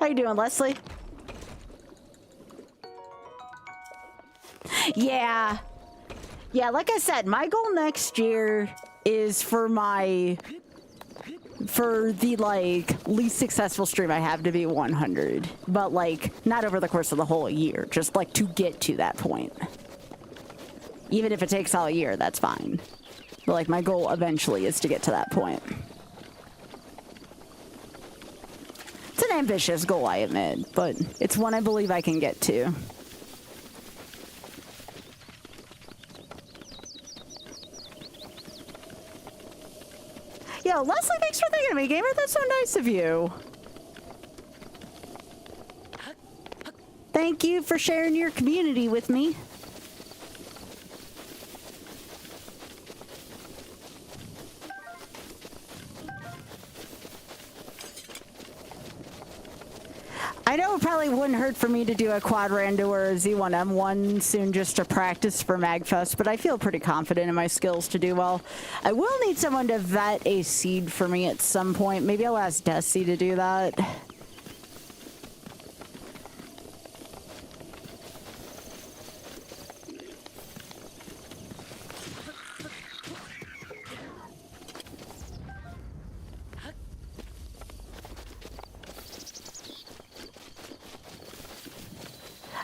Speaker 1: How you doing, Leslie? Yeah. Yeah, like I said, my goal next year is for the, like, least successful stream I have to be 100. But, like, not over the course of the whole year. Just, like, to get to that point. Even if it takes all year, that's fine. But, like, my goal eventually is to get to that point. It's an ambitious goal, I admit, but it's one I believe I can get to. Yo, Leslie, thanks for thinking of me, gamer. That's so nice of you. Thank you for sharing your community with me. I know it probably wouldn't hurt for me to do a quad rando or a Z1M1 soon just to practice for MagFest, but I feel pretty confident in my skills to do well. I will need someone to vet a seed for me at some point. Maybe I'll ask Desi to do that.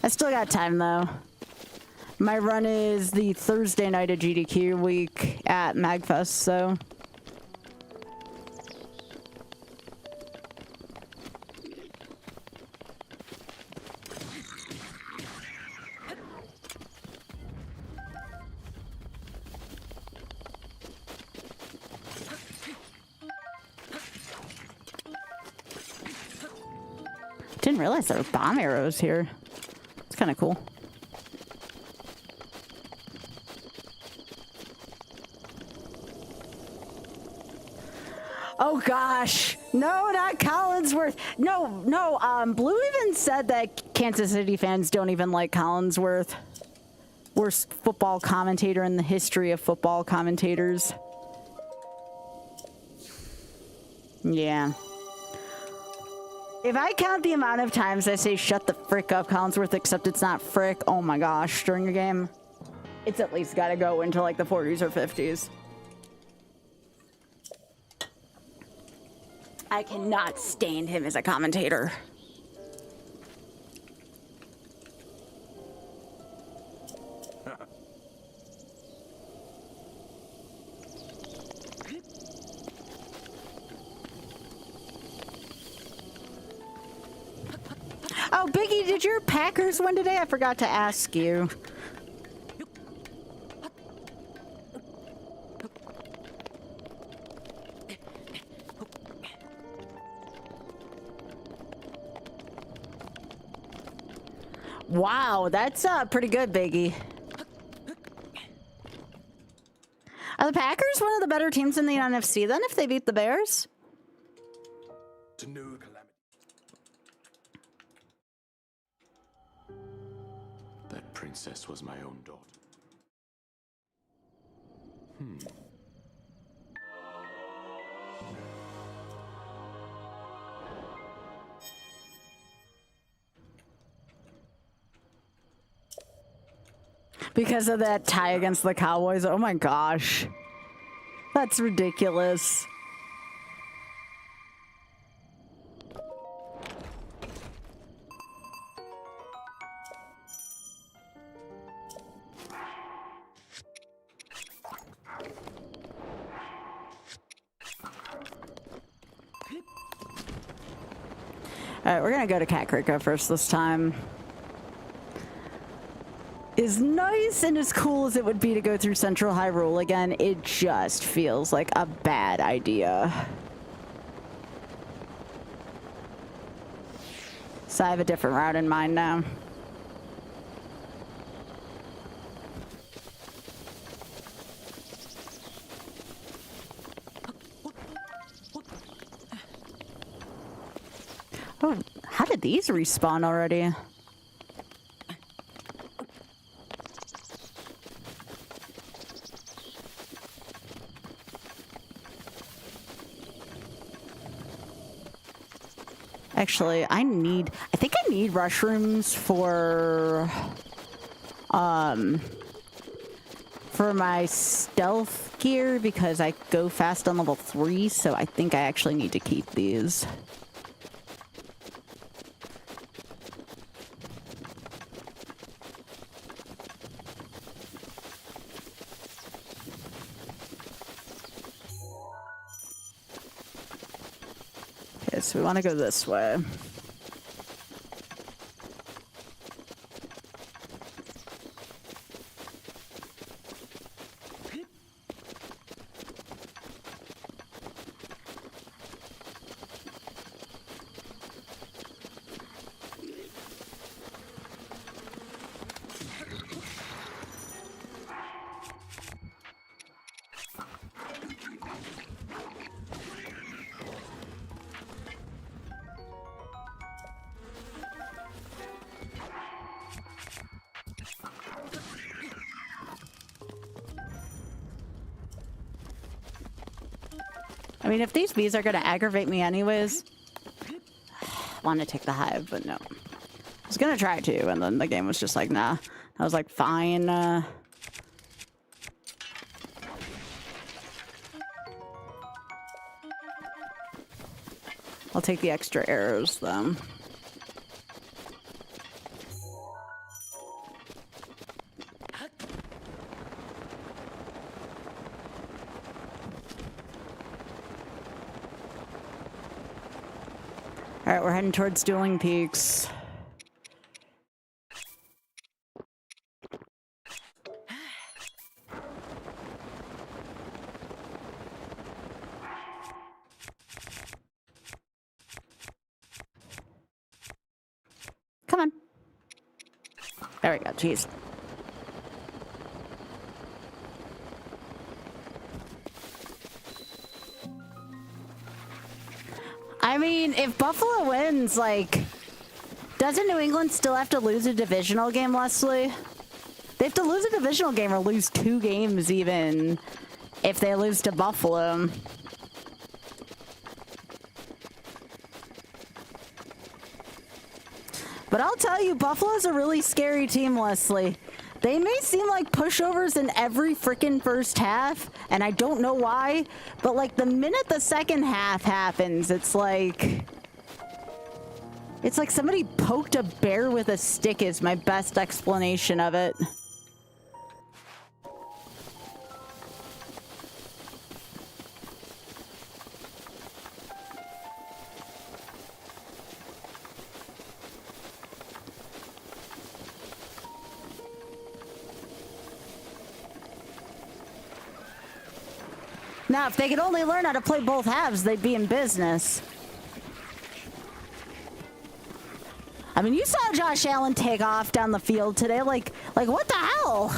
Speaker 1: I still got time, though. My run is the Thursday night of GDQ week at MagFest, so... Didn't realize there were bomb arrows here. It's kind of cool. Oh gosh, no, not Collinsworth. No, Blue even said that Kansas City fans don't even like Collinsworth. Worst football commentator in the history of football commentators. Yeah. If I count the amount of times I say shut the frick up, Collinsworth, except it's not frick, oh my gosh, during a game, it's at least gotta go into like the 40s or 50s. I cannot stand him as a commentator. Oh, Biggie, did your Packers win today? I forgot to ask you. Wow, that's pretty good, Biggie. Are the Packers one of the better teams in the NFC then if they beat the Bears?
Speaker 5: To know calamity. That princess was my own daughter.
Speaker 2: Because of that tie against the Cowboys. Oh my gosh. That's ridiculous. Alright, we're gonna go to Kakariko first this time. As nice and as cool as it would be to go through Central Hyrule again, it just feels like a bad idea. So I have a different route in mind now. Oh, how did these respawn already? Actually, I think I need mushrooms for my stealth gear because I go fast on level 3, so I think I actually need to keep these. Okay, so we want to go this way. I mean, if these bees are going to aggravate me anyways, I want to take the hive, but no. I was going to try to, and then the game was just like, nah. I was like, fine. I'll take the extra arrows, though. Alright, we're heading towards Dueling Peaks. Come on. There we go, jeez. I mean, if Buffalo wins, like, doesn't New England still have to lose a divisional game, Leslie? They have to lose a divisional game or lose 2 games even if they lose to Buffalo. But I'll tell you, Buffalo's a really scary team, Leslie. They may seem like pushovers in every freaking first half, and I don't know why, but like the minute the second half happens, it's like somebody poked a bear with a stick is my best explanation of it. Now, if they could only learn how to play both halves, they'd be in business. I mean, you saw Josh Allen take off down the field today. Like what the hell?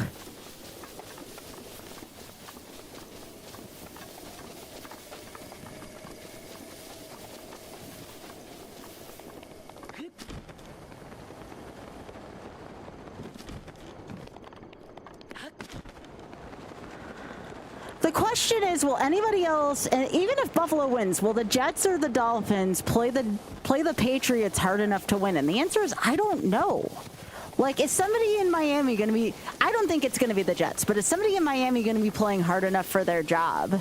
Speaker 2: The question is, will anybody else, and even if Buffalo wins, will the Jets or the Dolphins play the Patriots hard enough to win? And the answer is, I don't know.
Speaker 1: Like, is somebody in Miami going to be... I don't think it's going to be the Jets, but is somebody in Miami going to be playing hard enough for their job?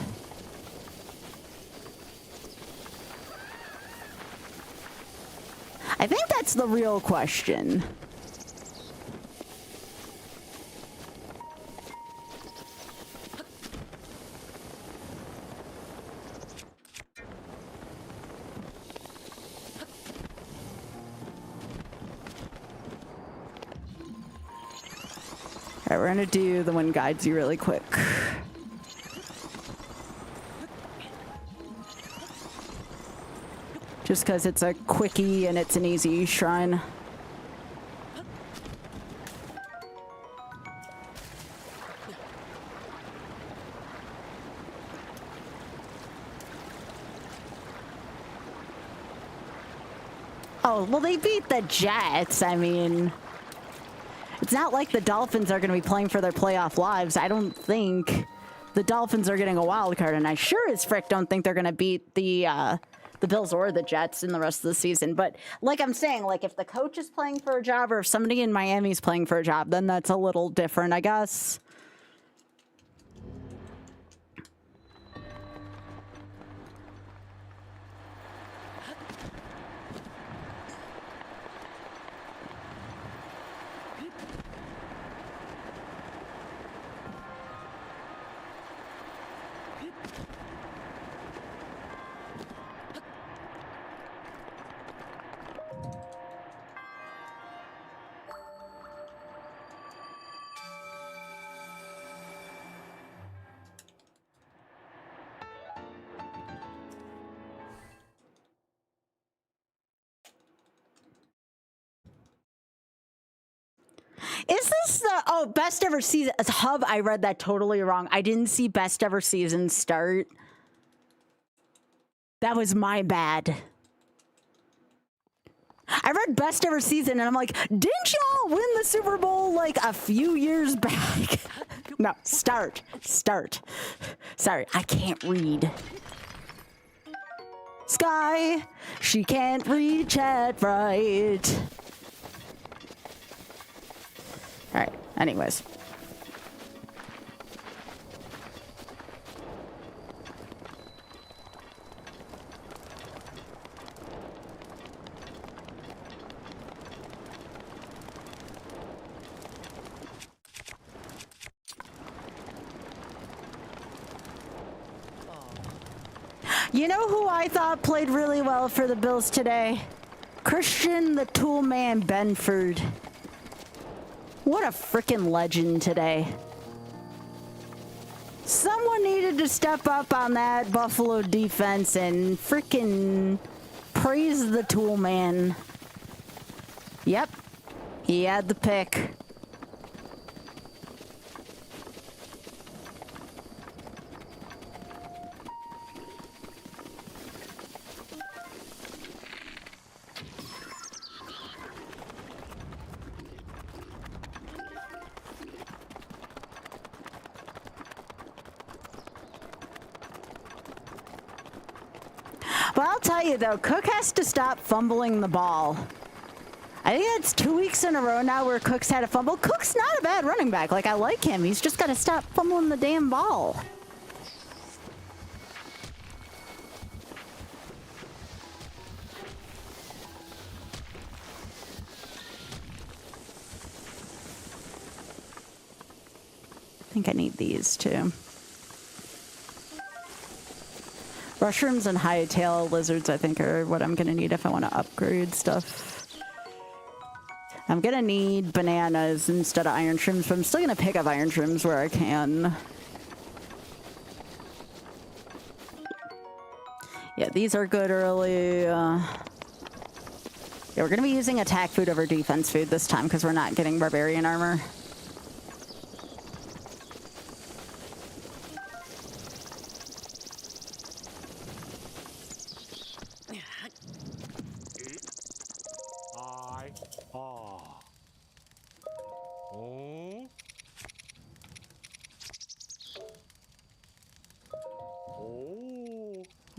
Speaker 1: I think that's the real question. All right, we're gonna do the one guides you really quick. Just because it's a quickie and it's an easy shrine. Oh, well, they beat the Jets. I mean, it's not like the Dolphins are going to be playing for their playoff lives. I don't think the Dolphins are getting a wild card, and I sure as frick don't think they're going to beat the Bills or the Jets in the rest of the season. But like I'm saying, like if the coach is playing for a job or if somebody in Miami is playing for a job, then that's a little different, I guess. Is this the, oh, best ever season? As Hub, I read that totally wrong. I didn't see best ever season start. That was my bad. I read best ever season and I'm like, didn't y'all win the Super Bowl like a few years back? No, start. Sorry, I can't read. Sky, she can't read chat right. All right, anyways. You know who I thought played really well for the Bills today? Christian the Toolman Benford. What a freaking legend today. Someone needed to step up on that Buffalo defense and freaking praise the Toolman. Yep, he had the pick. But I'll tell you though, Cook has to stop fumbling the ball. I think it's 2 weeks in a row now where Cook's had a fumble. Cook's not a bad running back. Like, I like him. He's just got to stop fumbling the damn ball. I think I need these too. Mushrooms and high-tail lizards, I think, are what I'm going to need if I want to upgrade stuff. I'm going to need bananas instead of iron shrooms, but I'm still going to pick up iron shrooms where I can. Yeah, these are good early. Yeah, we're going to be using attack food over defense food this time because we're not getting barbarian armor.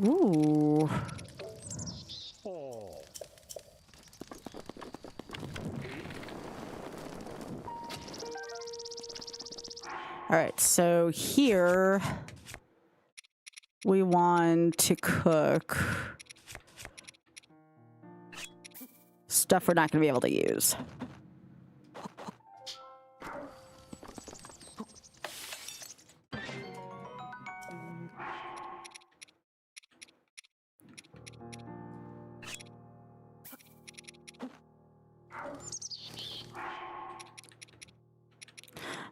Speaker 1: Ooh. All right, so here we want to cook stuff we're not going to be able to use.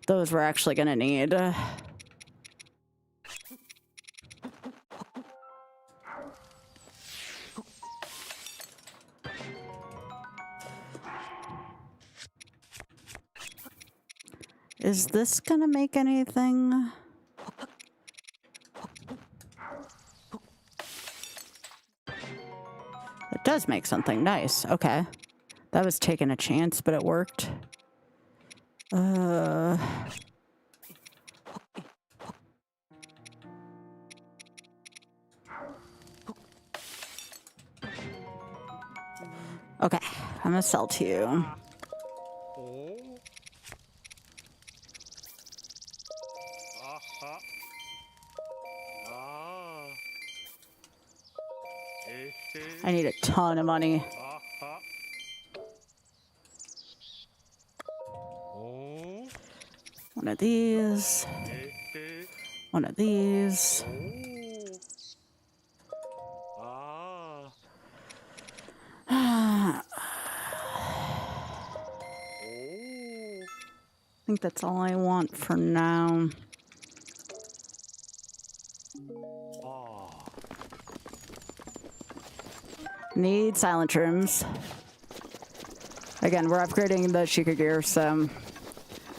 Speaker 1: Those we're actually going to need. Is this going to make anything? It does make something nice. Okay. That was taking a chance, but it worked. Okay, I'm gonna sell to you. I need a ton of money. One of these. One of these. I think that's all I want for now. Need silent rooms. Again, we're upgrading the Sheikah gear, so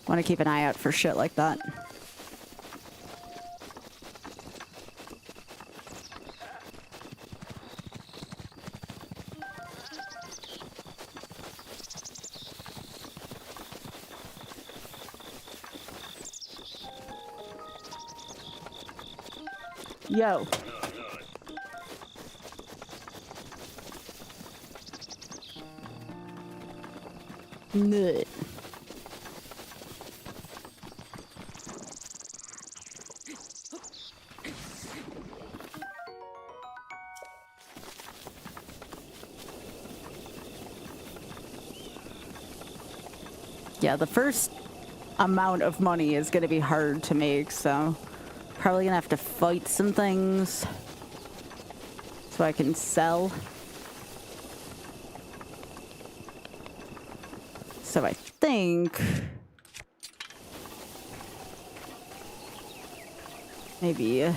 Speaker 1: want to keep an eye out for shit like that. Yo. Nut. Yeah, the first amount of money is going to be hard to make, so probably going to have to fight some things so I can sell. So I think maybe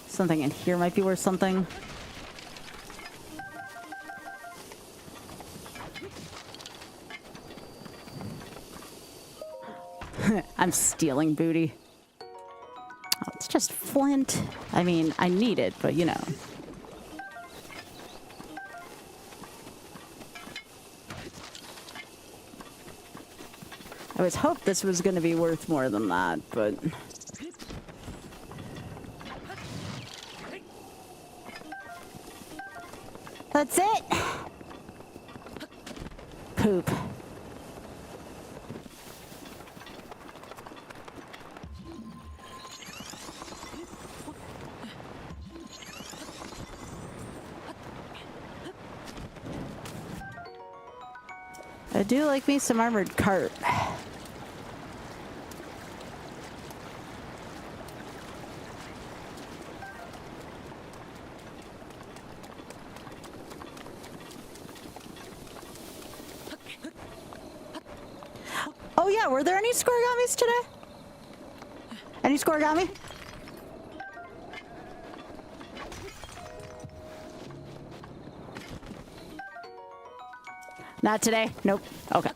Speaker 1: something in here might be worth something. I'm stealing booty. Oh, it's just flint. I mean, I need it, but you know. I was hoped this was going to be worth more than that, but... That's it! Poop. I do like me some armored cart. Oh yeah, were there any scoregamis today? Any scoregami? Not today? Nope. Okay.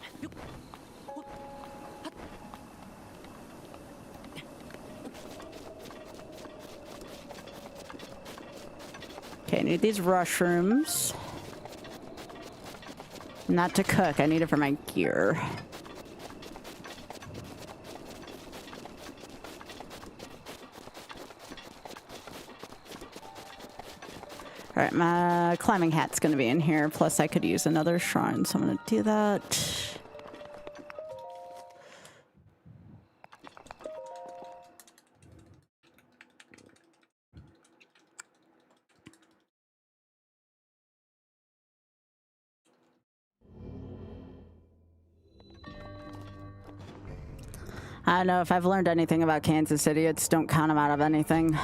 Speaker 1: Okay, I need these mushrooms. Not to cook, I need it for my gear. Alright, my climbing hat's gonna be in here, plus I could use another shrine, so I'm gonna do that.
Speaker 2: I don't know if I've learned anything about Kansas City, it's don't count them out of anything.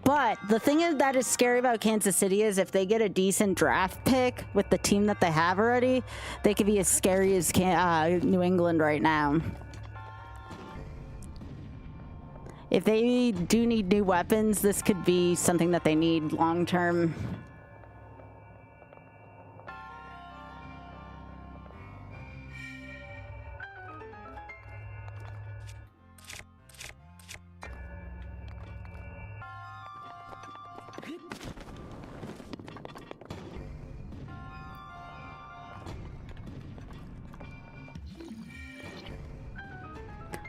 Speaker 2: But the thing that is scary about Kansas City is if they get a decent draft pick with the team that they have already, they could be as scary as New England right now. If they do need new weapons, this could be something that they need long term.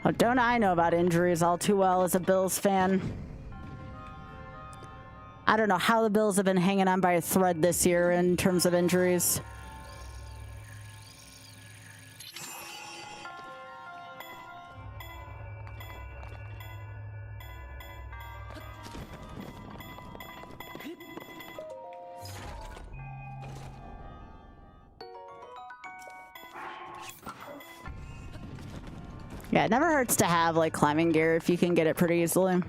Speaker 2: Oh, don't I know about injuries all too well as a Bills fan? I don't know how the Bills have been hanging on by a thread this year in terms of injuries. Yeah, it never hurts to have, like, climbing gear if you can get it pretty easily.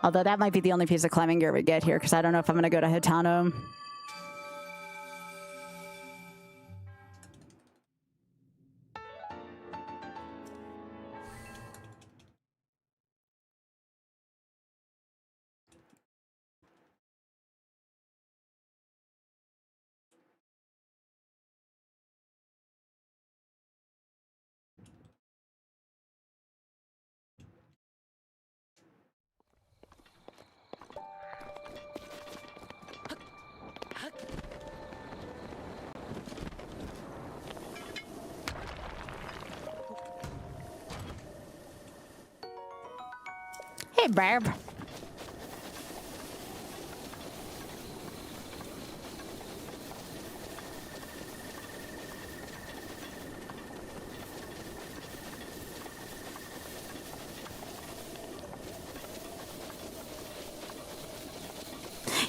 Speaker 2: Although that might be the only piece of climbing gear we get here, because I don't know if I'm going to go to Hitano. Hey, Barb.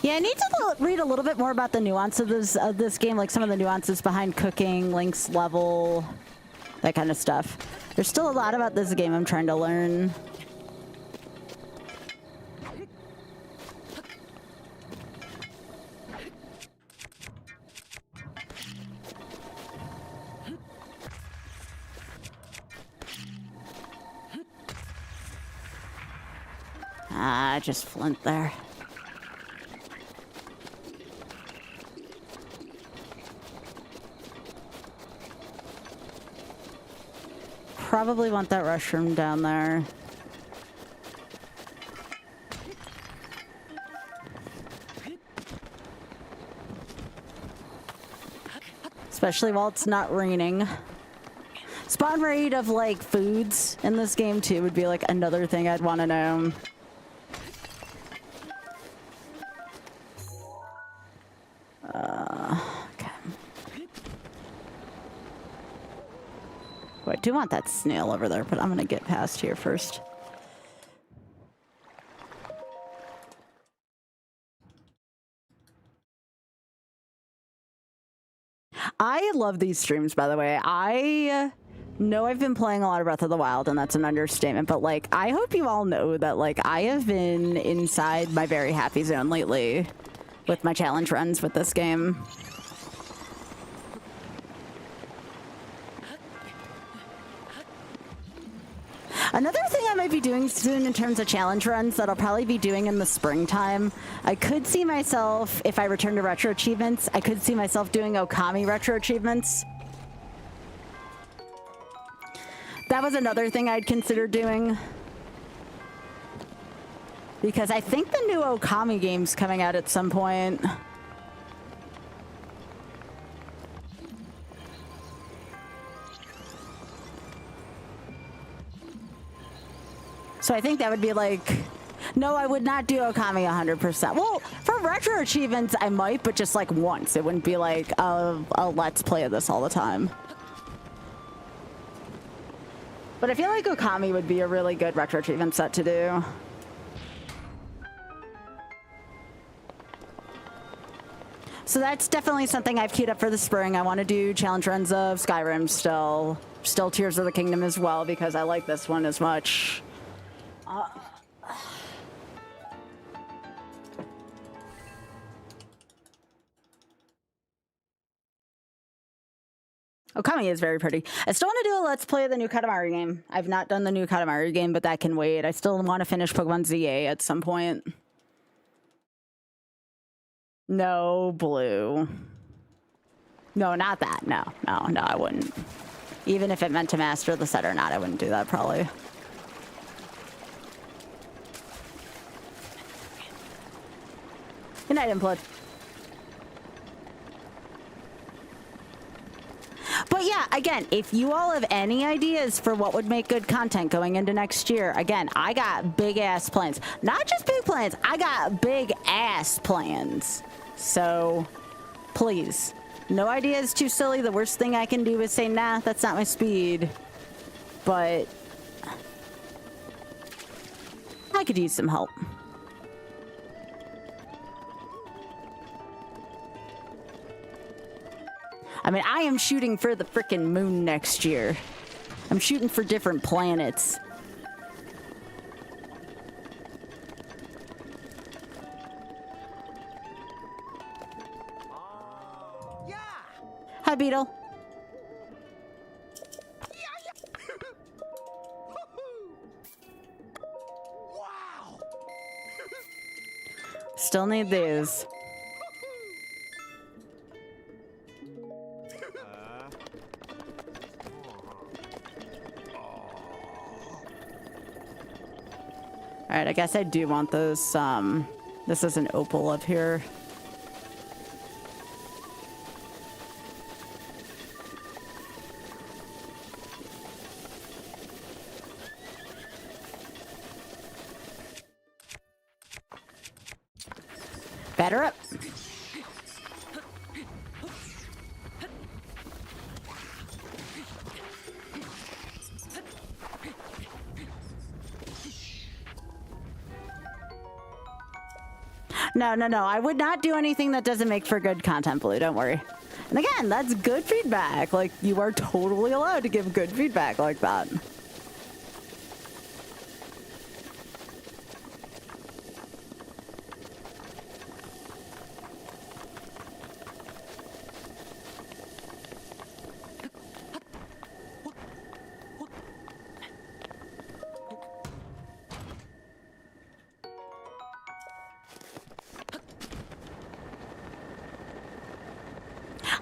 Speaker 2: Yeah, I need to read a little bit more about the nuances of this game, like some of the nuances behind cooking, Link's level, that kind of stuff. There's still a lot about this game I'm trying to learn. Ah, just flint there. Probably want that restroom down there. Especially while it's not raining. Spawn rate of, like, foods in this game, too, would be, like, another thing I'd want to know. Okay. Oh, I do want that snail over there, but I'm gonna get past here first. I love these streams, by the way. I know I've been playing a lot of Breath of the Wild, and that's an understatement, but, like, I hope you all know that, like, I have been inside my very happy zone lately with my challenge runs with this game. Another thing I might be doing soon in terms of challenge runs that I'll probably be doing in the springtime, I could see myself, if I return to retro achievements, I could see myself doing Okami retro achievements. That was another thing I'd consider doing. Because I think the new Okami game's coming out at some point. So I think that would be like, no, I would not do Okami 100%. Well, for retro achievements, I might, but just like once. It wouldn't be like a let's play of this all the time. But I feel like Okami would be a really good retro achievement set to do.
Speaker 1: So that's definitely something I've queued up for the spring. I want to do Challenge Runs of Skyrim still. Still Tears of the Kingdom as well, because I like this one as much. Okami is very pretty. I still want to do a Let's Play of the new Katamari game. I've not done the new Katamari game, but that can wait. I still want to finish Pokemon ZA at some point. No, blue. No, not that. No, I wouldn't. Even if it meant to master the set or not, I wouldn't do that, probably. Good night, Implode. But yeah, again, if you all have any ideas for what would make good content going into next year, again, I got big ass plans. Not just big plans, I got big ass plans. So, please, no idea is too silly. The worst thing I can do is say, nah, that's not my speed. But I could use some help. I mean, I am shooting for the frickin' moon next year. I'm shooting for different planets.
Speaker 6: Yeah.
Speaker 1: Hi, Beetle.
Speaker 6: Wow.
Speaker 1: Still need these. All right, I guess I do want those. This is an opal up here. Batter up. No. I would not do anything that doesn't make for good content, Blue. Don't worry. And again, that's good feedback. Like, you are totally allowed to give good feedback like that.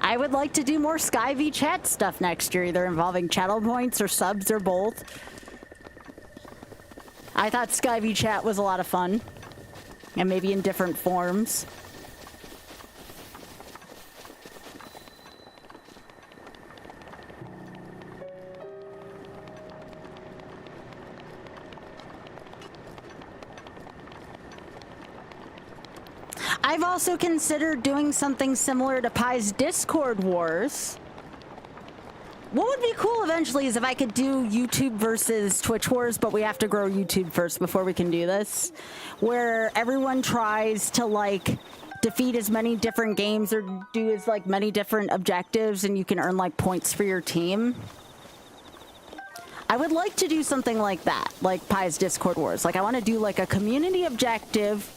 Speaker 1: I would like to do more Sky v Chat stuff next year, either involving channel points or subs or both. I thought Sky v Chat was a lot of fun, and maybe in different forms. I've also considered doing something similar to Pi's Discord Wars. What would be cool eventually is if I could do YouTube versus Twitch Wars, but we have to grow YouTube first before we can do this. Where everyone tries to, like, defeat as many different games or do as, like, many different objectives, and you can earn, like, points for your team. I would like to do something like that, like Pi's Discord Wars. Like, I want to do, like, a community objective.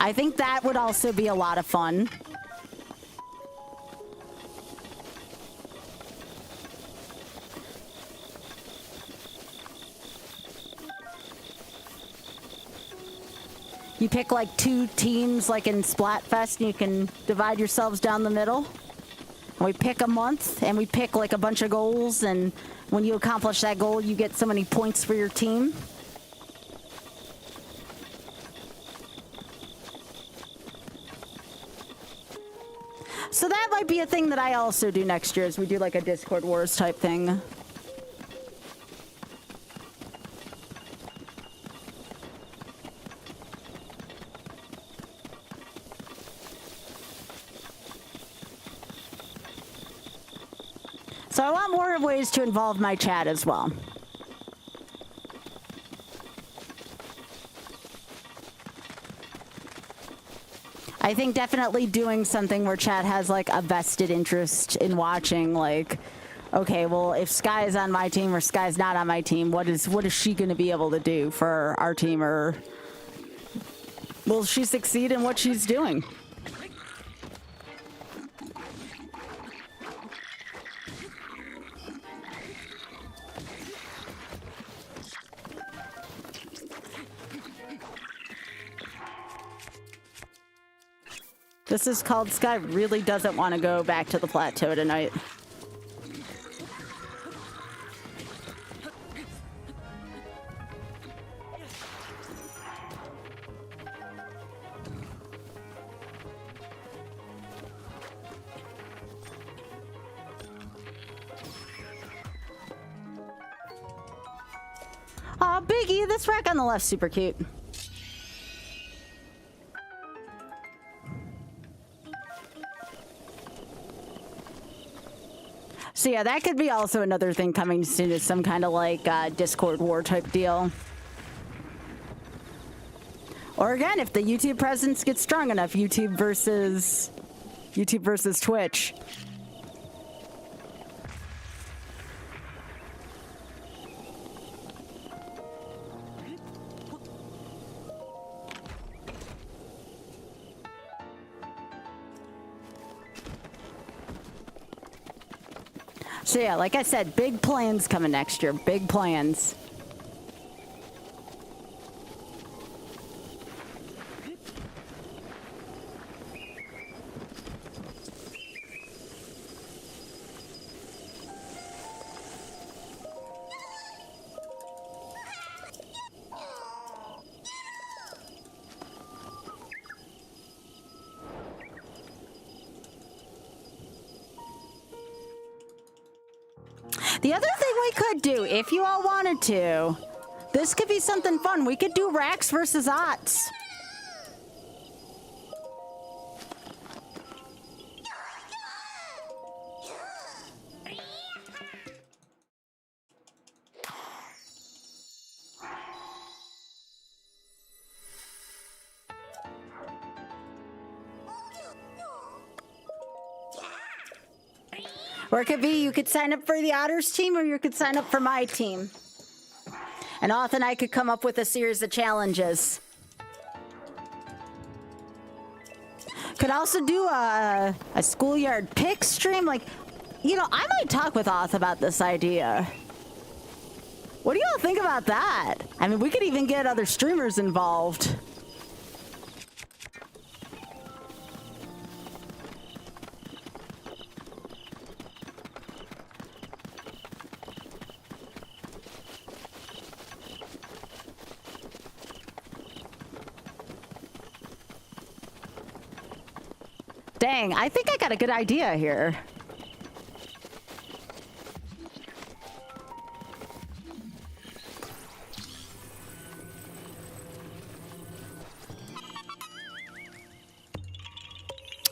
Speaker 1: I think that would also be a lot of fun. You pick like 2 teams like in Splatfest and you can divide yourselves down the middle. And we pick a month and we pick like a bunch of goals, and when you accomplish that goal you get so many points for your team. So that might be a thing that I also do next year, is we do like a Discord Wars type thing. So I want more ways to involve my chat as well. I think definitely doing something where chat has like a vested interest in watching, like, okay, well, if Sky is on my team or Sky's not on my team, what is she going to be able to do for our team, or will she succeed in what she's doing? This is called Sky really doesn't want to go back to the plateau tonight. Aw, Biggie, this rack on the left's super cute. So yeah, that could be also another thing coming soon, is some kind of like Discord war type deal. Or again, if the YouTube presence gets strong enough, YouTube versus Twitch. So yeah, like I said, big plans coming next year. Big plans. The other thing we could do, if you all wanted to, this could be something fun. We could do Rax versus Ots. Or it could be you could sign up for the Otters team, or you could sign up for my team. And Oth and I could come up with a series of challenges. Could also do a schoolyard pick stream. Like, you know, I might talk with Oth about this idea. What do y'all think about that? I mean, we could even get other streamers involved. Dang, I think I got a good idea here.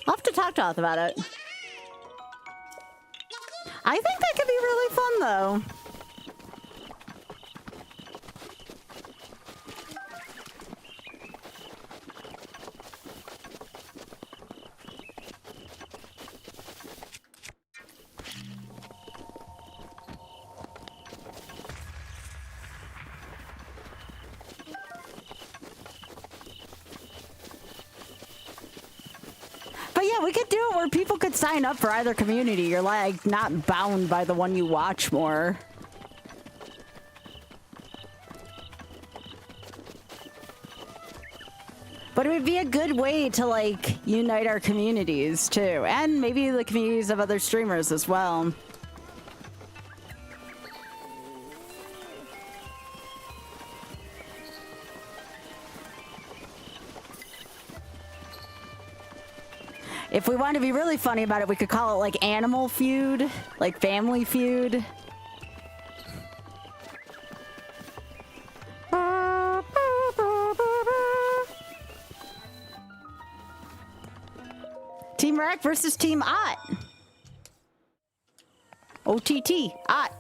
Speaker 1: I'll have to talk to Oth about it. I think that could be really fun, though. We could do it where people could sign up for either community. You're like not bound by the one you watch more. But it would be a good way to like unite our communities too, and maybe the communities of other streamers as well. If we want to be really funny about it, we could call it like Animal Feud, like Family Feud. Team Rack versus Team Ot. OTT, Ot.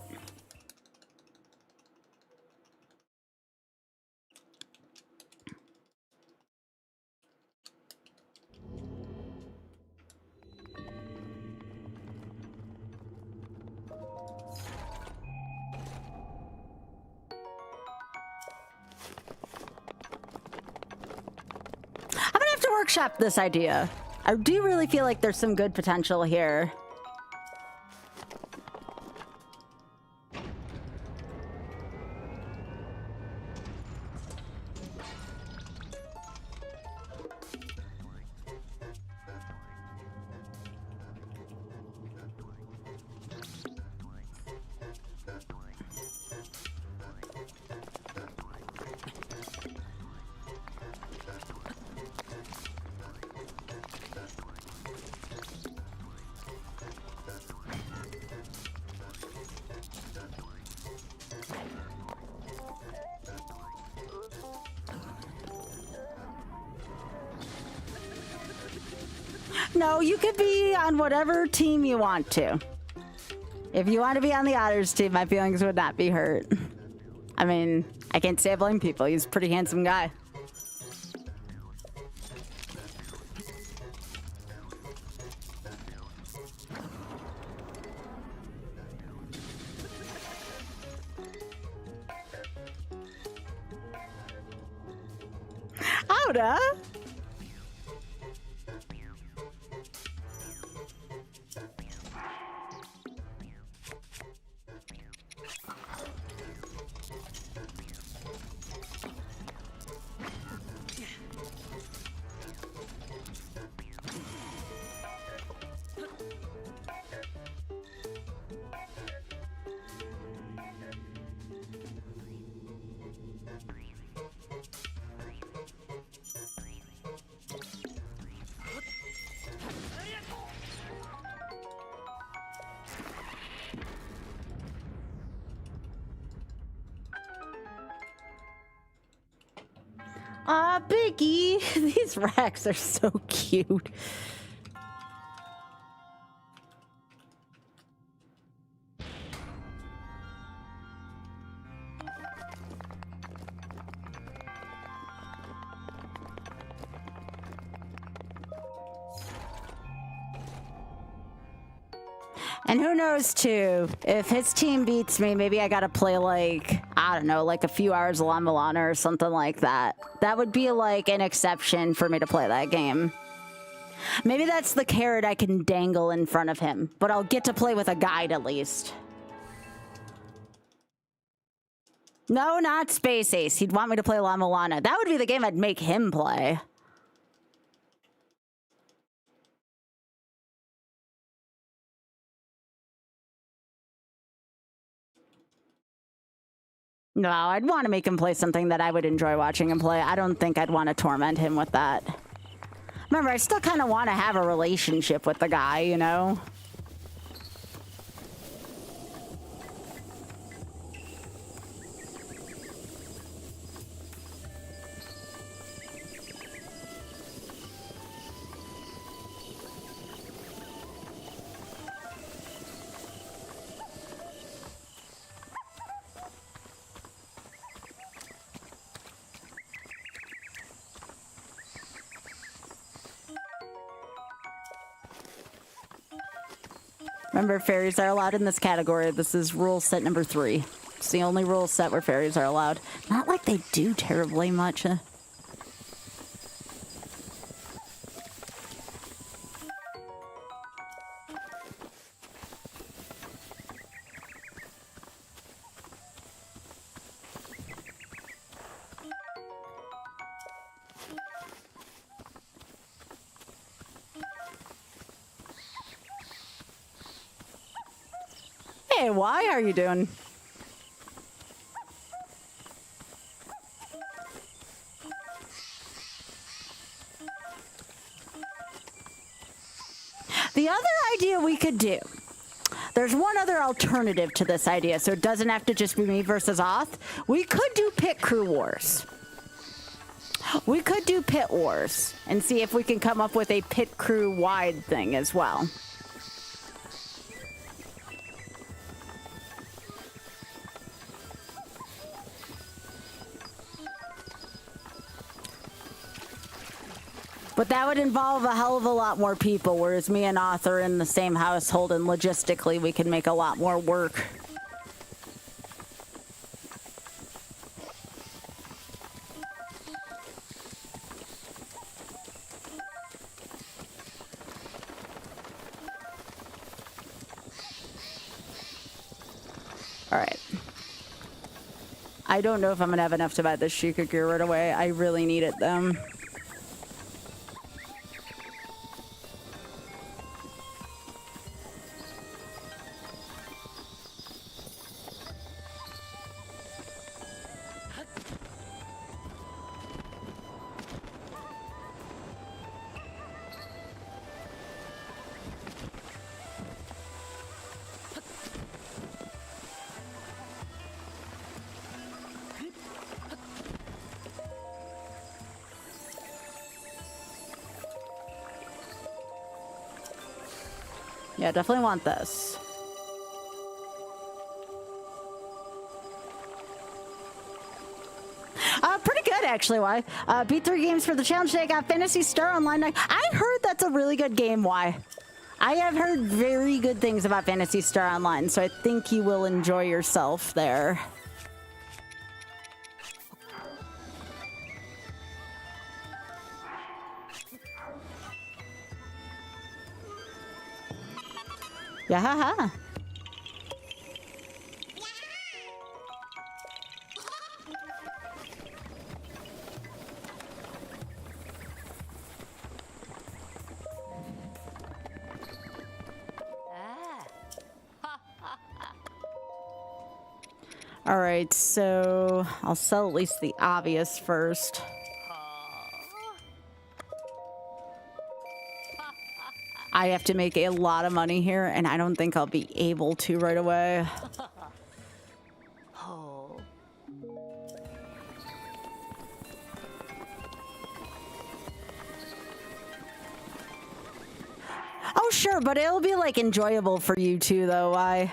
Speaker 1: workshop this idea. I do really feel like there's some good potential here. No, you could be on whatever team you want to. If you want to be on the Otters team, my feelings would not be hurt. I mean, I can't say I blame people. He's a pretty handsome guy. Ouda. Aw, Biggie. These racks are so cute. And who knows, too, if his team beats me, maybe I gotta play, like, I don't know, like a few hours of La Milana or something like that. That would be, like, an exception for me to play that game. Maybe that's the carrot I can dangle in front of him, but I'll get to play with a guide at least. No, not Space Ace. He'd want me to play La Milana. That would be the game I'd make him play. No, I'd want to make him play something that I would enjoy watching him play. I don't think I'd want to torment him with that. Remember, I still kind of want to have a relationship with the guy, you know? Remember, fairies are allowed in this category. This is rule set number 3. It's the only rule set where fairies are allowed. Not like they do terribly much. Hey, why are you doing? The other idea we could do, there's one other alternative to this idea, so it doesn't have to just be me versus Oth. We could do pit crew wars. We could do pit wars and see if we can come up with a pit crew wide thing as well. But that would involve a hell of a lot more people, whereas me and Oth are in the same household, and logistically we can make a lot more work. All right. I don't know if I'm gonna have enough to buy this Sheikah gear right away. I really need it though. Yeah, definitely want this. Pretty good, actually, Y. Beat 3 games for the challenge today. Got Phantasy Star Online. I heard that's a really good game, Y. I have heard very good things about Phantasy Star Online, so I think you will enjoy yourself there. Yeah, haha. All right, so I'll sell at least the obvious first. I have to make a lot of money here, and I don't think I'll be able to right away. Oh, sure, but it'll be, like, enjoyable for you, too, though, I...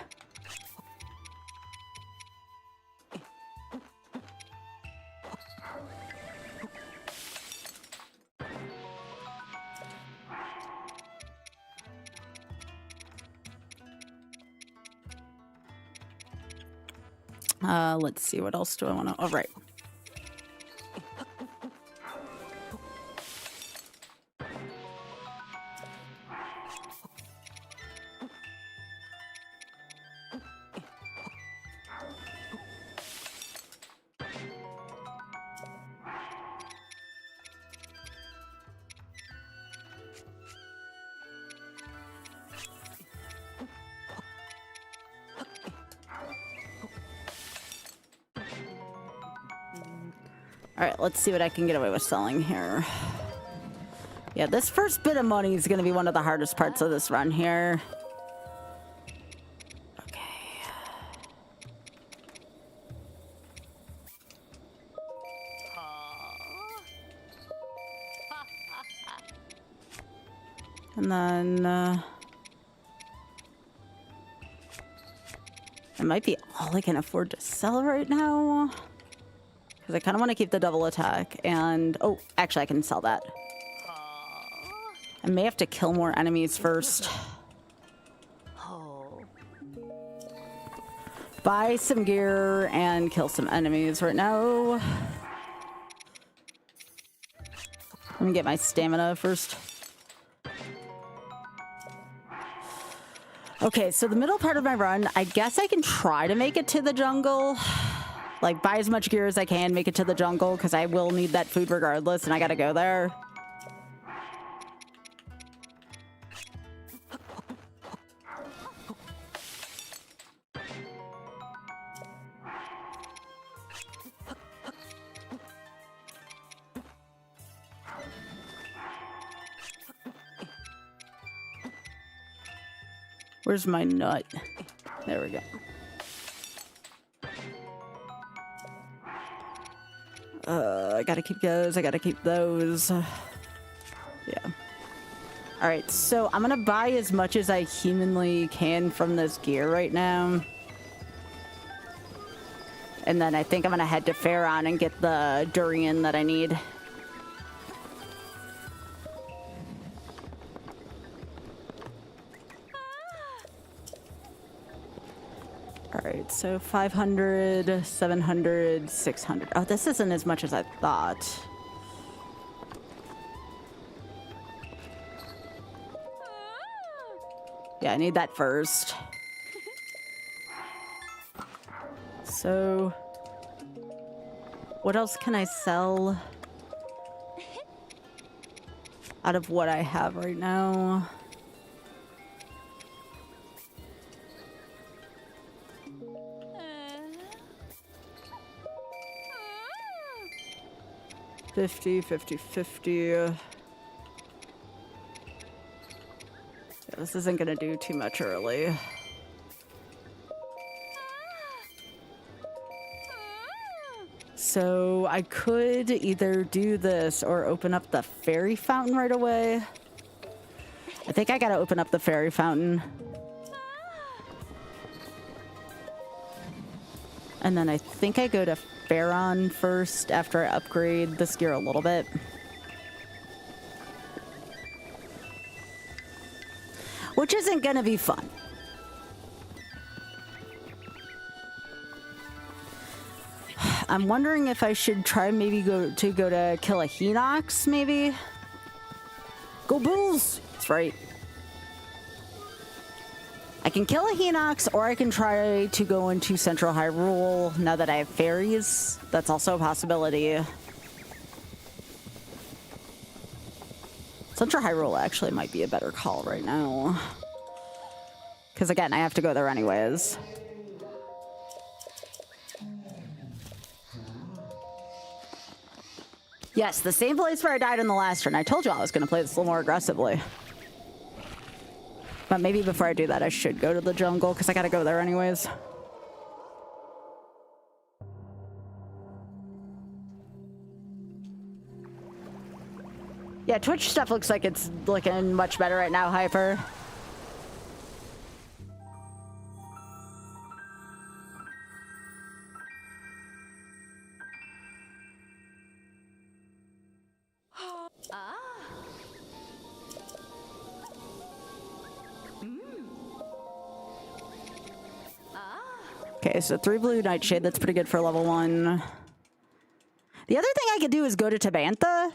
Speaker 1: Let's see, what else do I want to... Oh, right. Alright, let's see what I can get away with selling here. Yeah, this first bit of money is going to be one of the hardest parts of this run here. Okay. And then... it might be all I can afford to sell right now. Because I kind of want to keep the double attack. And, oh, actually I can sell that. I may have to kill more enemies first. Buy some gear and kill some enemies right now. Let me get my stamina first. Okay, so the middle part of my run, I guess I can try to make it to the jungle. Like, buy as much gear as I can, make it to the jungle, because I will need that food regardless, and I gotta go there. Where's my nut? There we go. I gotta keep those. I gotta keep those. Yeah. All right, so I'm gonna buy as much as I humanly can from this gear right now. And then I think I'm gonna head to Pharaon and get the durian that I need. All right, so 500, 700, 600. Oh, this isn't as much as I thought. Yeah, I need that first. So, what else can I sell out of what I have right now? $50. Yeah, this isn't gonna do too much early. So I could either do this or open up the fairy fountain right away. I think I gotta open up the fairy fountain. And then I think I go to Pharaon first after I upgrade this gear a little bit. Which isn't gonna be fun. I'm wondering if I should try maybe go to kill a Hinox, maybe? Go Bulls! That's right. I can kill a Hinox, or I can try to go into Central Hyrule now that I have fairies. That's also a possibility. Central Hyrule actually might be a better call right now. Because again, I have to go there anyways. Yes, the same place where I died in the last run. I told you I was going to play this a little more aggressively. But maybe before I do that, I should go to the jungle, because I got to go there anyways. Yeah, Twitch stuff looks like it's looking much better right now, Hyper. Okay, so 3 blue Nightshade. That's pretty good for level 1. The other thing I could do is go to Tabantha,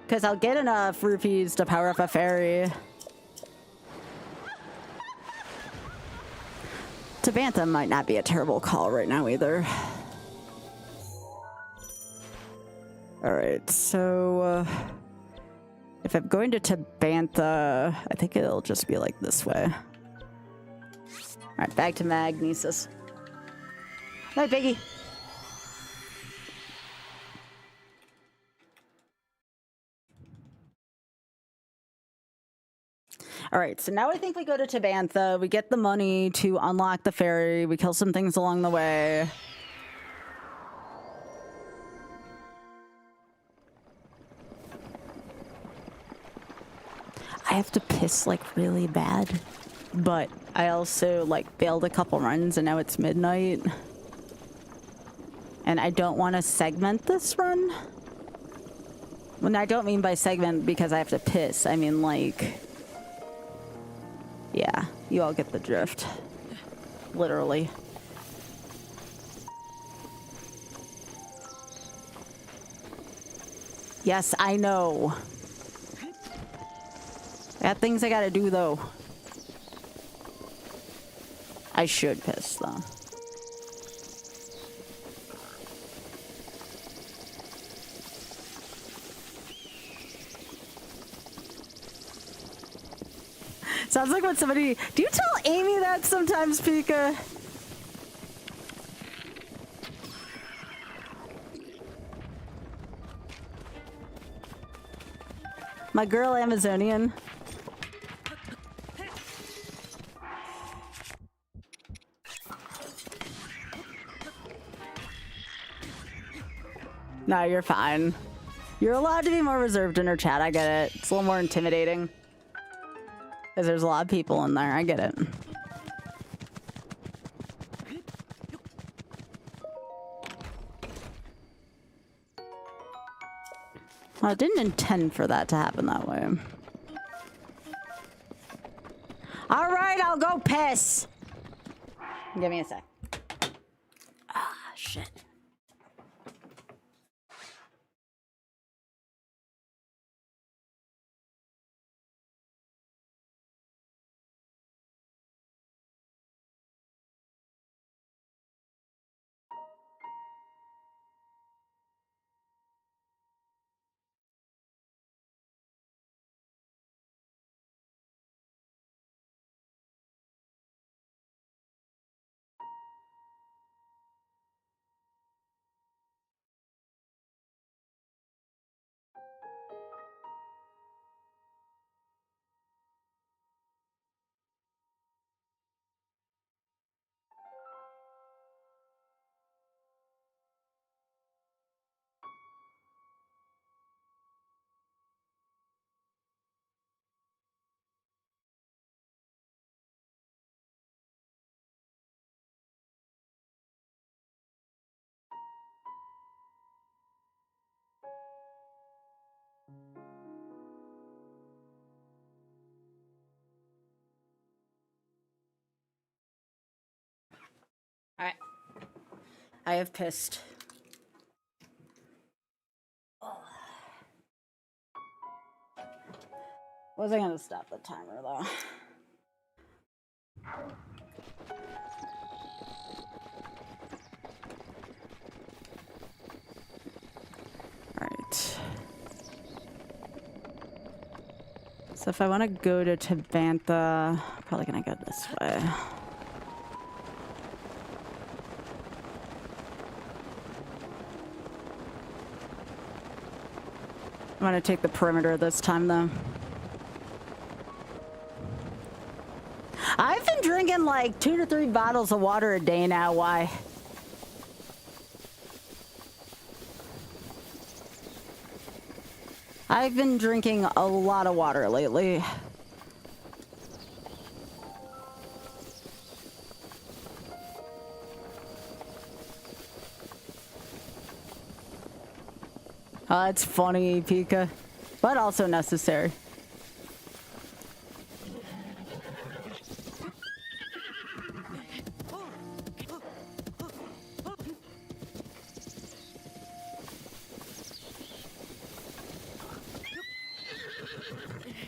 Speaker 1: because I'll get enough rupees to power up a fairy. Tabantha might not be a terrible call right now either. Alright, so if I'm going to Tabantha, I think it'll just be like this way. Alright, back to Magnesis. Night, Biggie. All right, so now I think we go to Tabantha. We get the money to unlock the fairy. We kill some things along the way. I have to piss like really bad, but I also like failed a couple runs and now it's midnight. And I don't want to segment this run. When I don't mean by segment because I have to piss, I mean like... Yeah, you all get the drift. Literally. Yes, I know. I got things I gotta do though. I should piss though. Sounds like when somebody... Do you tell Amy that sometimes, Pika? My girl Amazonian. No, you're fine. You're allowed to be more reserved in her chat. I get it. It's a little more intimidating. Because there's a lot of people in there. I get it. Well, I didn't intend for that to happen that way. All right, I'll go piss. Give me a sec. Ah, shit. Alright. I have pissed. Wasn't gonna stop the timer though. Alright. So if I want to go to Tabantha, I'm probably gonna go this way. I'm gonna take the perimeter this time though. I've been drinking like 2 to 3 bottles of water a day now. Why? I've been drinking a lot of water lately. It's funny, Pika, but also necessary.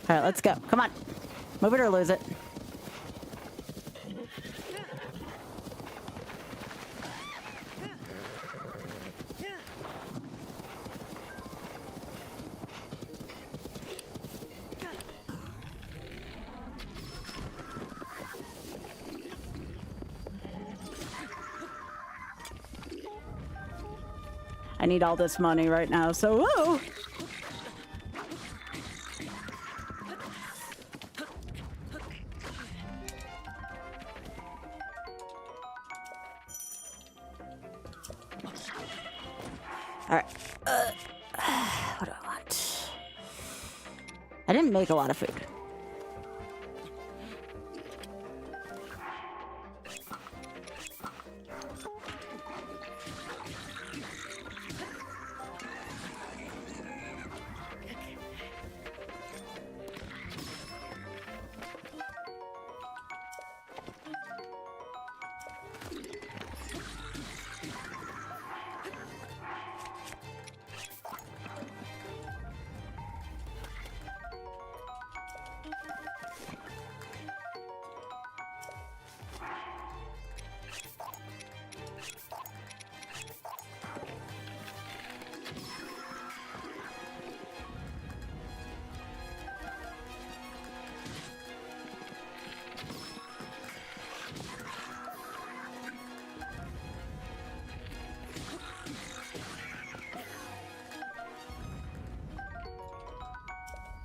Speaker 1: All right, let's go. Come on. Move it or lose it. I need all this money right now, so whoa! Alright. What do I want? I didn't make a lot of food.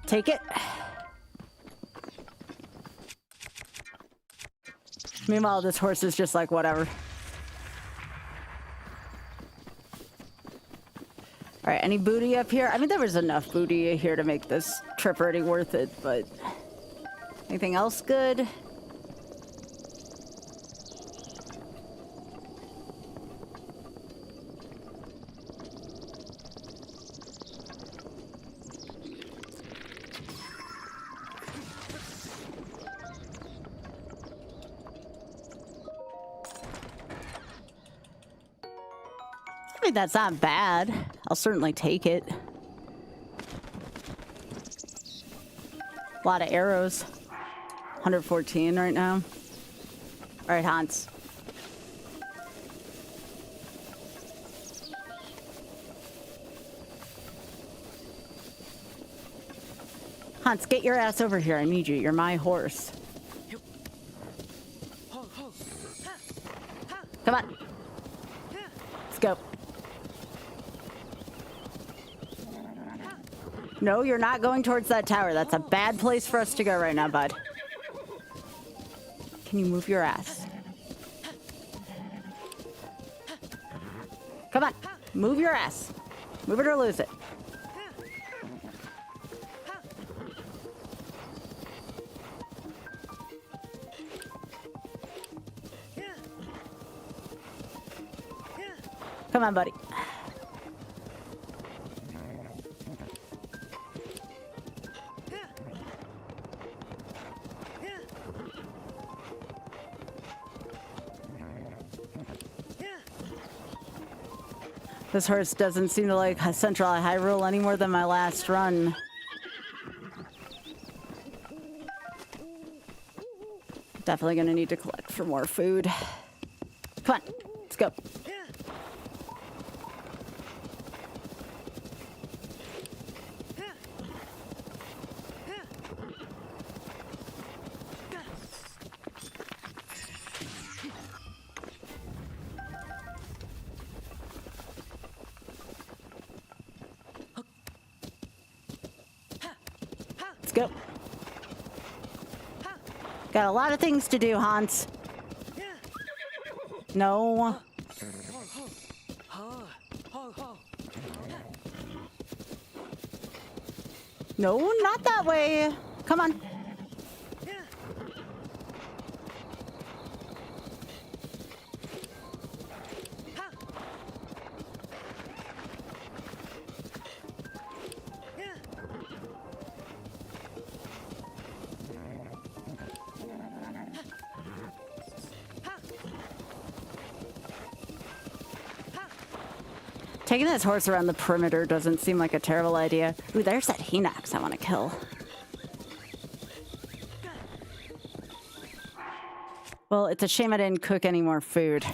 Speaker 1: Take it. Meanwhile, this horse is just like, whatever. All right, any booty up here? I mean, there was enough booty here to make this trip already worth it, but anything else good? I mean, that's not bad. I'll certainly take it. A lot of arrows. 114 right now. All right, Hans. Hans, get your ass over here. I need you. You're my horse. Come on. Let's go. No, you're not going towards that tower. That's a bad place for us to go right now, bud. Can you move your ass? Come on. Move your ass. Move it or lose it. Come on, buddy. This horse doesn't seem to like Central Hyrule any more than my last run. Definitely gonna need to collect for more food. Come on, let's go. Let's go. Got a lot of things to do, Hans. No. No, not that way. Come on. Taking this horse around the perimeter doesn't seem like a terrible idea. Ooh, there's that Hinox I want to kill. Well, it's a shame I didn't cook any more food.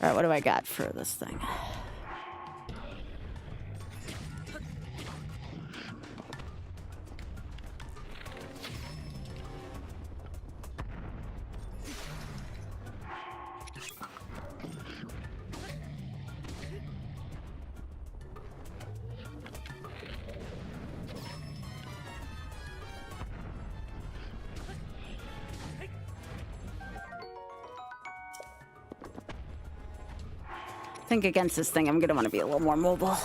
Speaker 1: All right, what do I got for this thing? I think against this thing, I'm gonna want to be a little more mobile.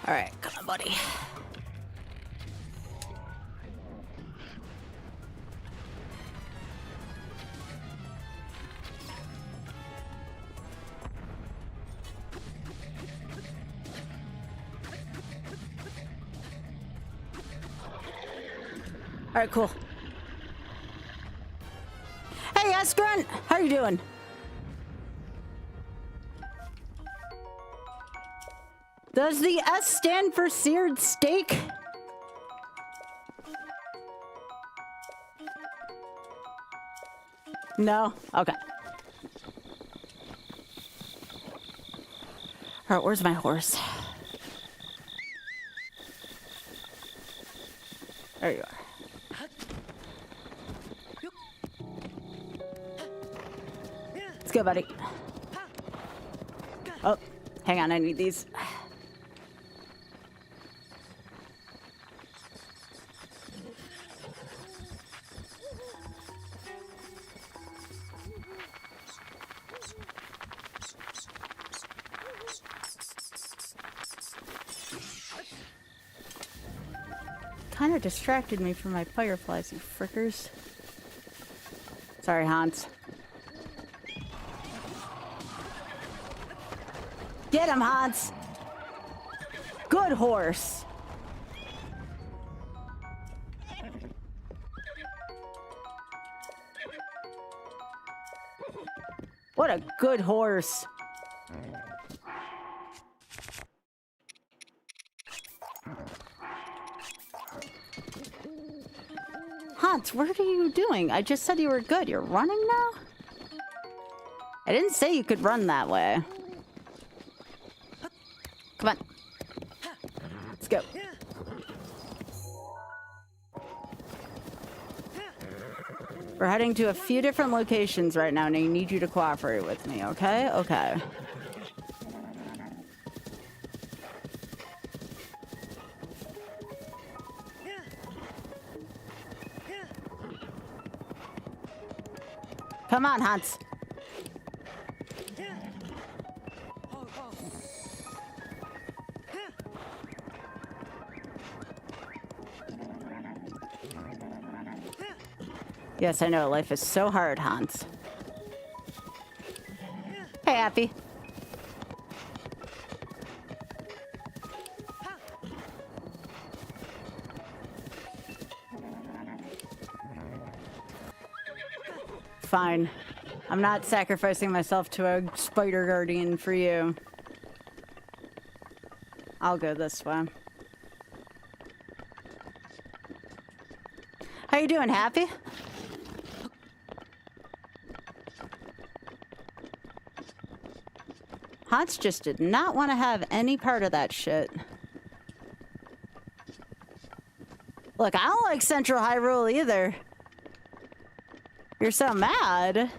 Speaker 1: All right, come on, buddy. All right, cool. Hey, Grunt, how are you doing? Does the S stand for seared steak? No? Okay. All right, where's my horse? There you are. Let's go, buddy. Oh, hang on, I need these. Kind of distracted me from my fireflies, you frickers. Sorry, Hans. Get him, Hans! good horse. What a good horse. Hans, what are you doing? I just said you were good. You're running now? I didn't say you could run that way. Come on. Let's go. We're heading to a few different locations right now, and I need you to cooperate with me, okay? Okay. Come on, Hans. Yes, I know. Life is so hard, Hans. Hey, Happy. Fine. I'm not sacrificing myself to a spider guardian for you. I'll go this way. How you doing, Happy? Hans just did not want to have any part of that shit. Look, I don't like Central Hyrule either. You're so mad.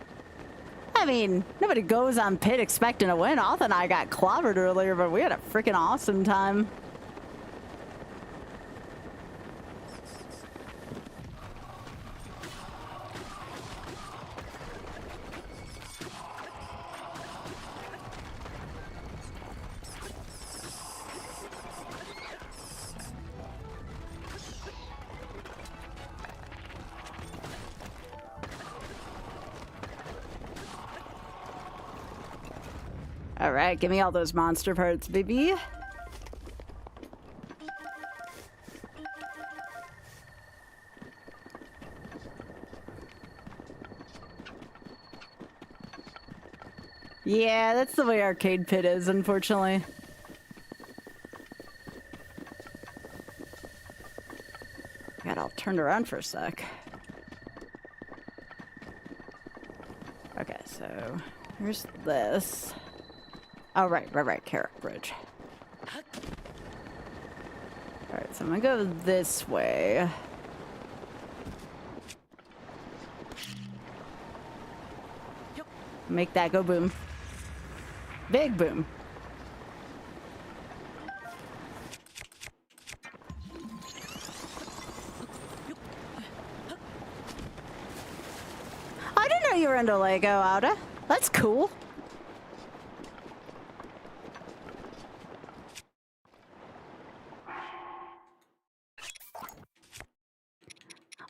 Speaker 1: I mean, nobody goes on pit expecting to win. Alth and I got clobbered earlier, but we had a freaking awesome time. All right, give me all those monster parts, baby. Yeah, that's the way Arcade Pit is, unfortunately. Got all turned around for a sec. Okay, so here's this. Oh, right, Carrot Bridge. Alright, so I'm gonna go this way. Make that go boom. Big boom. I didn't know you were into Lego, Auda. That's cool.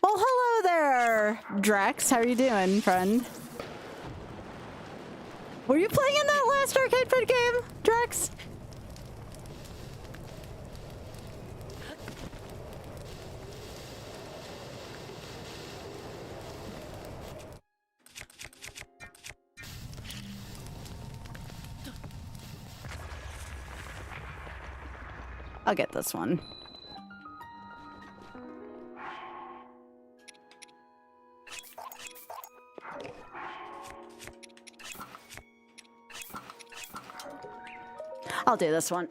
Speaker 1: Well, hello there, Drex. How are you doing, friend? Were you playing in that last Arcade Pit game, Drex? I'll get this one. I'll do this one.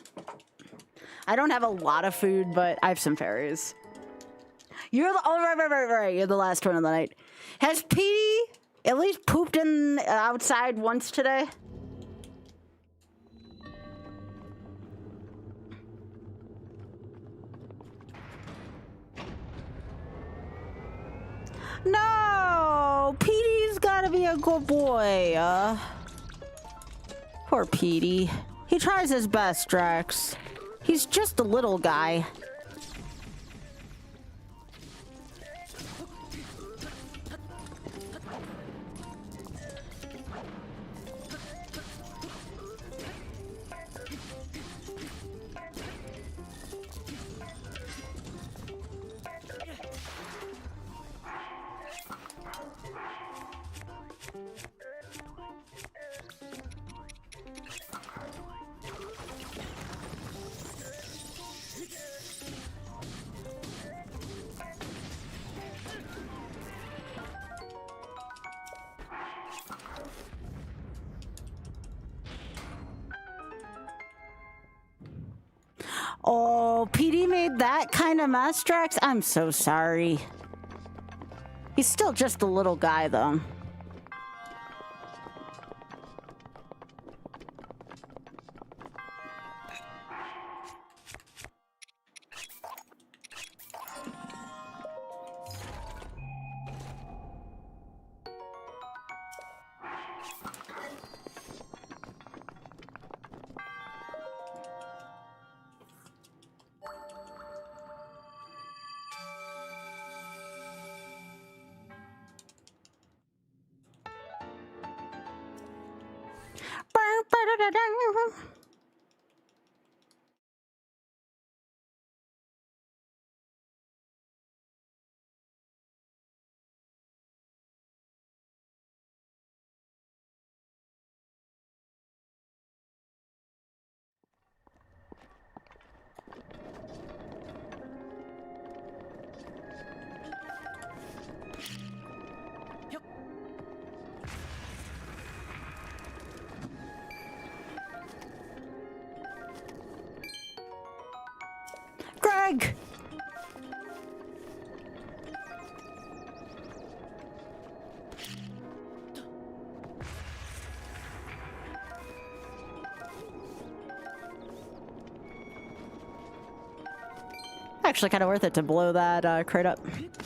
Speaker 1: I don't have a lot of food, but I have some fairies. You're the right. You're the last one of the night. Has Petey at least pooped in outside once today? No, Petey's gotta be a good boy. Poor Petey. He tries his best, Drax. He's just a little guy. Oh, PD made that kind of mess, Drax? I'm so sorry. He's still just a little guy, though. Greg! Actually kind of worth it to blow that crate up.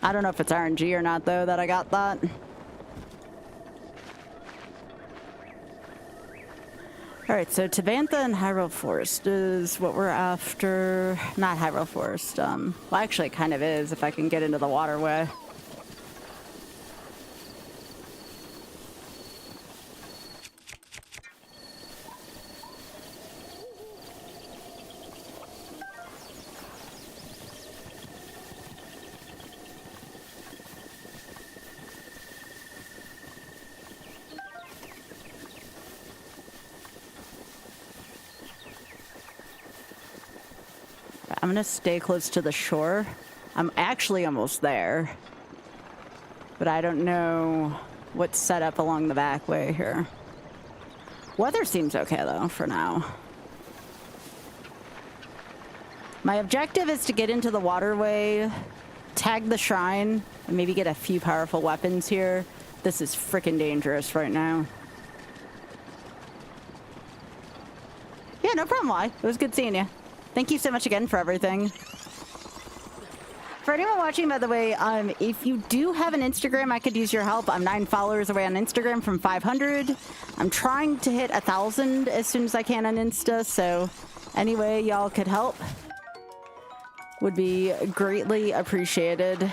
Speaker 1: I don't know if it's RNG or not, though, that I got that. Alright, so Tabantha and Hyrule Forest is what we're after. Not Hyrule Forest. Well, actually, it kind of is if I can get into the waterway. I'm gonna stay close to the shore. I'm actually almost there. But I don't know what's set up along the back way here. Weather seems okay though, for now. My objective is to get into the waterway, tag the shrine, and maybe get a few powerful weapons here. This is freaking dangerous right now. Yeah, no problem, Why. It was good seeing you. Thank you so much again for everything. For anyone watching, by the way, if you do have an Instagram, I could use your help. I'm 9 followers away on Instagram from 500. I'm trying to hit 1,000 as soon as I can on Insta, so any way y'all could help would be greatly appreciated.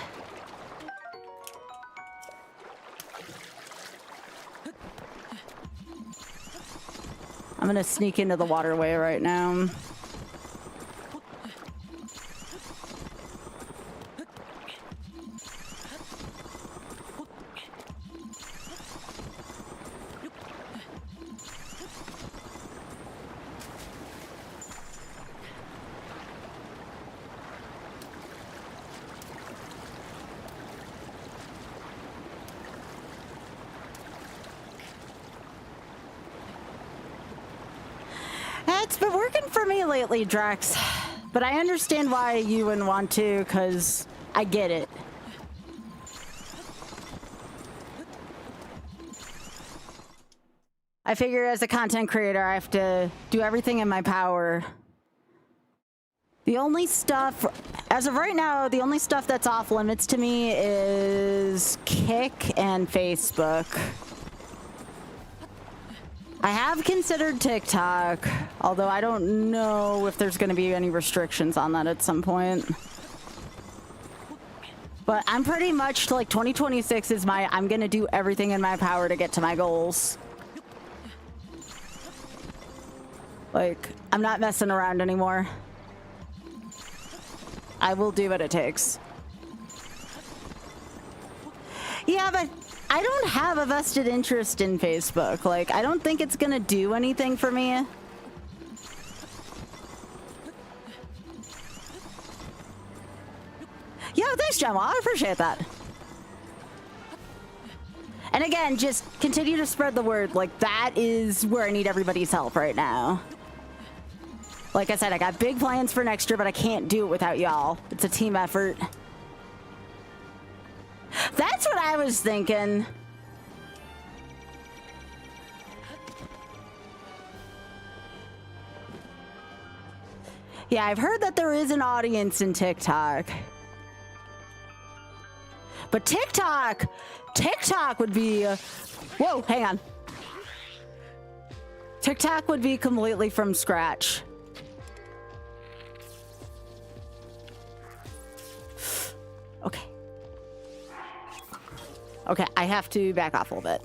Speaker 1: I'm gonna sneak into the waterway right now. It's been working for me lately, Drax. But I understand why you wouldn't want to, because I get it. I figure as a content creator, I have to do everything in my power. The only stuff, as of right now, the only stuff that's off limits to me is Kick and Facebook. I have considered TikTok, although I don't know if there's going to be any restrictions on that at some point. But I'm pretty much like 2026 is I'm going to do everything in my power to get to my goals. Like, I'm not messing around anymore. I will do what it takes. Yeah, but I don't have a vested interest in Facebook. Like, I don't think it's gonna do anything for me. Yeah, thanks, Gemma. I appreciate that. And again, just continue to spread the word. Like, that is where I need everybody's help right now. Like I said, I got big plans for next year, but I can't do it without y'all. It's a team effort. That's what I was thinking. Yeah, I've heard that there is an audience in TikTok. But TikTok would be... whoa, hang on. TikTok would be completely from scratch. Okay. Okay, I have to back off a little bit.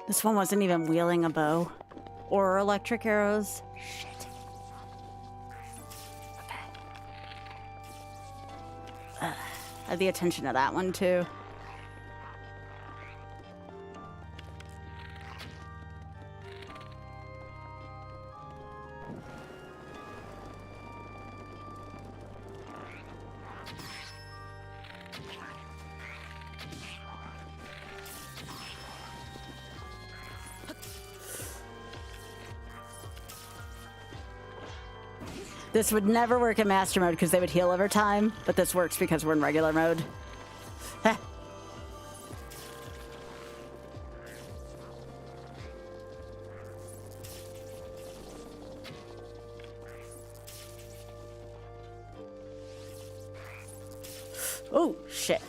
Speaker 1: This one wasn't even wielding a bow or electric arrows. Shit. Okay. I had the attention of that one too. This would never work in master mode because they would heal over time, but this works because we're in regular mode. Heh. Oh, shit.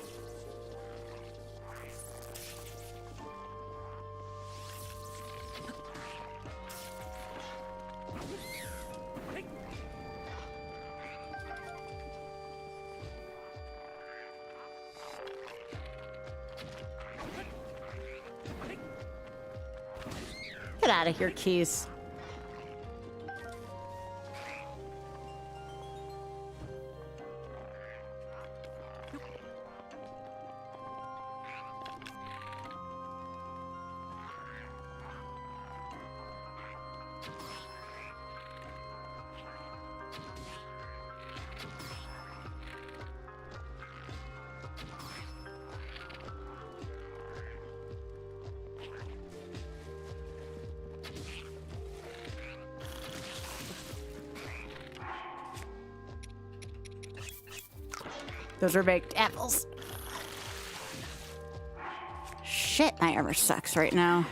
Speaker 1: Get out of here, keys. Those are baked apples. Shit, my armor sucks right now.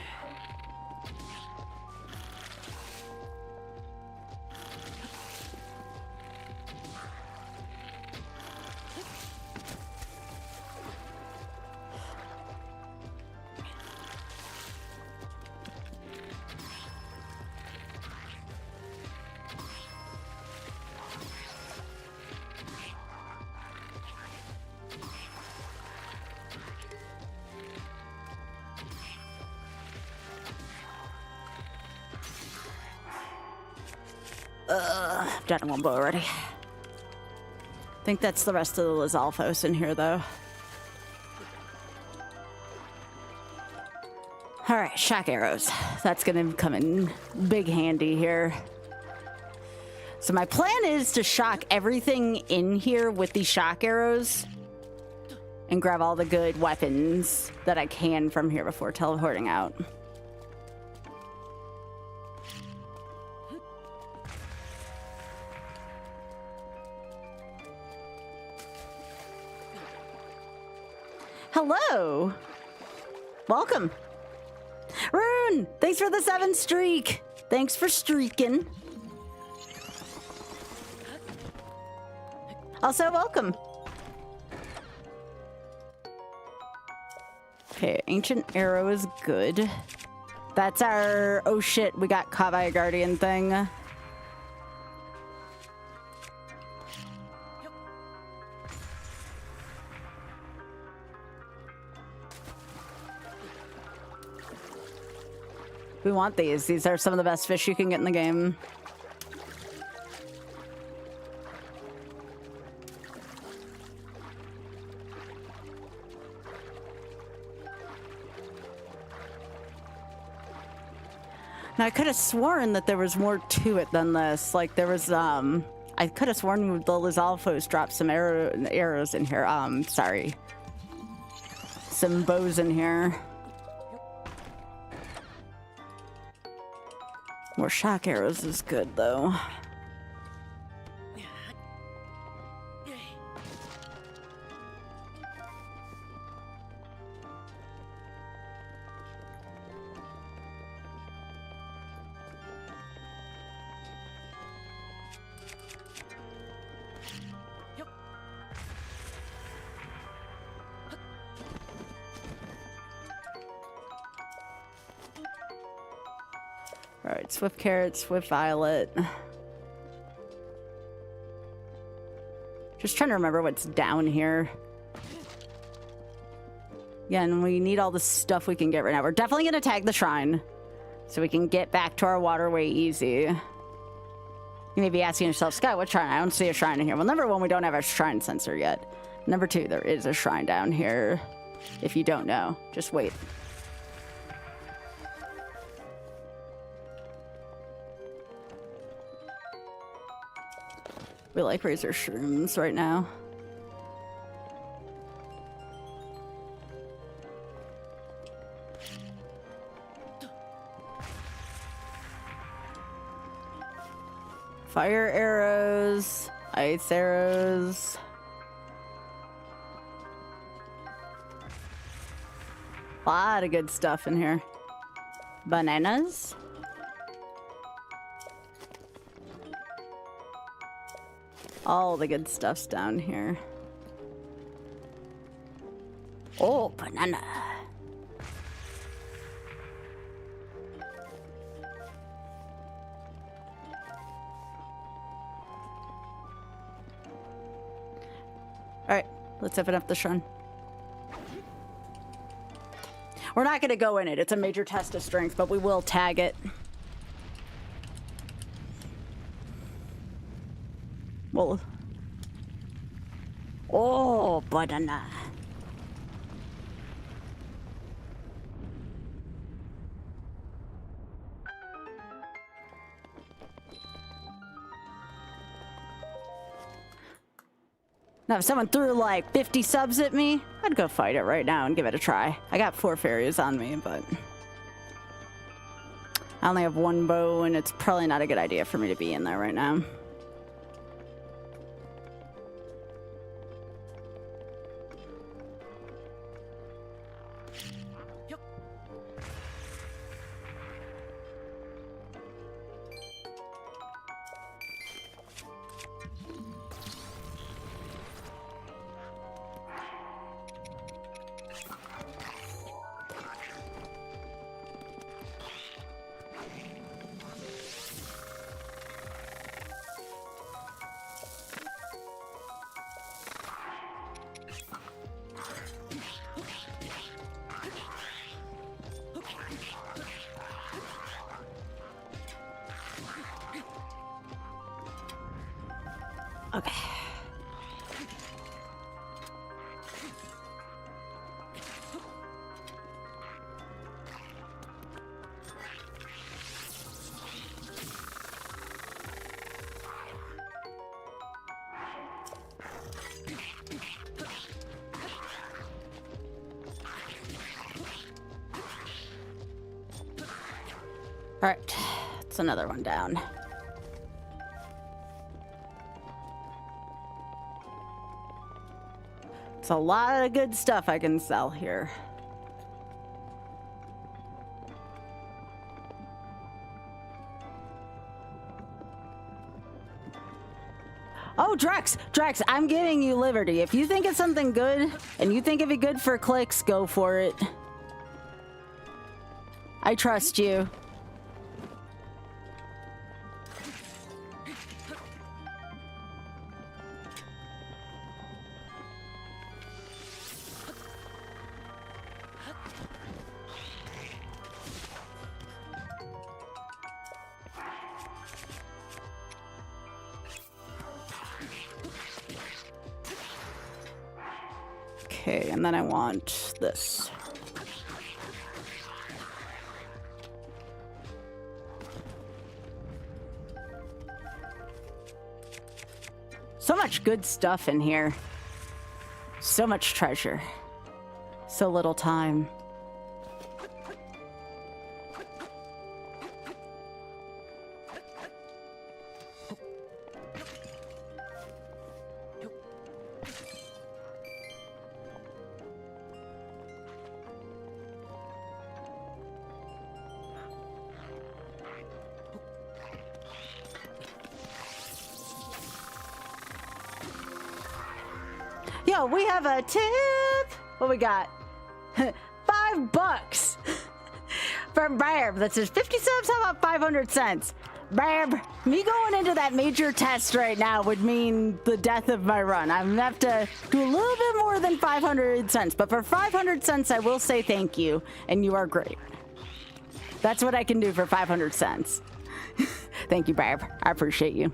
Speaker 1: I've done one bow already. I think that's the rest of the Lizalfos in here, though. Alright, shock arrows. That's gonna come in big handy here. So my plan is to shock everything in here with these shock arrows and grab all the good weapons that I can from here before teleporting out. Hello. Welcome. Rune, thanks for the 7 streak. Thanks for streaking. Also, welcome. Okay, ancient arrow is good. That's our, oh shit, we got caught by a guardian thing. We want these. These are some of the best fish you can get in the game. Now, I could have sworn that there was more to it than this. Like, there was, I could have sworn the Lizalfos dropped some arrows in here. Sorry. Some bows in here. More shock arrows is good, though. Alright, Swift Carrot, Swift Violet. Just trying to remember what's down here. Yeah, and we need all the stuff we can get right now. We're definitely going to tag the shrine so we can get back to our waterway easy. You may be asking yourself, Scott, what shrine? I don't see a shrine in here. Well, number 1, we don't have a shrine sensor yet. Number 2, there is a shrine down here. If you don't know, just wait. We like razor shrooms right now. Fire arrows, ice arrows. A lot of good stuff in here. Bananas. All the good stuff's down here. Oh, banana. Alright, let's open up the shrine. We're not going to go in it. It's a major test of strength, but we will tag it. Well, oh, banana. Now, if someone threw like 50 subs at me, I'd go fight it right now and give it a try. I got 4 fairies on me, but I only have 1 bow, and it's probably not a good idea for me to be in there right now. Okay. All right, it's another one down. It's a lot of good stuff I can sell here. Oh, Drex, I'm giving you liberty. If you think it's something good and you think it'd be good for clicks, go for it. I trust you. Okay, and then I want this. So much good stuff in here. So much treasure. So little time. Yo, we have a tip. What we got? $5 from Barb. That says 50 subs. How about 500 cents? Barb, me going into that major test right now would mean the death of my run. I'm gonna have to do a little bit more than 500 cents, but for 500 cents, I will say thank you, and you are great. That's what I can do for 500 cents. Thank you, Barb. I appreciate you.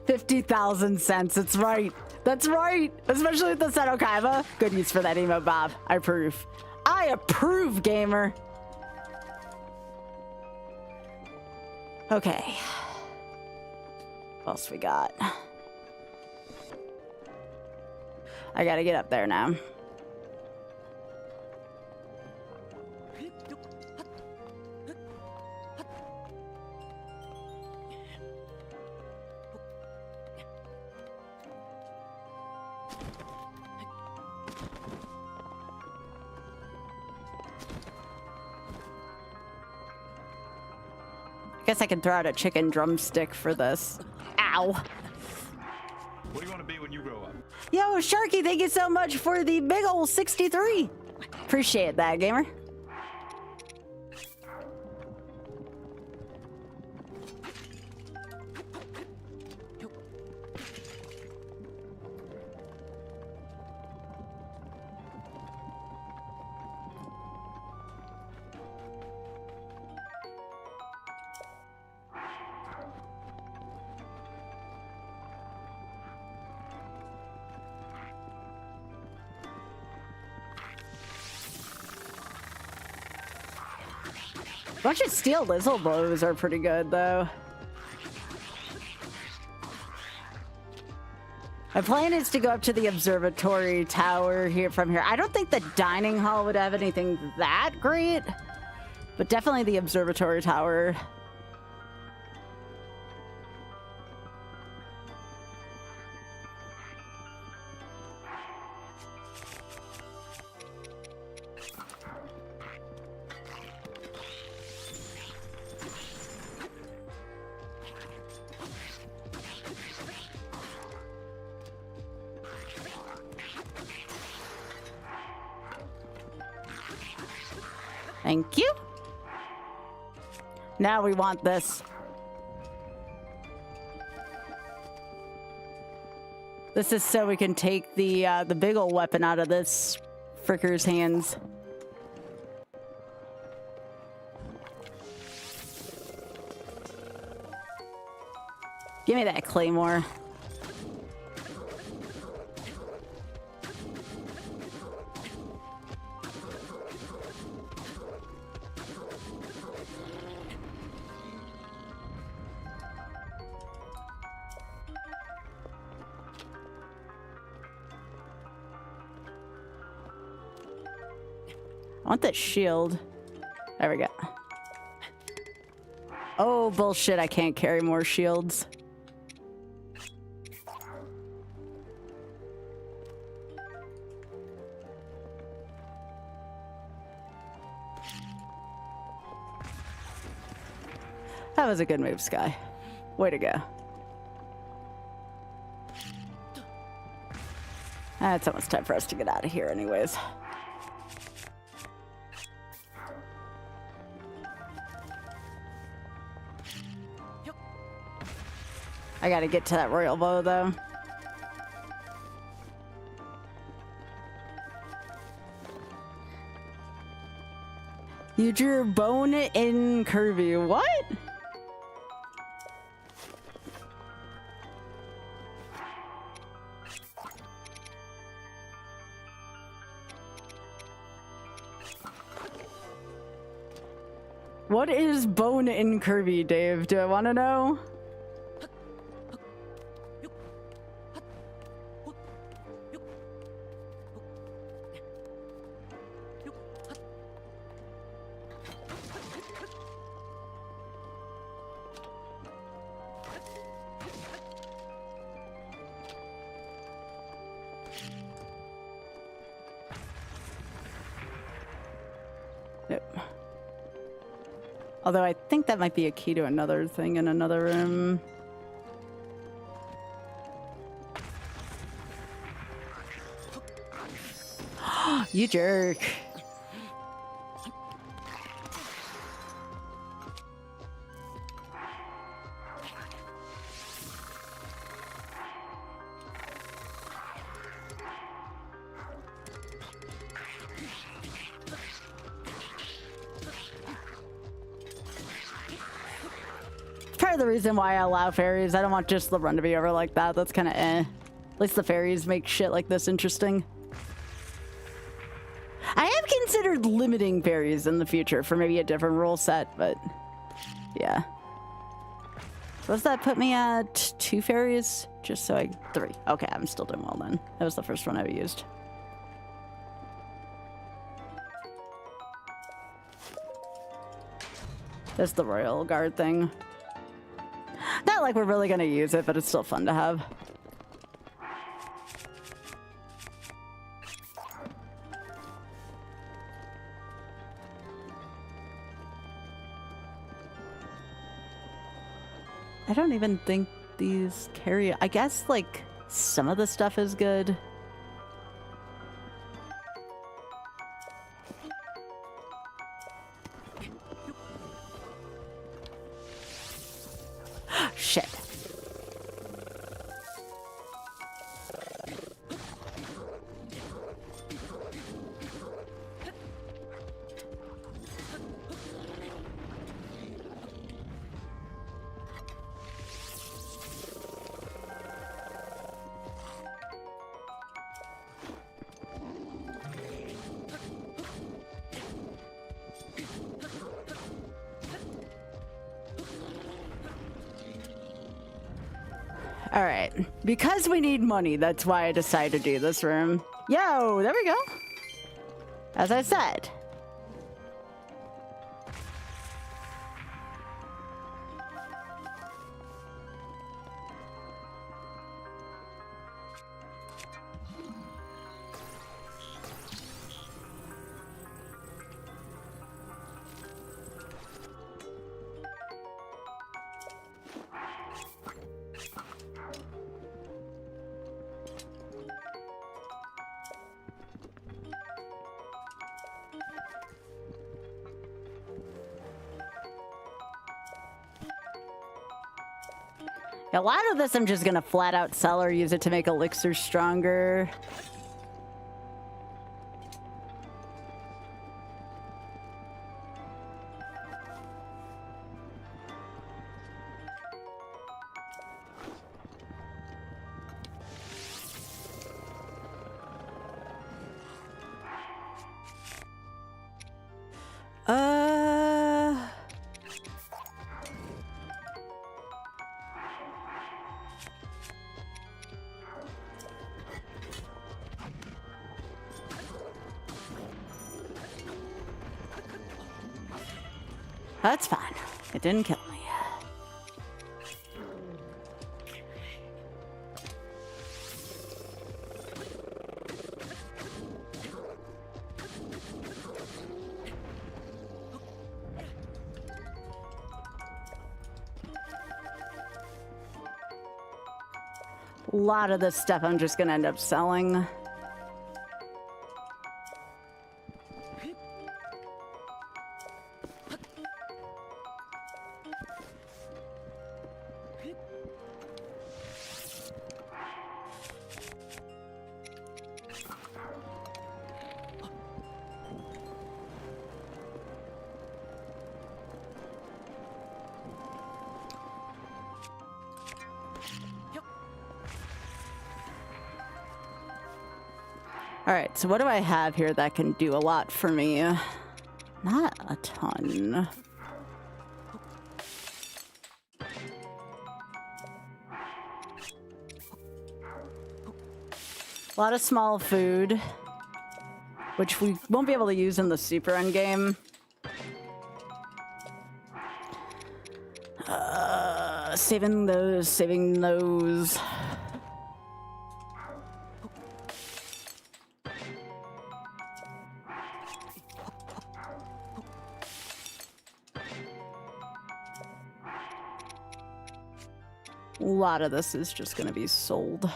Speaker 1: $50,000. It's right. That's right. Especially with the Seto Kaiba. Good use for that emote, Bob. I approve. I approve, gamer. Okay. What else we got? I gotta get up there now. Guess I can throw out a chicken drumstick for this. Ow.
Speaker 4: What do you want to be when you grow up?
Speaker 1: Yo, Sharky, thank you so much for the big ol' 63. Appreciate that, gamer. A bunch of steel Lizzle blows are pretty good, though. My plan is to go up to the observatory tower here from here. I don't think the dining hall would have anything that great, but definitely the observatory tower. Thank you. Now we want this.
Speaker 2: This is so we can take the big ol' weapon out of this fricker's hands. Give me that claymore. I want that shield. There we go. Oh, bullshit. I can't carry more shields. That was a good move, Sky. Way to go. It's almost time for us to get out of here anyways. I gotta get to that royal bow, though. You drew bone in curvy. What? What is bone in curvy, Dave? Do I want to know? Yep. Although I think that might be a key to another thing in another room. You jerk. Part of the reason why I allow fairies. I don't want just the run to be over like that. That's kind of eh. At least the fairies make shit like this interesting. I have considered limiting fairies in the future for maybe a different rule set, but yeah. So does that put me at 2 fairies? Just so I... 3. Okay, I'm still doing well then. That was the first one I used. That's the royal guard thing. Not like we're really gonna use it, but it's still fun to have. I don't even think these carry... I guess, like, some of the stuff is good. Shit. All right, because we need money, that's why I decided to do this room. Yo, there we go. As I said.
Speaker 1: A lot of this I'm just gonna flat out sell or use it to make elixirs stronger. That's fine. It didn't kill me. A lot of this stuff I'm just gonna end up selling. Alright, so what do I have here that can do a lot for me? Not a ton. A lot of small food, which we won't be able to use in the super endgame. Saving those. A lot of this is just gonna be sold.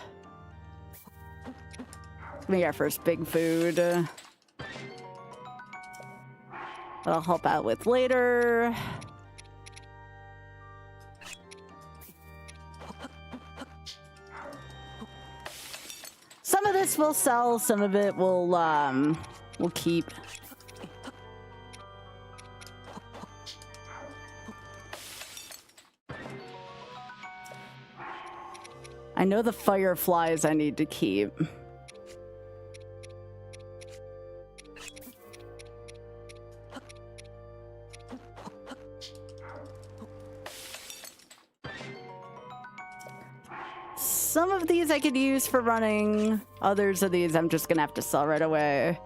Speaker 1: It's gonna be our first big food. That I'll help out with later. Some of this we'll sell, some of it we'll keep. I know the fireflies I need to keep. Some of these I could use for running. Others of these I'm just gonna have to sell right away.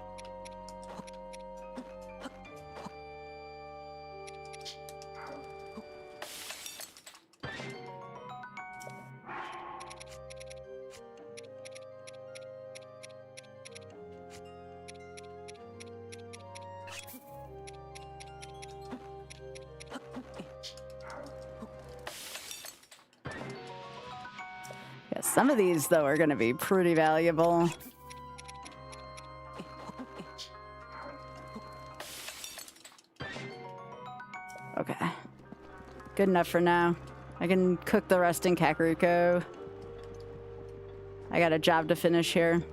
Speaker 1: Some of these, though, are going to be pretty valuable. Okay. Good enough for now. I can cook the rest in Kakariko. I got a job to finish here.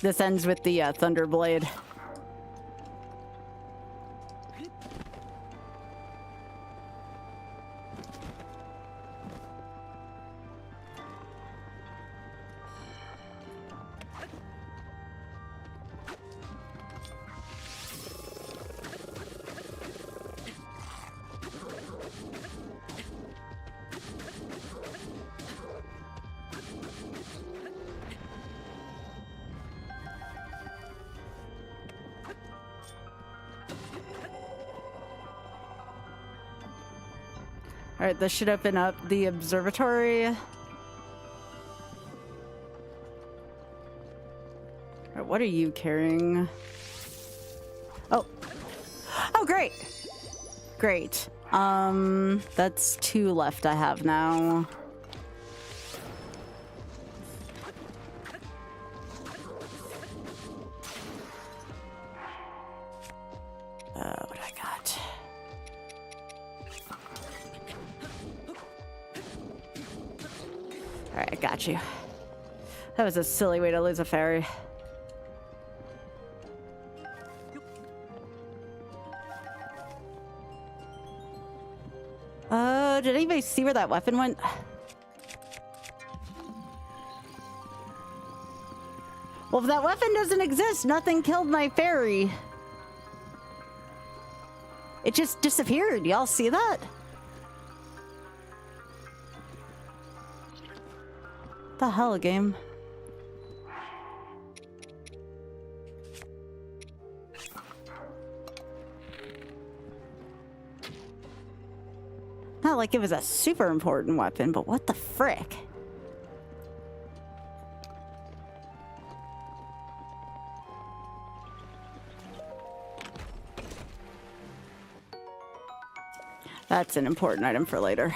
Speaker 1: This ends with the Thunderblade. Alright, this should open up the observatory. Alright, what are you carrying? Oh. Oh, great. Great.
Speaker 2: That's 2 left I have now. What do I got? Alright, I got you. That was a silly way to lose a fairy. Did anybody see where that weapon went? Well, if that weapon doesn't exist, nothing killed my fairy. It just disappeared. Y'all see that? The hell, game? Not like it was a super important weapon, but what the frick? That's an important item for later.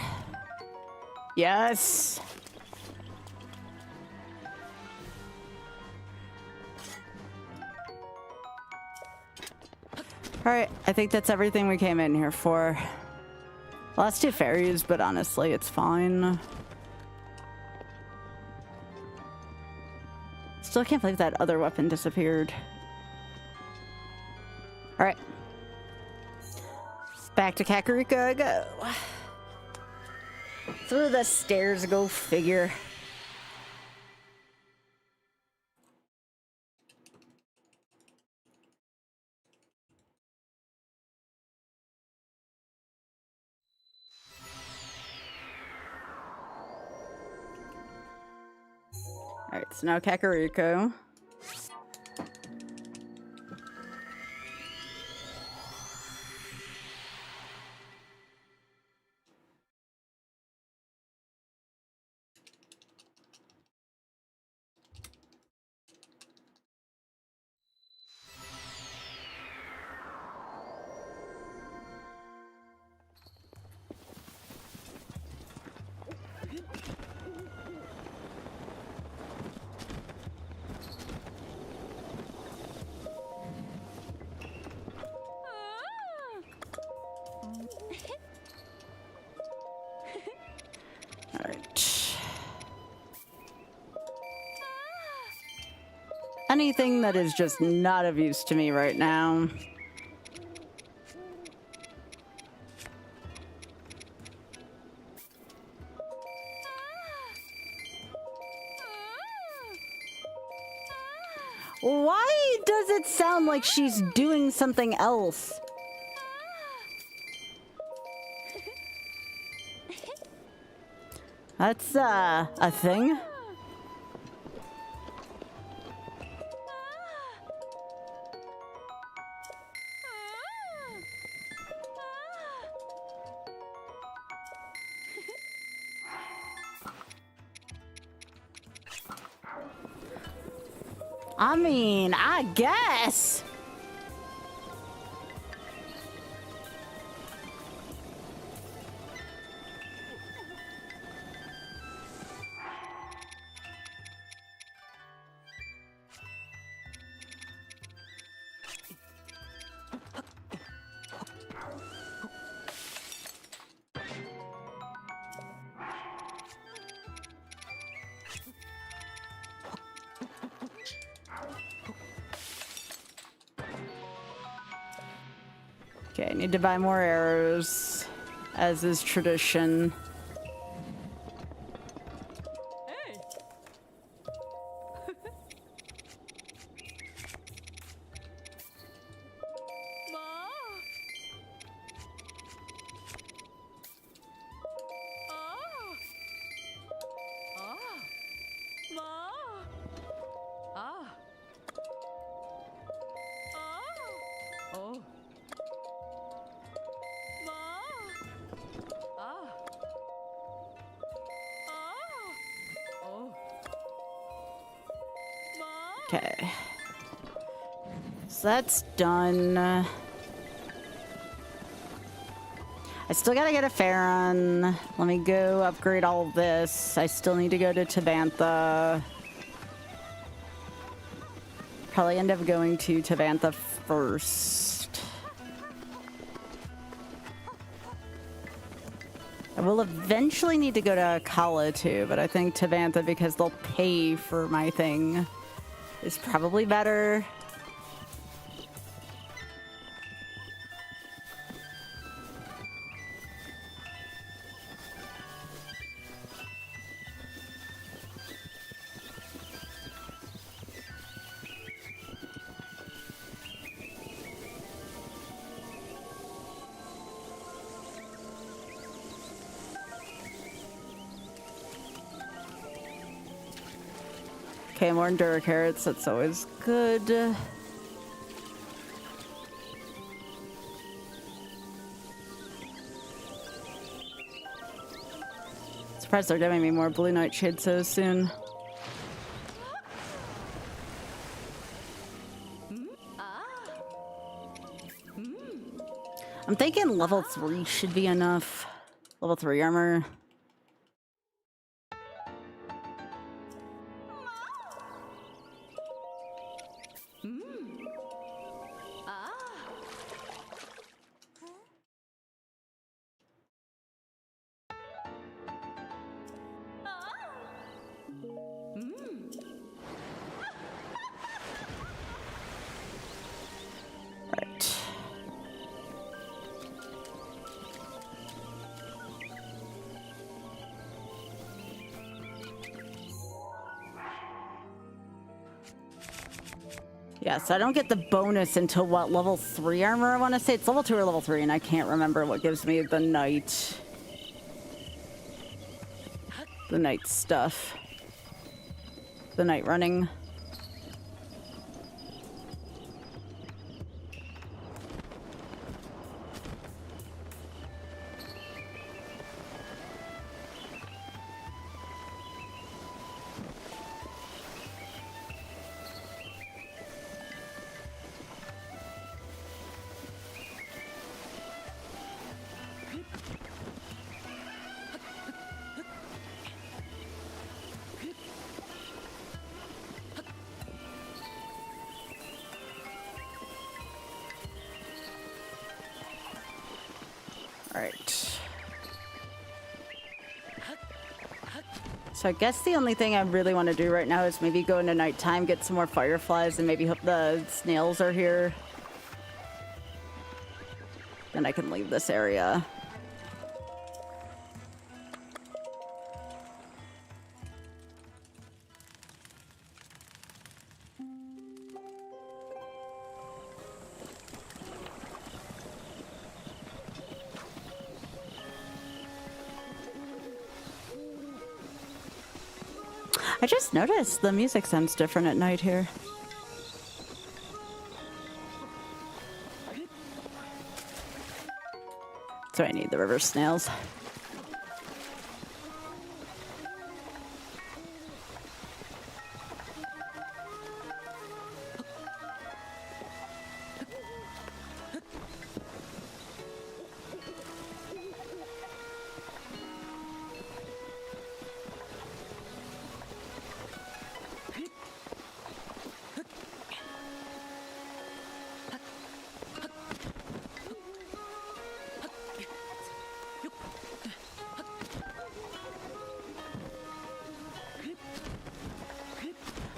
Speaker 2: Yes! Alright, I think that's everything we came in here for. Last 2 fairies, but honestly, it's fine. Still can't believe that other weapon disappeared. Alright. Back to Kakariko I go. Through the stairs, go figure. Alright, so now Kakariko. Anything that is just not of use to me right now. Why does it sound like she's doing something else? That's, a thing? I mean, I guess. Okay, I need to buy more arrows, as is tradition. Hey. Ma. Ma. Oh. Okay. So that's done. I
Speaker 1: I still gotta get a Farron. Let me go upgrade all of this. I still need to go to Tavantha. Probably end up going to Tavantha first. I will eventually need to go to Kala too, but I think Tavantha, because they'll pay for my thing, is probably better. Okay, more Endura carrots, that's always good. Surprised they're giving me more blue nightshade so soon. I'm thinking level 3 should be enough. Level 3 armor. Right. Yeah, so I don't get the bonus until what, level 3 armor, I want to say? It's level 2 or level 3, and I can't remember what gives me the night. The night stuff. The night running. Alright. So I guess the only thing I really want to do right now is maybe go into nighttime, get some more fireflies, and maybe hope the snails are here. Then I can leave this area. I just noticed the music sounds different at night here. So I need the river snails.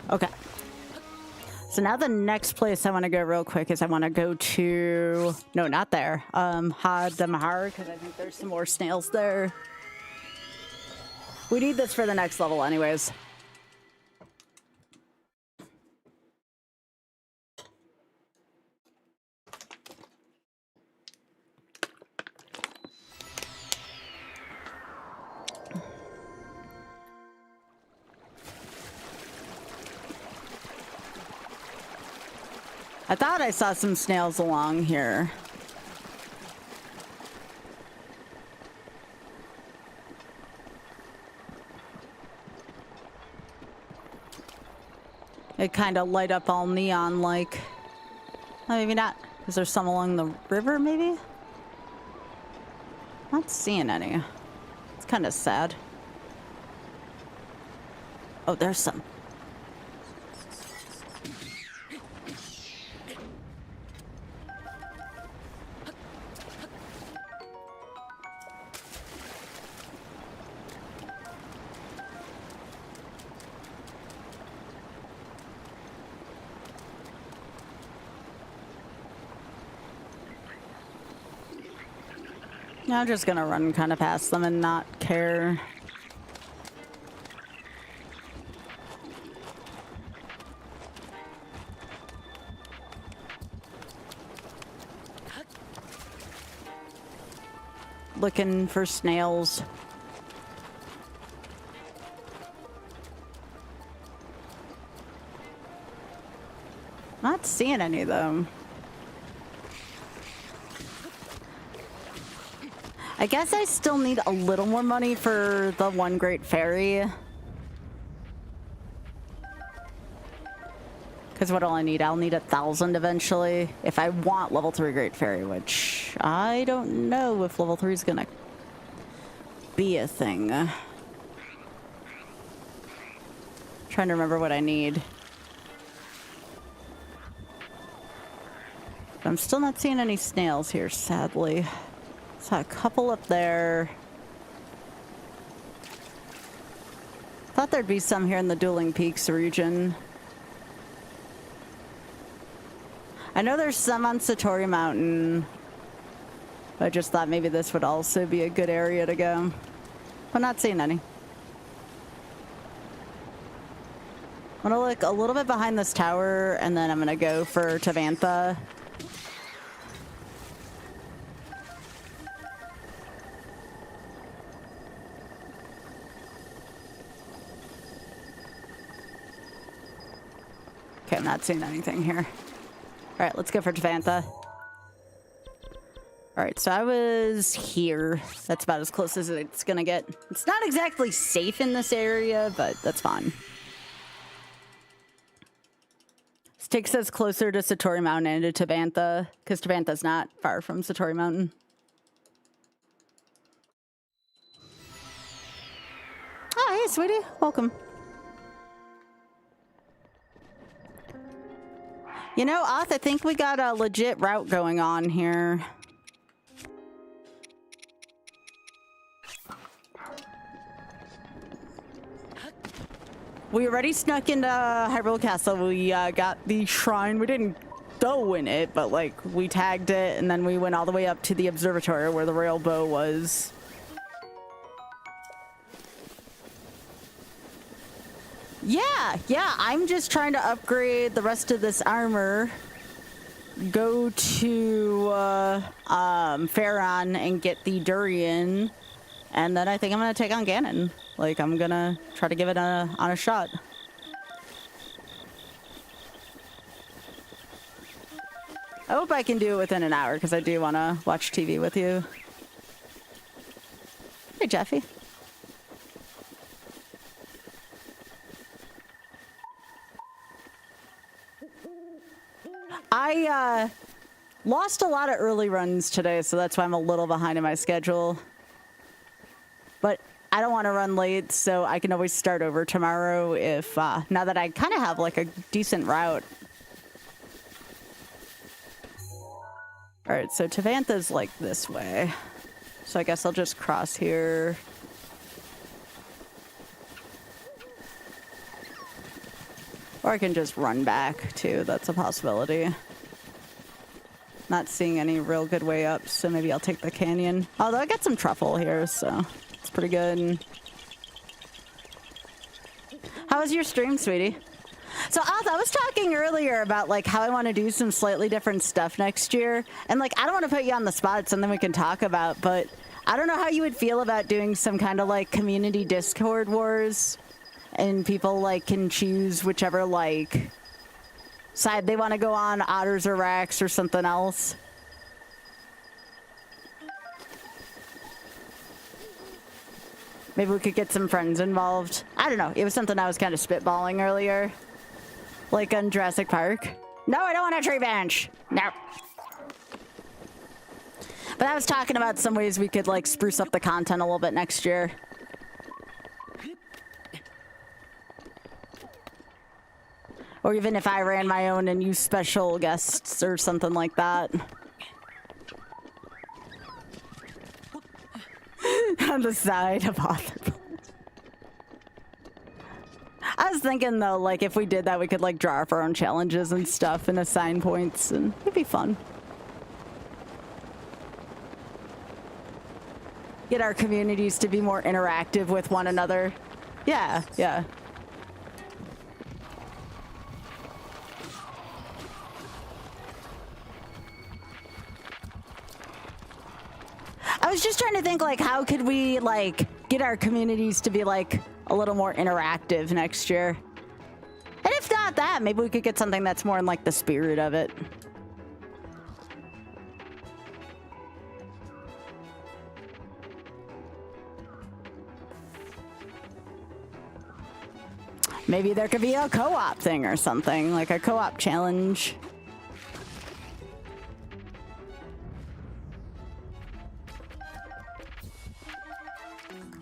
Speaker 1: Okay. So now the next place I want to go real quick is I want to go to... No, not there. Hadamahar, because I think there's some more snails there. We need this for the next level anyways. I thought I saw some snails along here. It kind of light up all neon-like. Oh, maybe not. Is there some along the river, maybe? Not seeing any. It's kind of sad. Oh, there's some. I'm just gonna run kind of past them and not care. Looking for snails. Not seeing any of them. I guess I still need a little more money for the one great fairy. Because what do I need? I'll need 1,000 eventually. If I want level 3 great fairy, which I don't know if level 3 is gonna be a thing. Trying to remember what I need. But I'm still not seeing any snails here, sadly. Saw a couple up there. Thought there'd be some here in the Dueling Peaks region. I know there's some on Satori Mountain. I just thought maybe this would also be a good area to go. But not seeing any. I'm gonna look a little bit behind this tower and then I'm gonna go for Tavantha. Okay, I'm not seeing anything here. All right, let's go for Tavantha. All right, so I was here. That's about as close as it's gonna get. It's not exactly safe in this area, but that's fine. This takes us closer to Satori Mountain and to Tavantha, because Tavantha's not far from Satori Mountain. Oh, hey, sweetie. Welcome. You know, Oth, I think we got a legit route going on here. We already snuck into Hyrule Castle. We got the shrine. We didn't go in it, but like we tagged it and then we went all the way up to the observatory where the royal bow was. Yeah, I'm just trying to upgrade the rest of this armor. Go to Faron and get the Durian. And then I think I'm gonna take on Ganon. Like, I'm gonna try to give it on a shot. I hope I can do it within an hour, because I do want to watch TV with you. Hey, Jeffy. I lost a lot of early runs today, so that's why I'm a little behind in my schedule. But I don't want to run late, so I can always start over tomorrow if, now that I kind of have like a decent route. All right, so Tavantha's like this way. So I guess I'll just cross here. Or I can just run back too, that's a possibility. Not seeing any real good way up, so maybe I'll take the canyon. Although I got some truffle here, so it's pretty good. How was your stream, sweetie? So I was talking earlier about like how I want to do some slightly different stuff next year. And like, I don't want to put you on the spot, it's something we can talk about, but I don't know how you would feel about doing some kind of like community Discord wars. And people like can choose whichever like side they want to go on, Otters or Rax or something else. Maybe we could get some friends involved. I don't know. It was something I was kind of spitballing earlier. Like on Jurassic Park. No, I don't want a tree bench. No. But I was talking about some ways we could like spruce up the content a little bit next year. Or even if I ran my own and used special guests or something like that. On the side of author. I was thinking though, like if we did that, we could like draw up our own challenges and stuff and assign points, and it'd be fun. Get our communities to be more interactive with one another. Yeah, yeah. I was just trying to think, like, how could we, like, get our communities to be, like, a little more interactive next year? And if not that, maybe we could get something that's more in, like, the spirit of it. Maybe there could be a co-op thing or something, like a co-op challenge.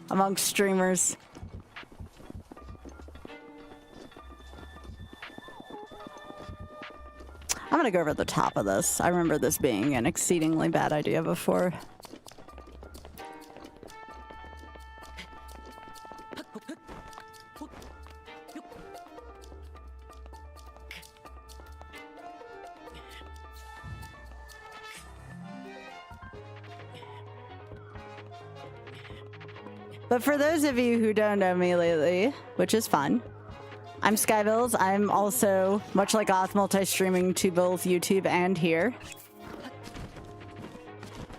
Speaker 1: Among streamers. I'm gonna go over the top of this. I remember this being an exceedingly bad idea before. But for those of you who don't know me lately, which is fun, I'm Skybills. I'm also, much like Oth, multi-streaming to both YouTube and here.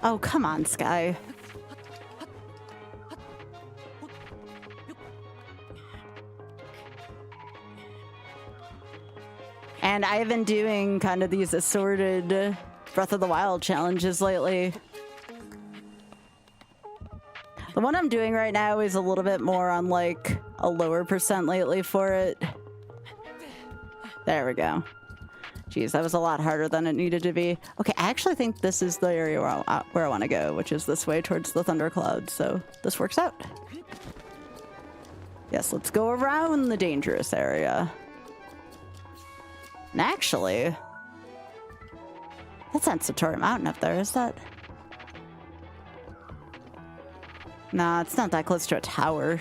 Speaker 1: Oh, come on, Sky. And I have been doing kind of these assorted Breath of the Wild challenges lately. The one I'm doing right now is a little bit more on like a lower percent lately for it. There we go. Jeez, that was a lot harder than it needed to be. Okay, I actually think this is the area where I want to go, which is this way towards the thundercloud, so this works out. Yes, let's go around the dangerous area. And actually, that's not Satori Mountain up there, is that? Nah, it's not that close to a tower.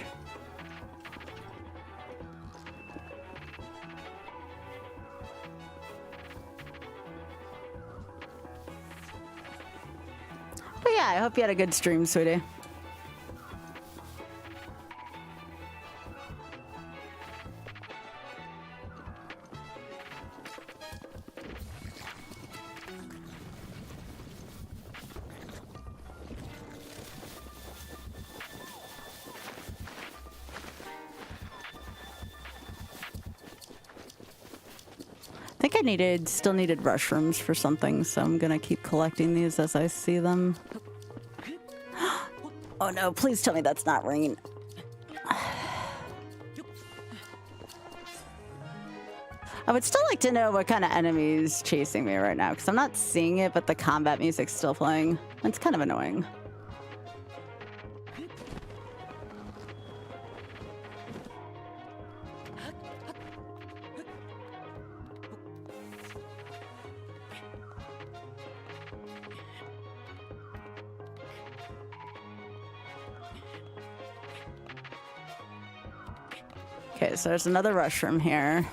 Speaker 1: But yeah, I hope you had a good stream, sweetie. I think I still needed mushrooms for something, so I'm gonna keep collecting these as I see them. Oh no, please tell me that's not rain. I would still like to know what kind of enemies chasing me right now, because I'm not seeing it, but the combat music's still playing. It's kind of annoying. Okay, so there's another mushroom here.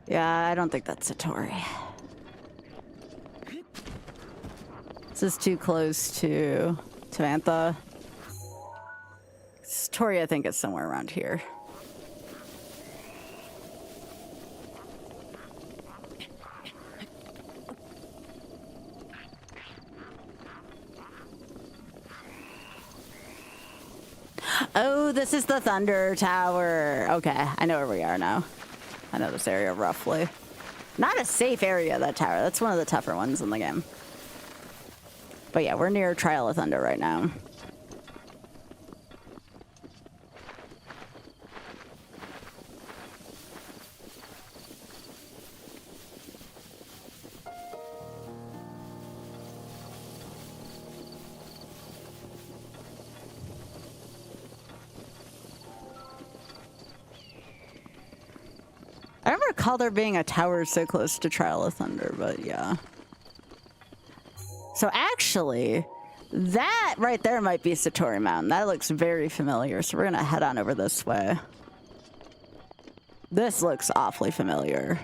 Speaker 1: Yeah, I don't think that's Satori. This is too close to Tavantha. Satori, I think, is somewhere around here. Oh, this is the Thunder Tower. Okay, I know where we are now. I know this area roughly. Not a safe area, that tower. That's one of the tougher ones in the game. But yeah, we're near Trial of Thunder right now.
Speaker 2: don't recall there being a tower so close to Trial of Thunder, but yeah. So actually, that right there might be Satori Mountain. That looks very familiar, so we're gonna head on over this way. This looks awfully familiar.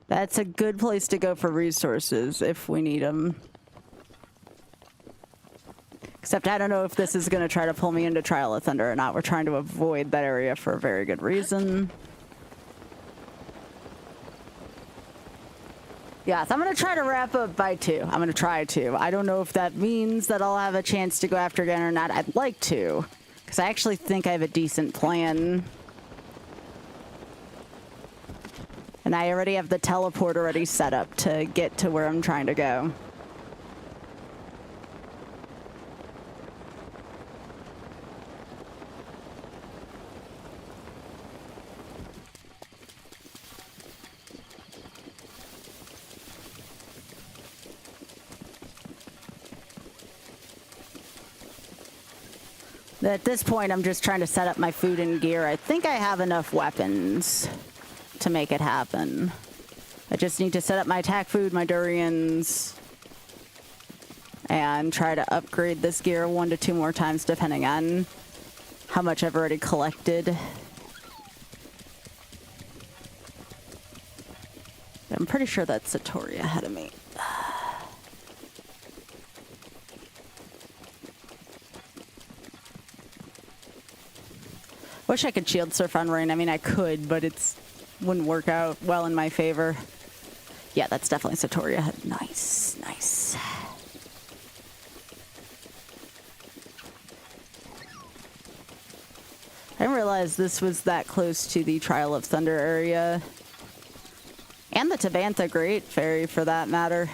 Speaker 2: That's a good place to go for resources if we need them. Except I don't know if this is going to try to pull me into Trial of Thunder or not. We're trying to avoid that area for a very good reason. Yes, I'm going to try to wrap up by 2. I'm going to try to. I don't know if that means that I'll have a chance to go after again or not. I'd like to, because I actually think I have a decent plan. And I already have the teleport already set up to get to where I'm trying to go. At this point, I'm just trying to set up my food and gear. I think I have enough weapons to make it happen. I just need to set up my attack food, my durians, and try to upgrade this gear 1 to 2 more times depending on how much I've already collected. I'm pretty sure that's Satori ahead of me. Wish I could shield surf on rain. I mean, I could, but it's wouldn't work out well in my favor. Yeah, that's definitely Satori ahead. Nice, nice. I didn't realize this was that close to the Trial of Thunder area. And the Tabantha Great Fairy, for that matter.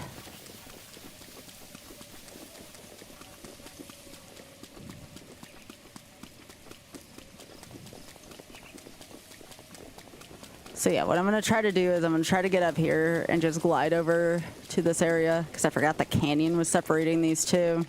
Speaker 2: So yeah, what I'm going to try to do is I'm going to try to get up here and just glide over to this area, because I forgot the canyon was separating these two.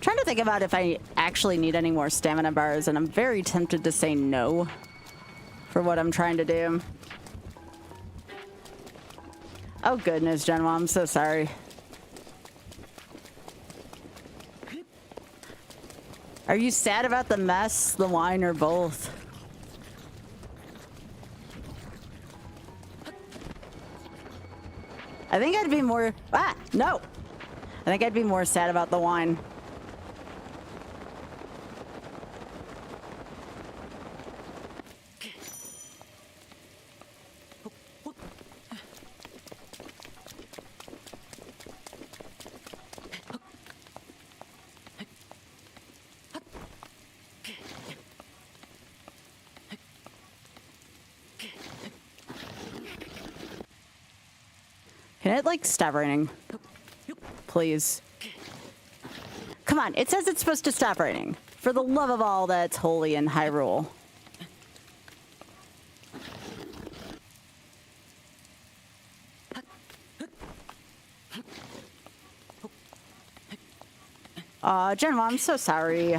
Speaker 2: Trying to think about if I actually need any more stamina bars, and I'm very tempted to say no for what I'm trying to do. Oh goodness, Genwa, I'm so sorry. Are you sad about the mess, the wine, or both? I think I'd be more... Ah, no! I think I'd be more sad about the wine. Can it, like, stop raining? Please. Come on, it says it's supposed to stop raining. For the love of all that's holy in Hyrule. Aw, Genwa, I'm so sorry.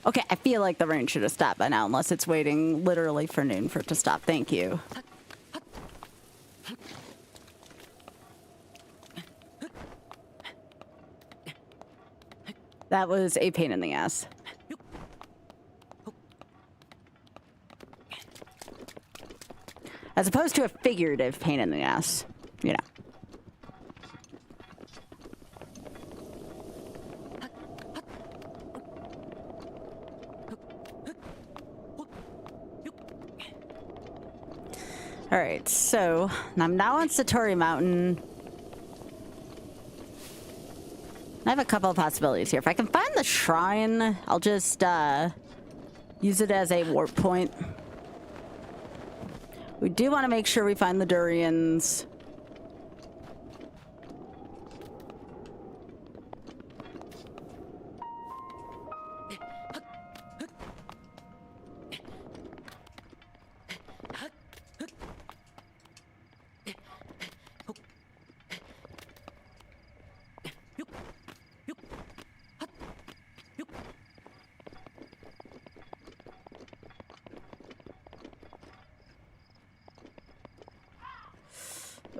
Speaker 2: Okay, I feel like the rain should have stopped by now, unless it's waiting literally for noon for it to stop. Thank you. That was a pain in the ass. As opposed to a figurative pain in the ass, you know. Alright, so I'm now on Satori Mountain. I have a couple of possibilities here. If I can find the shrine, I'll just use it as a warp point.
Speaker 1: We do want to make sure we find the durians.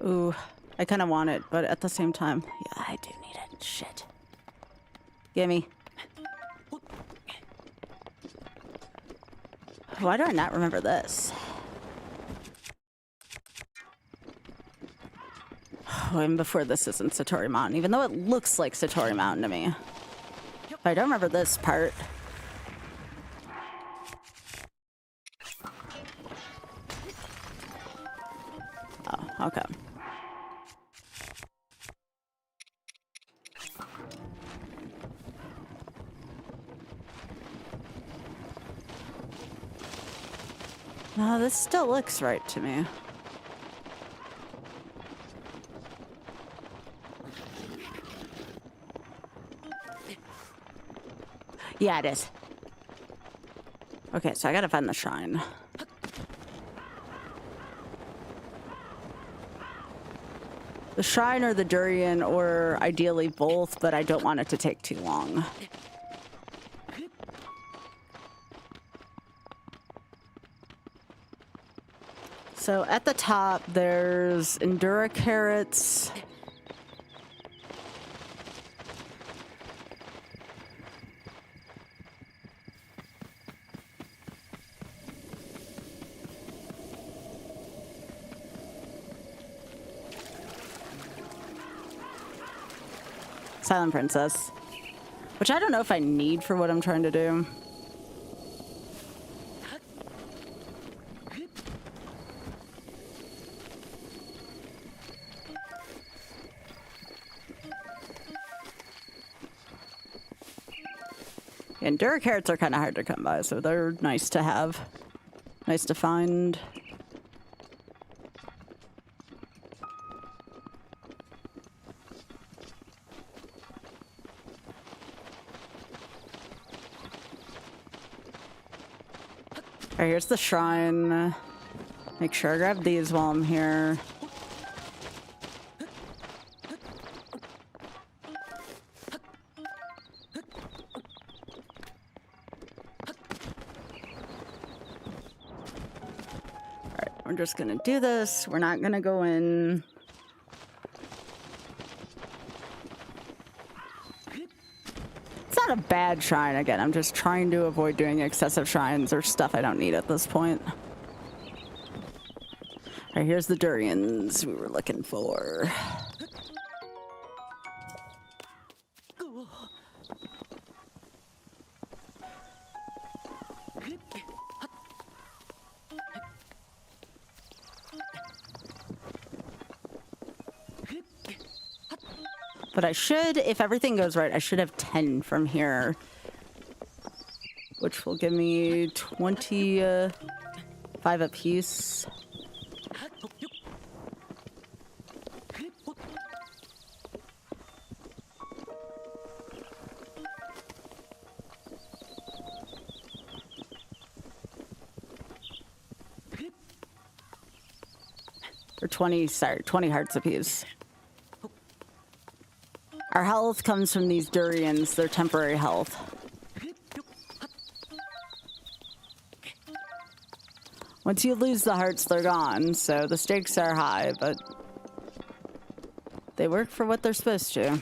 Speaker 1: Ooh, I kind of want it, but at the same time, yeah, I do need it. Shit. Gimme. Why do I not remember this? Oh, and before this isn't Satori Mountain, even though it looks like Satori Mountain to me. But I don't remember this part. Oh, okay. No, this still looks right to me. Yeah, it is. Okay, so I gotta find the shrine. The shrine or the durian, or ideally both, but I don't want it to take too long. So at the top, there's Endura carrots. Silent Princess. Which I don't know if I need for what I'm trying to do. Endura carrots are kind of hard to come by, so they're nice to have. Nice to find. Alright, here's the shrine. Make sure I grab these while I'm here. We're just gonna do this. We're not gonna go in. It's not a bad shrine. Again, I'm just trying to avoid doing excessive shrines or stuff I don't need at this point. All right, here's the durians we were looking for. But I should, if everything goes right, I should have 10 from here. Which will give me 25 apiece. Or 20 hearts apiece. Our health comes from these durians. They're temporary health. Once you lose the hearts, they're gone. So the stakes are high, but they work for what they're supposed to. All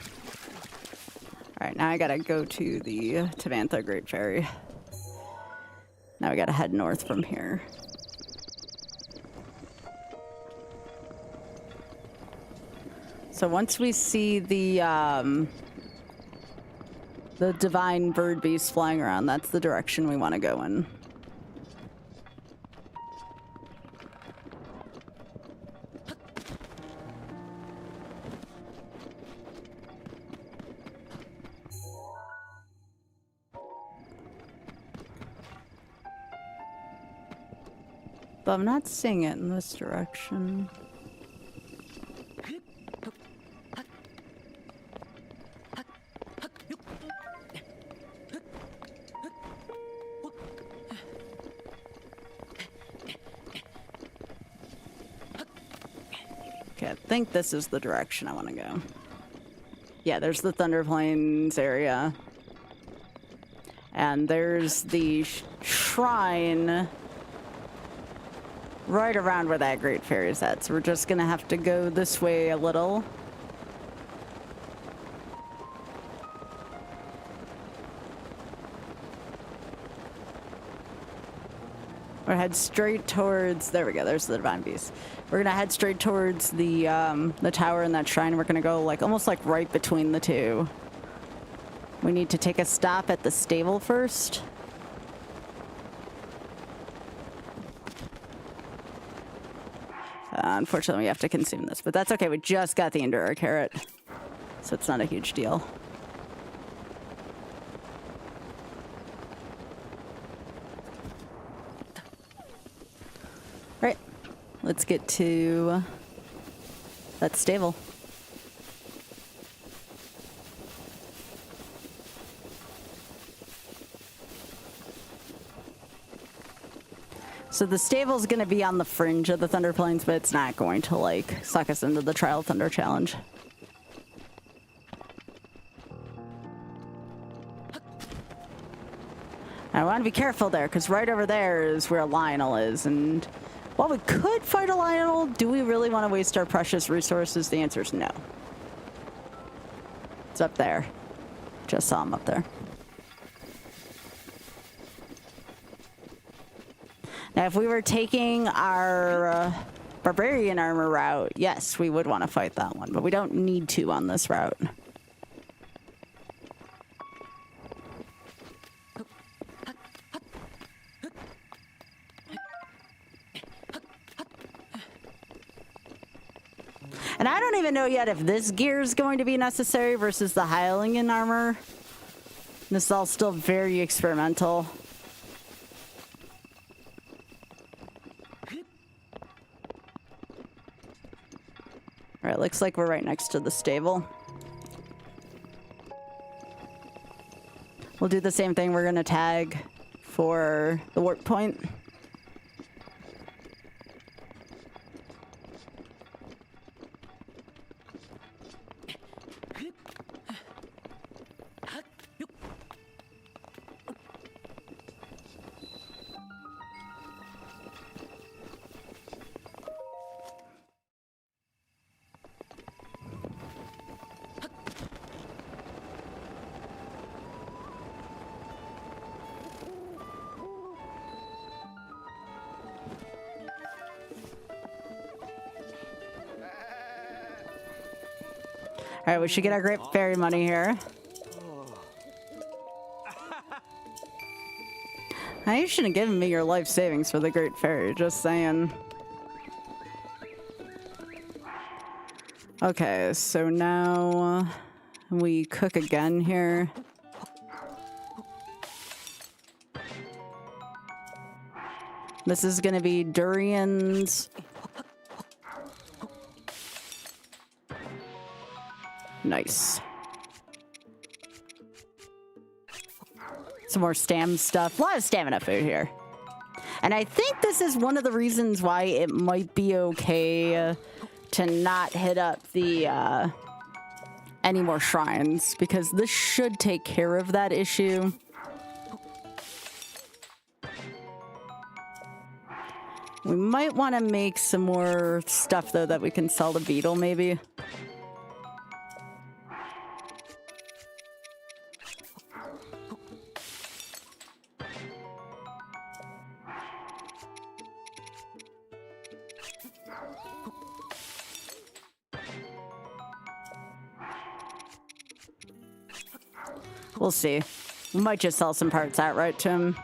Speaker 1: right, now I gotta go to the Tamantha Great Fairy. Now we gotta head north from here. So once we see the divine bird beast flying around, that's the direction we want to go in.
Speaker 2: But I'm not seeing it in this direction. Okay, I think this is the direction I want to go. Yeah, there's the Thunder Plains area. And there's the shrine right around where that Great Fairy is at. So we're just gonna have to go this way a little. We're gonna head straight towards, there we go, there's the Divine Beast. We're gonna head straight towards the tower and that shrine. We're gonna go like almost like right between the two. We need to take a stop at the stable first. Unfortunately, we have to consume this, but that's okay. We just got the Endura carrot, so it's not a huge deal. Right, let's get to that stable. So the stable's going to be on the fringe of the Thunder Plains, but it's not going to, like, suck us into the Trial Thunder Challenge. I want to be careful there, because right over there is where Lionel is, and while we could fight a Lionel, do we really want to waste our precious resources? The answer is no. It's up there. Just saw him up there. Now, if we were taking our barbarian armor route, yes, we would want to fight that one, but we don't need to on this route. And I don't even know yet if this gear is going to be necessary versus the Hylian armor. This is all still very experimental. Alright, looks like we're right next to the stable. We'll do the same thing. We're gonna tag for the warp point. All right, we should get our Great Fairy money here. You shouldn't have given me your life savings for the Great Fairy, just saying. Okay, so now we cook again here. This is gonna be durians. Nice. Some more stam stuff. A lot of stamina food here. And I think this is one of the reasons why it might be okay to not hit up the any more shrines, because this should take care of that issue. We might want to make some more stuff though that we can sell to Beetle maybe. We'll see. We might just sell some parts outright to him.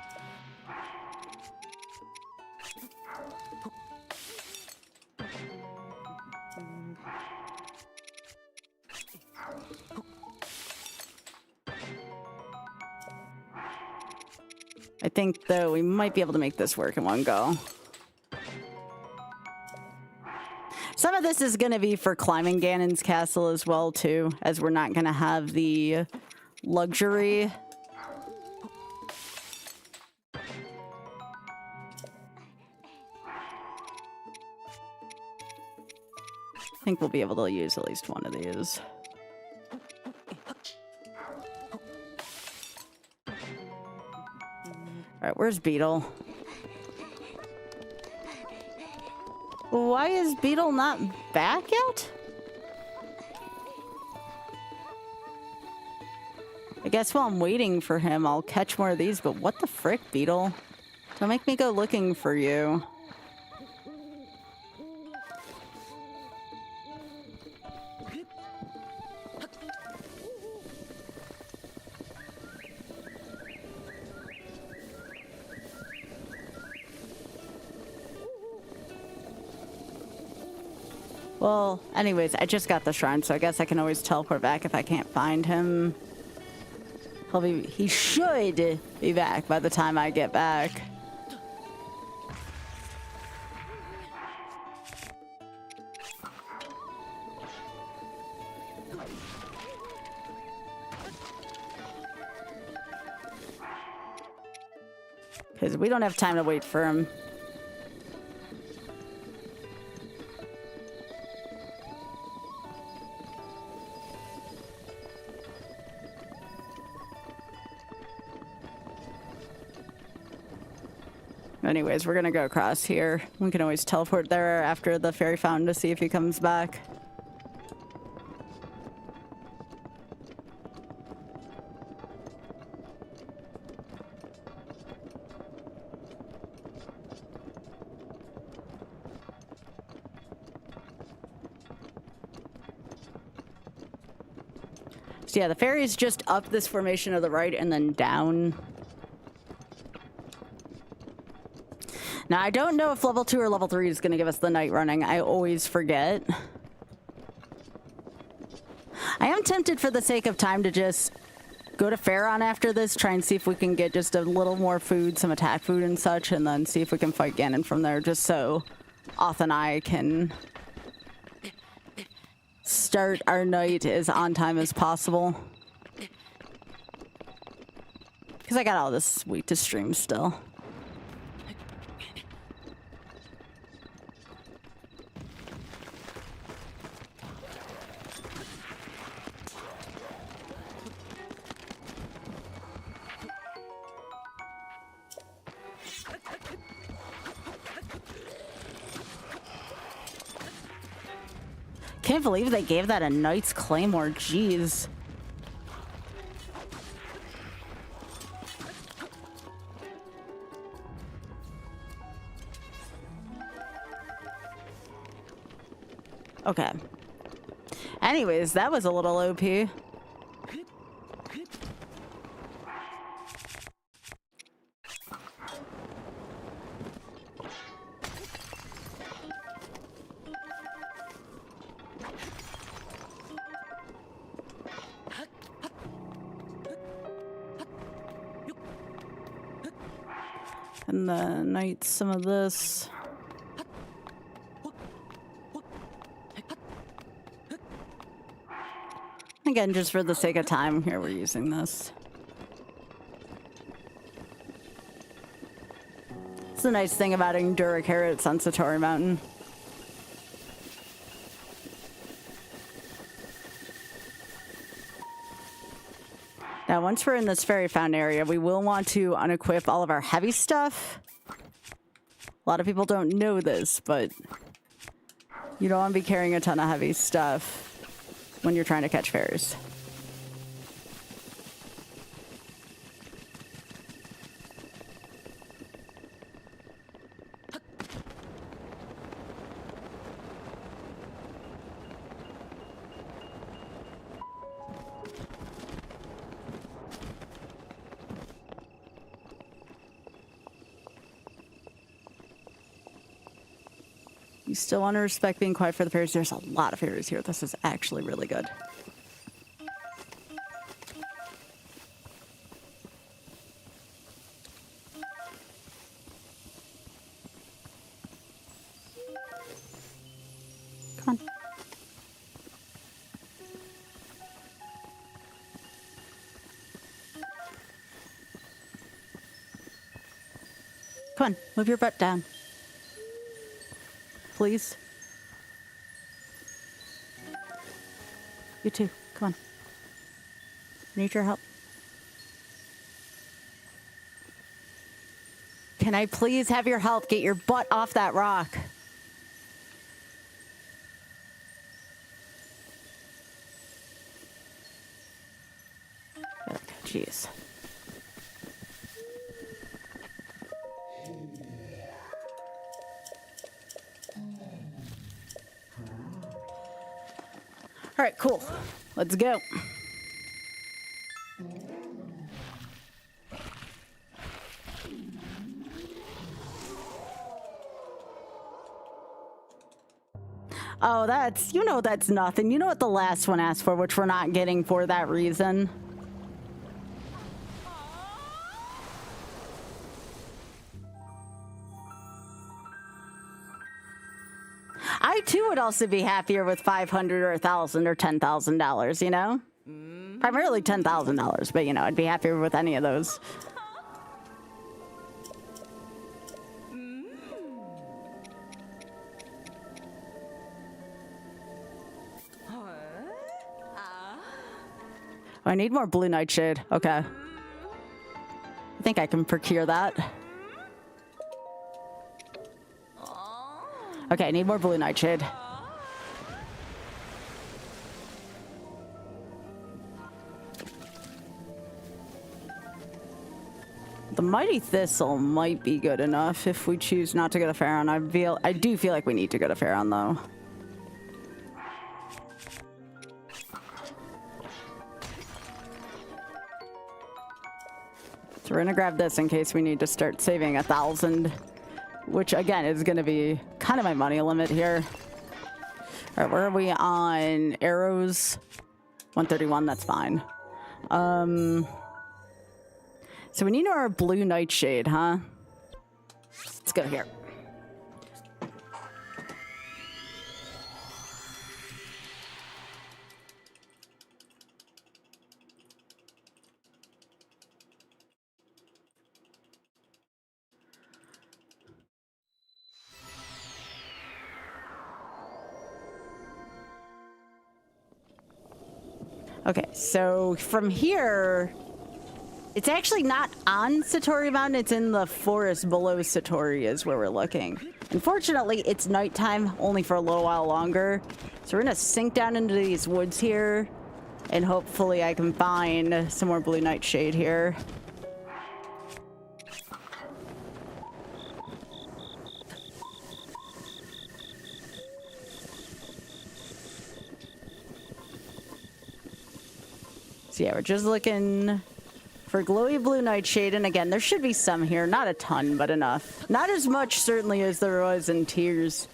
Speaker 2: I think, though, we might be able to make this work in one go.
Speaker 1: of this is going to be for climbing Ganon's castle as well, too, as we're not going to have the luxury. I think we'll be able to use at least one of these. Alright, where's Beetle? Why is Beetle not back yet? I guess while I'm waiting for him, I'll catch more of these, but what the frick, Beetle? Don't make me go looking for you. Well, anyways, I just got the shrine, so I guess I can always teleport back if I can't find him. He should be back by the time I get back. Because we don't have time to wait for him. Anyways, we're gonna go across here. We can always teleport there after the fairy fountain to see if he comes back. So yeah, the fairy's just up this formation of the right and then down. Now, I don't know if level 2 or level 3 is going to give us the night running. I always forget. I am tempted for the sake of time to just go to Pharaon after this, try and see if we can get just a little more food, some attack food and such, and then see if we can fight Ganon from there, just so Oth and I can start our night as on time as possible. Because I got all this wheat to stream still. Can't believe they gave that a Knight's Claymore, jeez. Okay. Anyways, that was a little OP. And then Knight some of this. Again, just for the sake of time, here we're using this. It's the nice thing about Endura Carrots on Satori Mountain. Now, once we're in this fairy fountain area, we will want to unequip all of our heavy stuff. A lot of people don't know this, but you don't want to be carrying a ton of heavy stuff when you're trying to catch fairies. You still want to respect being quiet for the fairies. There's a lot of fairies here. This is actually really good. Come Come on, move your butt down. Please. You too. Come on. Need your help. Can I please have your help? Get your butt off that rock. Jeez. All right, cool. Let's go. Oh, that's, you know, that's nothing. You know what the last one asked for, which we're not getting for that reason. I too would also be happier with $500 or $1,000 or $10,000, you know? Primarily $10,000, but you know, I'd be happier with any of those. I need more blue nightshade. Okay. I think I can procure that. Okay, I need more blue nightshade. The mighty thistle might be good enough if we choose not to go to Pharaon. I do feel like we need to go to Pharaon though. So we're gonna grab this in case we need to start saving 1,000, which again is gonna be kind of my money limit here. All right, where are we on arrows? 131, that's fine. So we need our blue nightshade, huh? Let's go here. Okay, so from here, it's actually not on Satori Mountain, it's in the forest below Satori is where we're looking. Unfortunately, it's nighttime, only for a little while longer. So we're gonna sink down into these woods here, and hopefully I can find some more blue nightshade here. So yeah, we're just looking for glowy blue nightshade, and again, there should be some here. Not a ton, but enough. Not as much, certainly, as there was in Tears.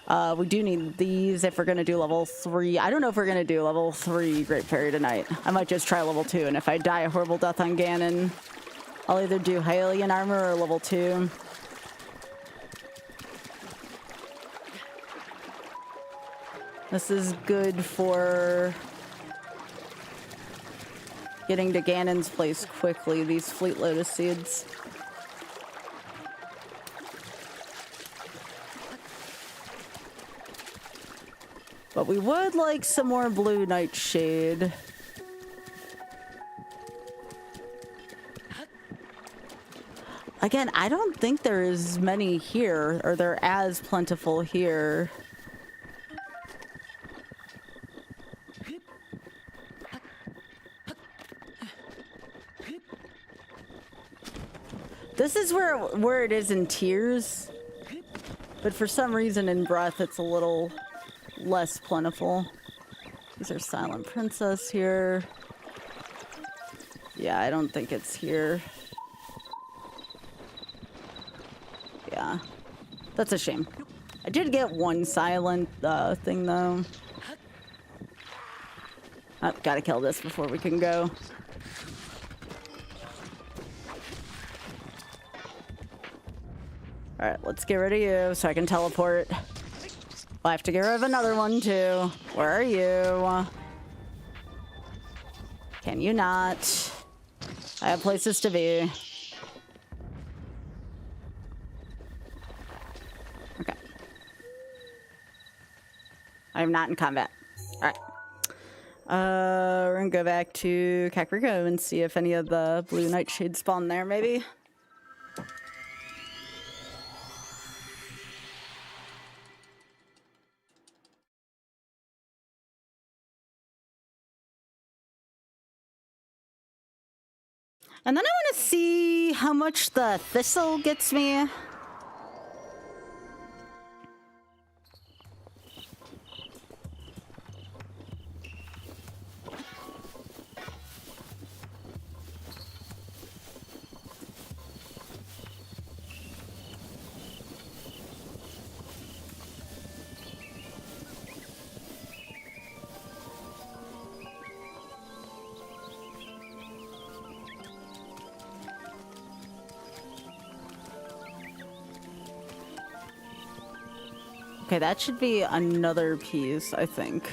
Speaker 1: We do need these if we're going to do level 3. I don't know if we're going to do level 3 Great Fairy tonight. I might just try level 2, and if I die a horrible death on Ganon, I'll either do Hylian armor or level 2. This is good for getting to Ganon's place quickly, these Fleet Lotus seeds. But we would like some more blue nightshade. Again, I don't think there is many here, or they're as plentiful here. This is where it is in Tears, but for some reason in Breath it's a little less plentiful. These are Silent Princess here. Yeah, I don't think it's here. Yeah, that's a shame. I did get one silent thing though. Oh, gotta kill this before we can go. Alright, let's get rid of you so I can teleport. I'll have to get rid of another one too. Where are you? Can you not? I have places to be. I'm not in combat. All right. We're gonna go back to Kakariko and see if any of the blue nightshades spawn there, maybe. And then I want to see how much the thistle gets me. Okay, that should be another piece, I think.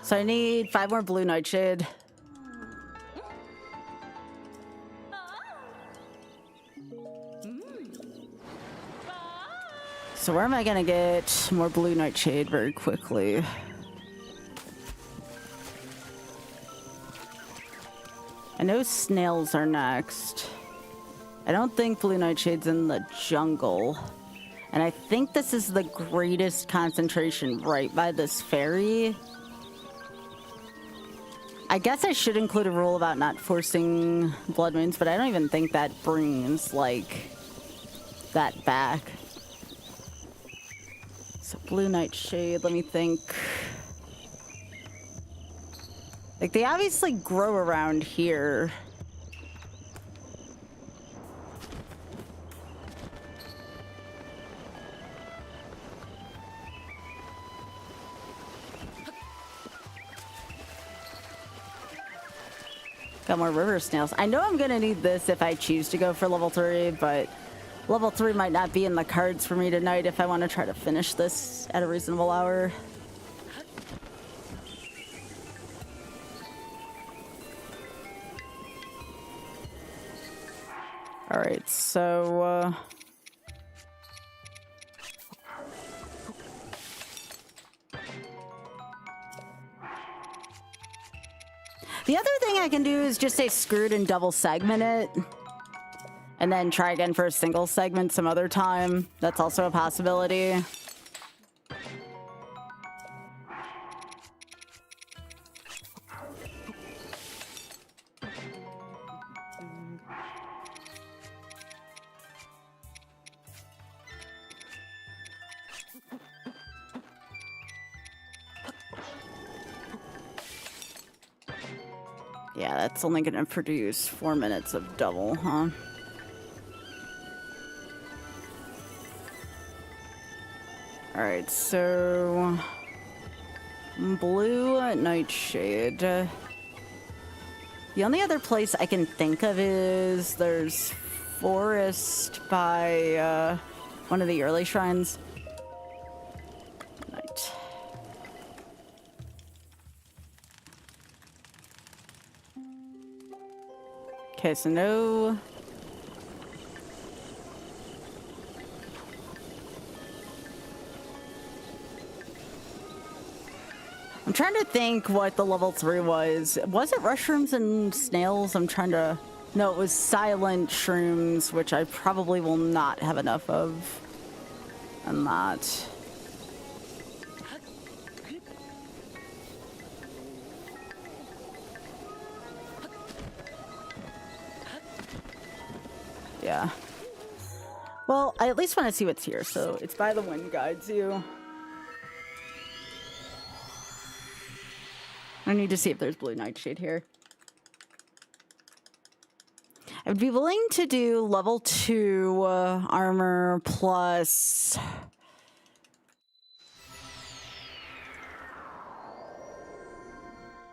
Speaker 1: So I need 5 more blue nightshade. So where am I gonna get more blue nightshade very quickly? I know snails are next. I don't think blue nightshade's in the jungle. And I think this is the greatest concentration right by this ferry. I guess I should include a rule about not forcing blood moons, but I don't even think that brings, like, that back. So blue nightshade, let me think. Like, they obviously grow around here. Got more river snails. I know I'm gonna need this if I choose to go for level 3, but level 3 might not be in the cards for me tonight if I want to try to finish this at a reasonable hour. Alright, so, the other thing I can do is just say screwed and double segment it. And then try again for a single segment some other time. That's also a possibility. Yeah, that's only gonna produce 4 minutes of double, huh? Alright, so blue nightshade. The only other place I can think of is there's forest by one of the early shrines. Right. Okay, so no. I'm trying to think what the level 3 was. Was it mushrooms and snails? I'm trying to... No, it was silent shrooms, which I probably will not have enough of. And that. Yeah. Well, I at least want to see what's here, so it's by the wind guides you. I need to see if there's blue nightshade here. I would be willing to do level 2 armor plus...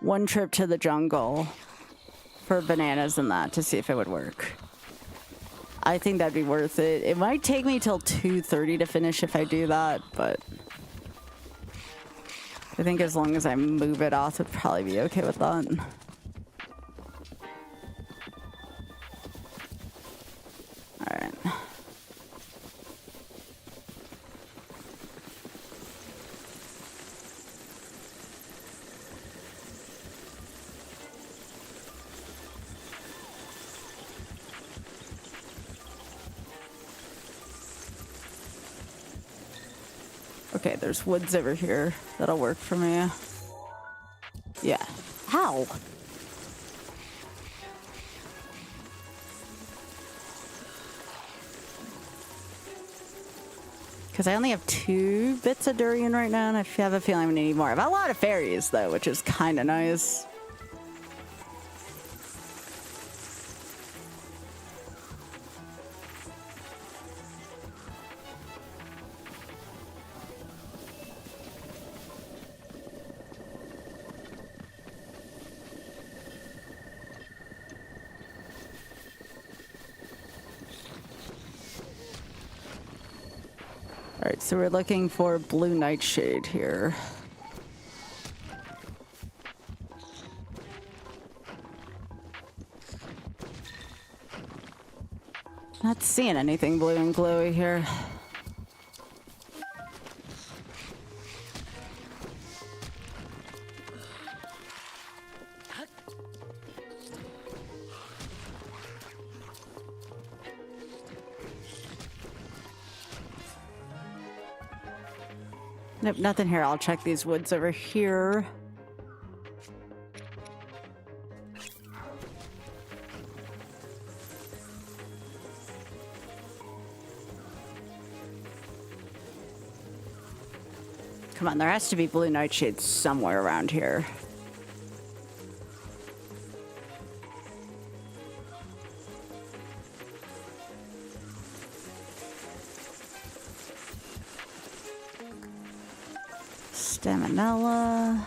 Speaker 1: one trip to the jungle for bananas and that to see if it would work. I think that'd be worth it. It might take me till 2:30 to finish if I do that, but I think as long as I move it off, it'd probably be okay with that.
Speaker 2: Okay, there's woods over here. That'll work for me. Yeah. How? Because I only have 2 bits of durian right now, and I have a feeling I'm gonna need more. I have a lot of fairies, though, which is kind of nice. Alright, so we're looking for blue nightshade here. Not seeing anything blue and glowy here. Nope, nothing here. I'll check these woods over here. Come on, there has to be blue nightshade somewhere around here. Staminella.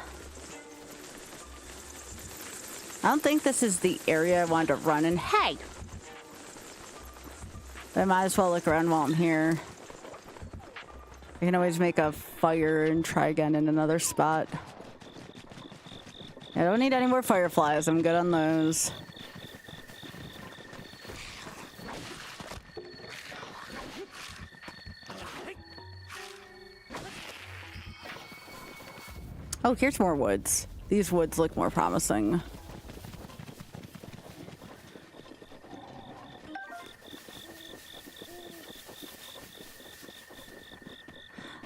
Speaker 2: I don't think this is the area I wanted to run in. Hey! But I might as well look around while I'm here. I can always make a fire and try again in another spot. I don't need any more fireflies. I'm good on those. Oh, here's more woods. These woods look more promising.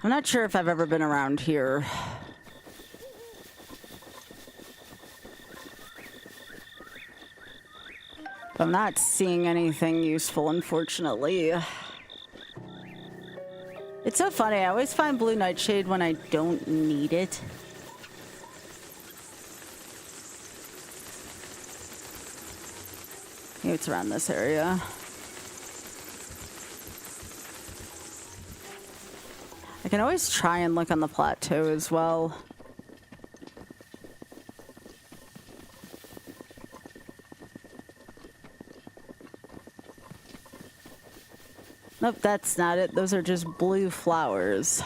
Speaker 2: I'm not sure if I've ever been around here. But I'm not seeing anything useful, unfortunately. It's so funny. I always find blue nightshade when I don't need it. Maybe it's around this area. I can always try and look on the plateau as well. Nope, that's not it. Those are just blue flowers.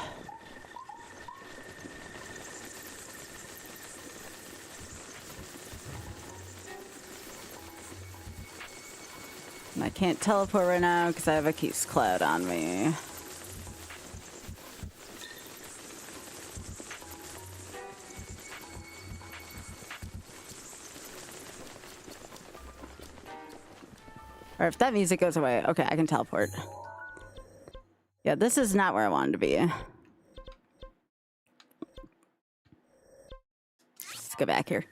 Speaker 2: And I can't teleport right now because I have a Keys Cloud on me. Or if that music goes away, okay, I can teleport. Yeah, this is not where I wanted to be. Let's go back here.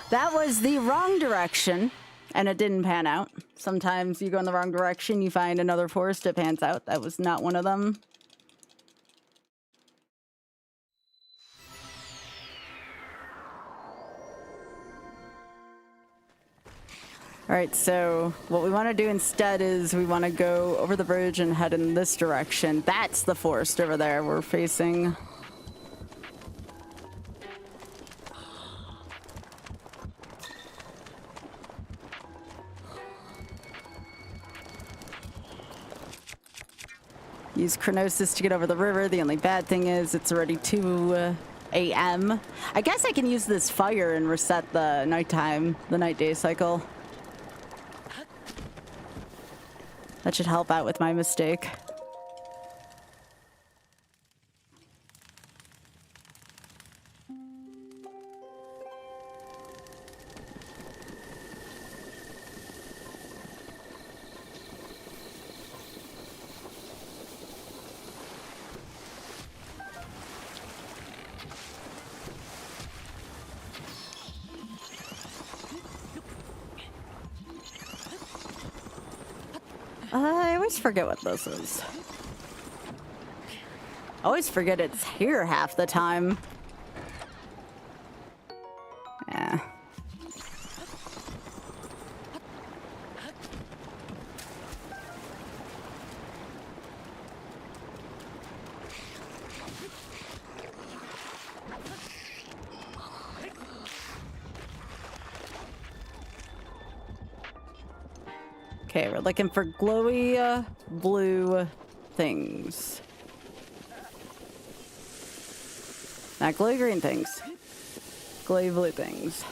Speaker 2: That was the wrong direction, and it didn't pan out. Sometimes you go in the wrong direction, you find another forest, it pans out. That was not one of them. Alright, so what we want to do instead is we want to go over the bridge and head in this direction. That's the forest over there we're facing. Use Chronosis to get over the river. The only bad thing is it's already 2 a.m. I guess I can use this fire and reset the nighttime, the night-day cycle. That should help out with my mistake. I always forget what this is. I always forget it's here half the time. Yeah. Okay, we're looking for glowy blue things. Not glowy green things. Glowy blue things.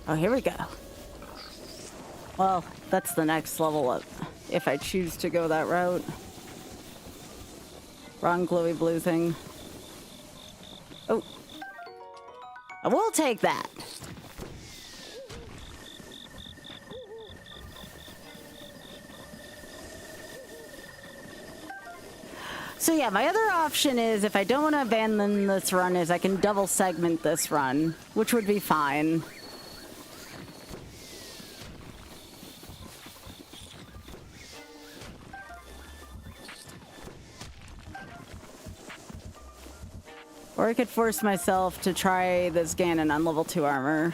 Speaker 2: Oh, here we go. Well, that's the next level up, if I choose to go that route. Wrong glowy blue thing. Oh. I will take that. So yeah, my other option is, if I don't want to abandon this run, is I can double segment this run, which would be fine. Or I could force myself to try this Ganon on level 2 armor.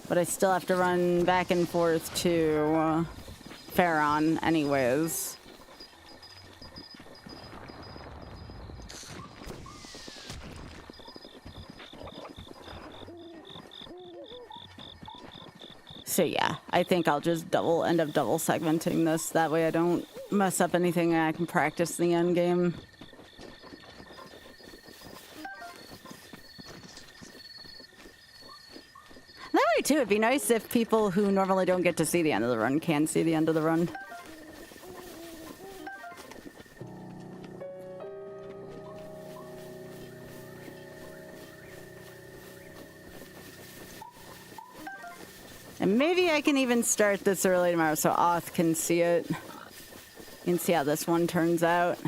Speaker 2: But I still have to run back and forth to Pharaon anyways. So yeah, I think I'll just end up double segmenting this. That way I don't mess up anything and I can practice the end game. That way too, it'd be nice if people who normally don't get to see the end of the run can see the end of the run. And maybe I can even start this early tomorrow so Oth can see it. You can see how this one turns out.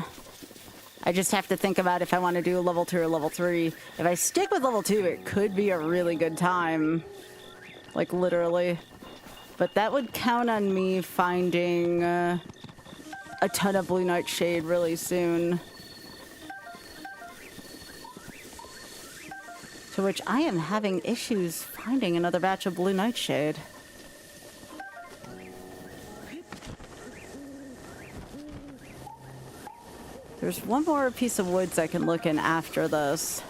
Speaker 2: I just have to think about if I want to do level 2 or level 3. If I stick with level 2, it could be a really good time. Like, literally. But that would count on me finding a ton of Blue Nightshade really soon. To which I am having issues finding another batch of Blue Nightshade. There's one more piece of woods I can look in after this.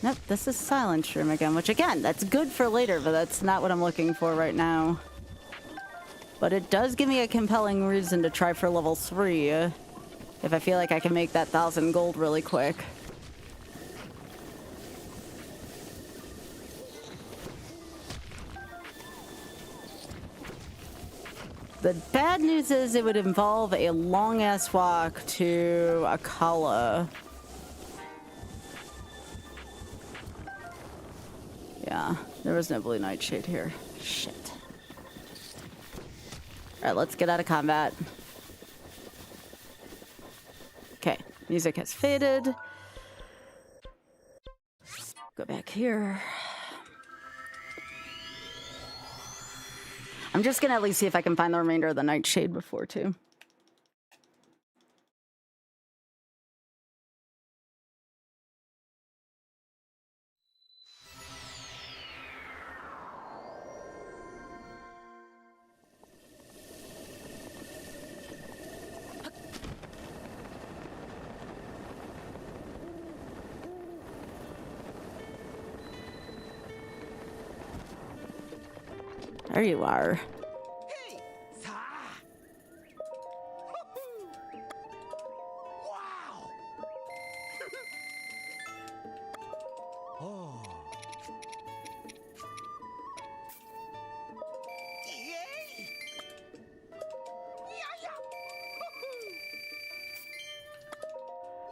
Speaker 2: Nope, this is Silent Shroom again, which again, that's good for later, but that's not what I'm looking for right now. But it does give me a compelling reason to try for level 3, if I feel like I can make that 1,000 gold really quick. The bad news is it would involve a long-ass walk to Akala. Yeah, there was no Blue Nightshade here. Shit. Alright, let's get out of combat. Okay, music has faded. Go back here. I'm just gonna at least see if I can find the remainder of the Nightshade before too. There you are.
Speaker 6: Hey! Sa! Wow! Oh. Yay! Yeah, yeah!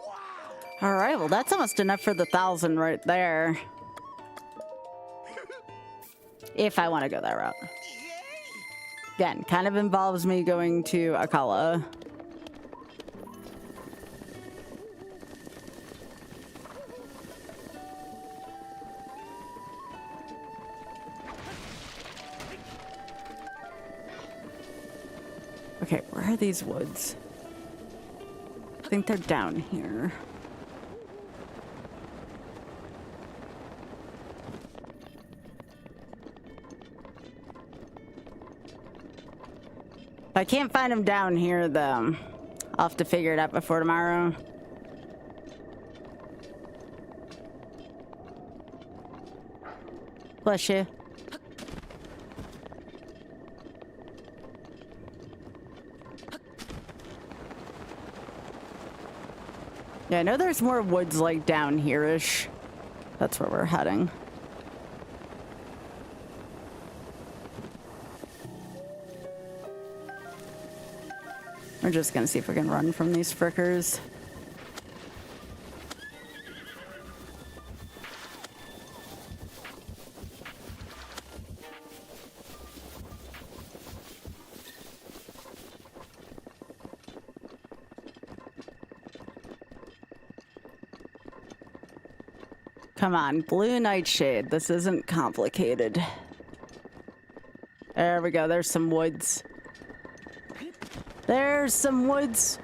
Speaker 6: Wow!
Speaker 2: All right, well, that's almost enough for the 1,000 right there.
Speaker 1: If I want to go that route. Again, kind of involves me going to Akala. Okay, where are these woods? I think they're down here. If I can't find them down here, though, I'll have to figure it out before tomorrow. Bless you. Yeah, I know there's more woods like down here-ish. That's where we're heading. We're just gonna see if we can run from these frickers. Come on, blue nightshade. This isn't complicated. There we go. There's some woods. There's some woods.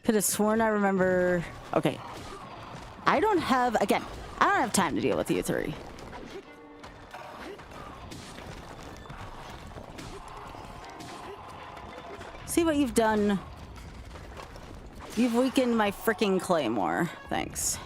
Speaker 1: Could have sworn I remember. Okay. I don't have time to deal with you three. See what you've done. You've weakened my freaking claymore. Thanks.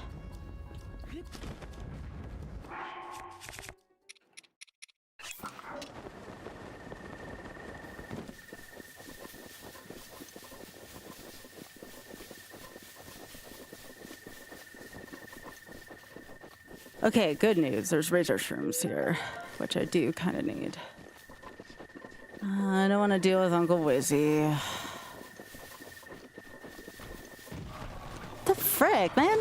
Speaker 1: Okay, good news. There's razor shrooms here, which I do kind of need. I don't want to deal with Uncle Wizzy. The frick, man?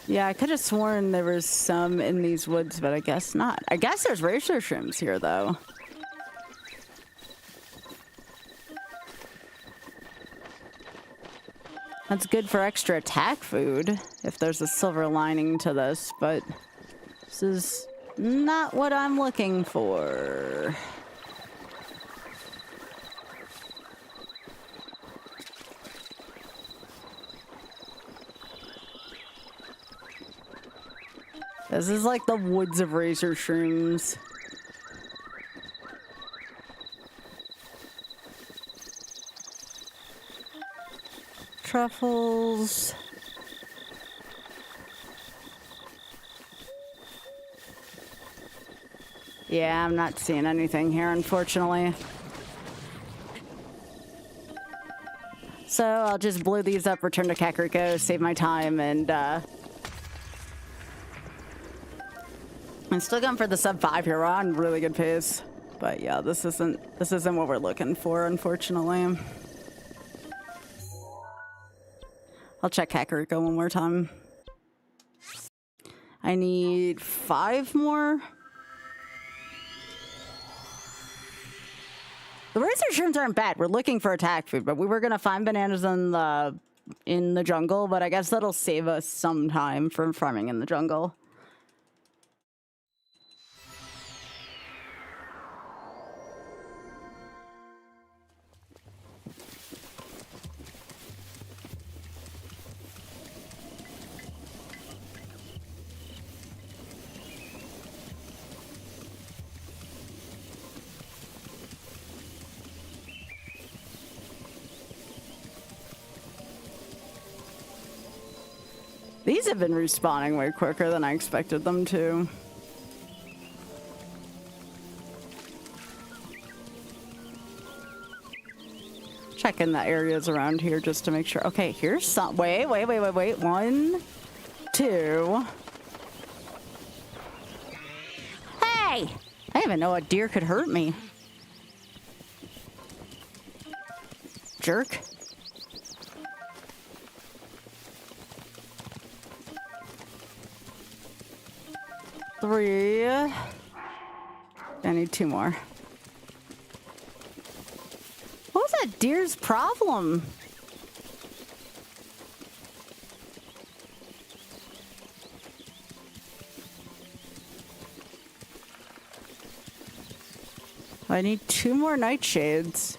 Speaker 1: Yeah, I could have sworn there was some in these woods, but I guess not. I guess there's razor shrooms here, though. That's good for extra attack food, if there's a silver lining to this, but this is not what I'm looking for. This is like the woods of razor shrooms. Truffles. Yeah, I'm not seeing anything here, unfortunately. So I'll just blow these up, return to Kakariko, save my time, and I'm still going for the sub-5 here. We're on really good pace. But yeah, this isn't what we're looking for, unfortunately. I'll check Kakariko one more time. I need 5 more. The razor shrooms aren't bad. We're looking for attack food, but we were gonna find bananas in the jungle, but I guess that'll save us some time from farming in the jungle. These have been respawning way quicker than I expected them to.
Speaker 2: checking the areas around here just to make sure. Okay, here's some. Wait. 1, 2. Hey! I didn't even know a deer could hurt me. Jerk. Three. I need 2 more. What was that deer's problem? I need 2 more nightshades.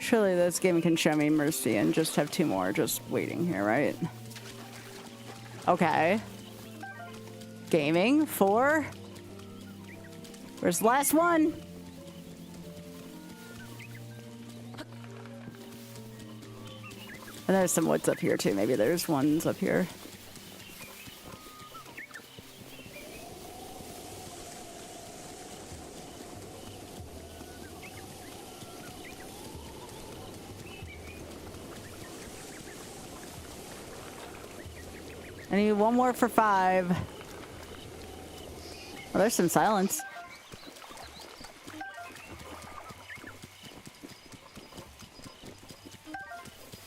Speaker 2: Surely this game can show me mercy and just have 2 more just waiting here, right? Okay. Gaming. 4. Where's the last one? And there's some woods up here too. Maybe there's ones up here. I need 1 more for 5. Well, there's some silence.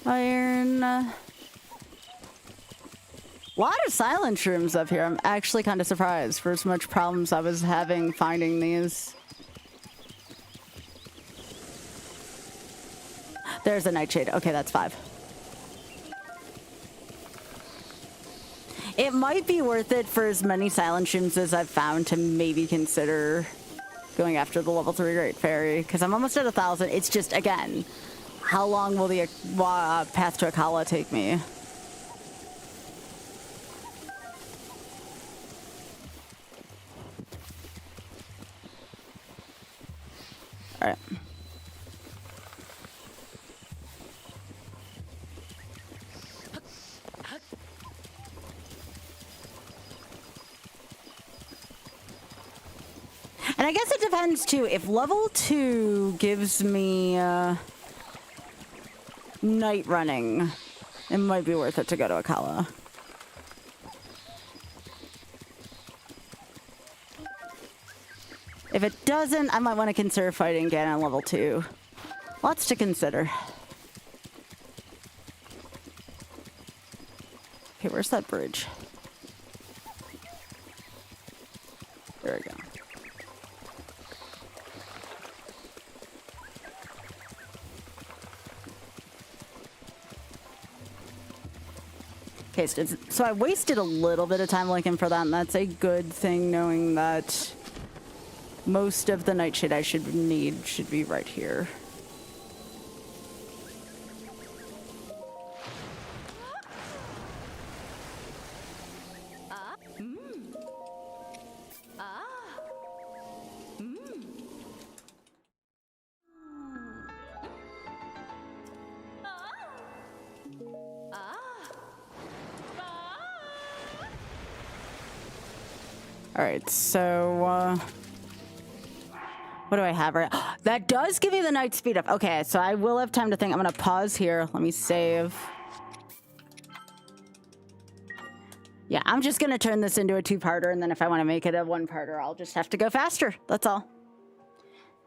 Speaker 2: Iron. A lot of silence rooms up here. I'm actually kind of surprised for as much problems I was having finding these. There's a nightshade. Okay, that's 5. It might be worth it for as many silent rooms as I've found to maybe consider going after the level 3 Great Fairy, because I'm almost at 1,000. It's just, again, how long will the path to Akala take me? All right. And I guess it depends too. If level 2 gives me night running, it might be worth it to go to Akala. If it doesn't, I might want to consider fighting again on level 2. Lots to consider. Okay, where's that bridge? There we go. Okay, so I wasted a little bit of time looking for that, and that's a good thing, knowing that most of the nightshade I should need should be right here. All right, so what do I have right? That does give you the night speed up. Okay, so I will have time to think. I'm gonna pause here. Let me save. Yeah, I'm just gonna turn this into a 2-parter, and then if I want to make it a 1-parter, I'll just have to go faster. That's all.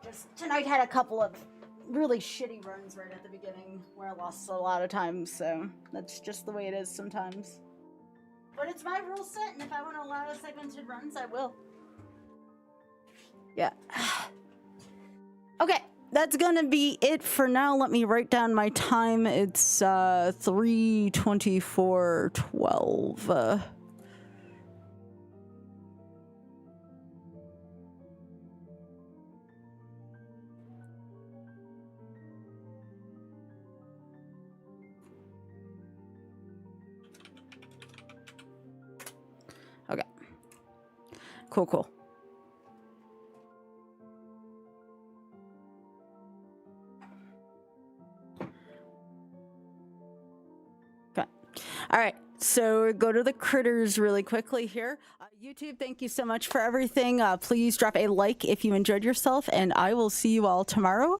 Speaker 2: Just tonight had a couple of really shitty runs right at the beginning where I lost a lot of time, so that's just the way it is sometimes. But it's my rule set, and if I want to allow segmented runs, I will. Yeah. Okay, that's gonna be it for now. Let me write down my time. It's 3:24:12. Okay. Cool. Okay. All right. So go to the critters really quickly here.
Speaker 1: YouTube, thank you so much for everything. Please drop a like if you enjoyed yourself, and I will see you all tomorrow.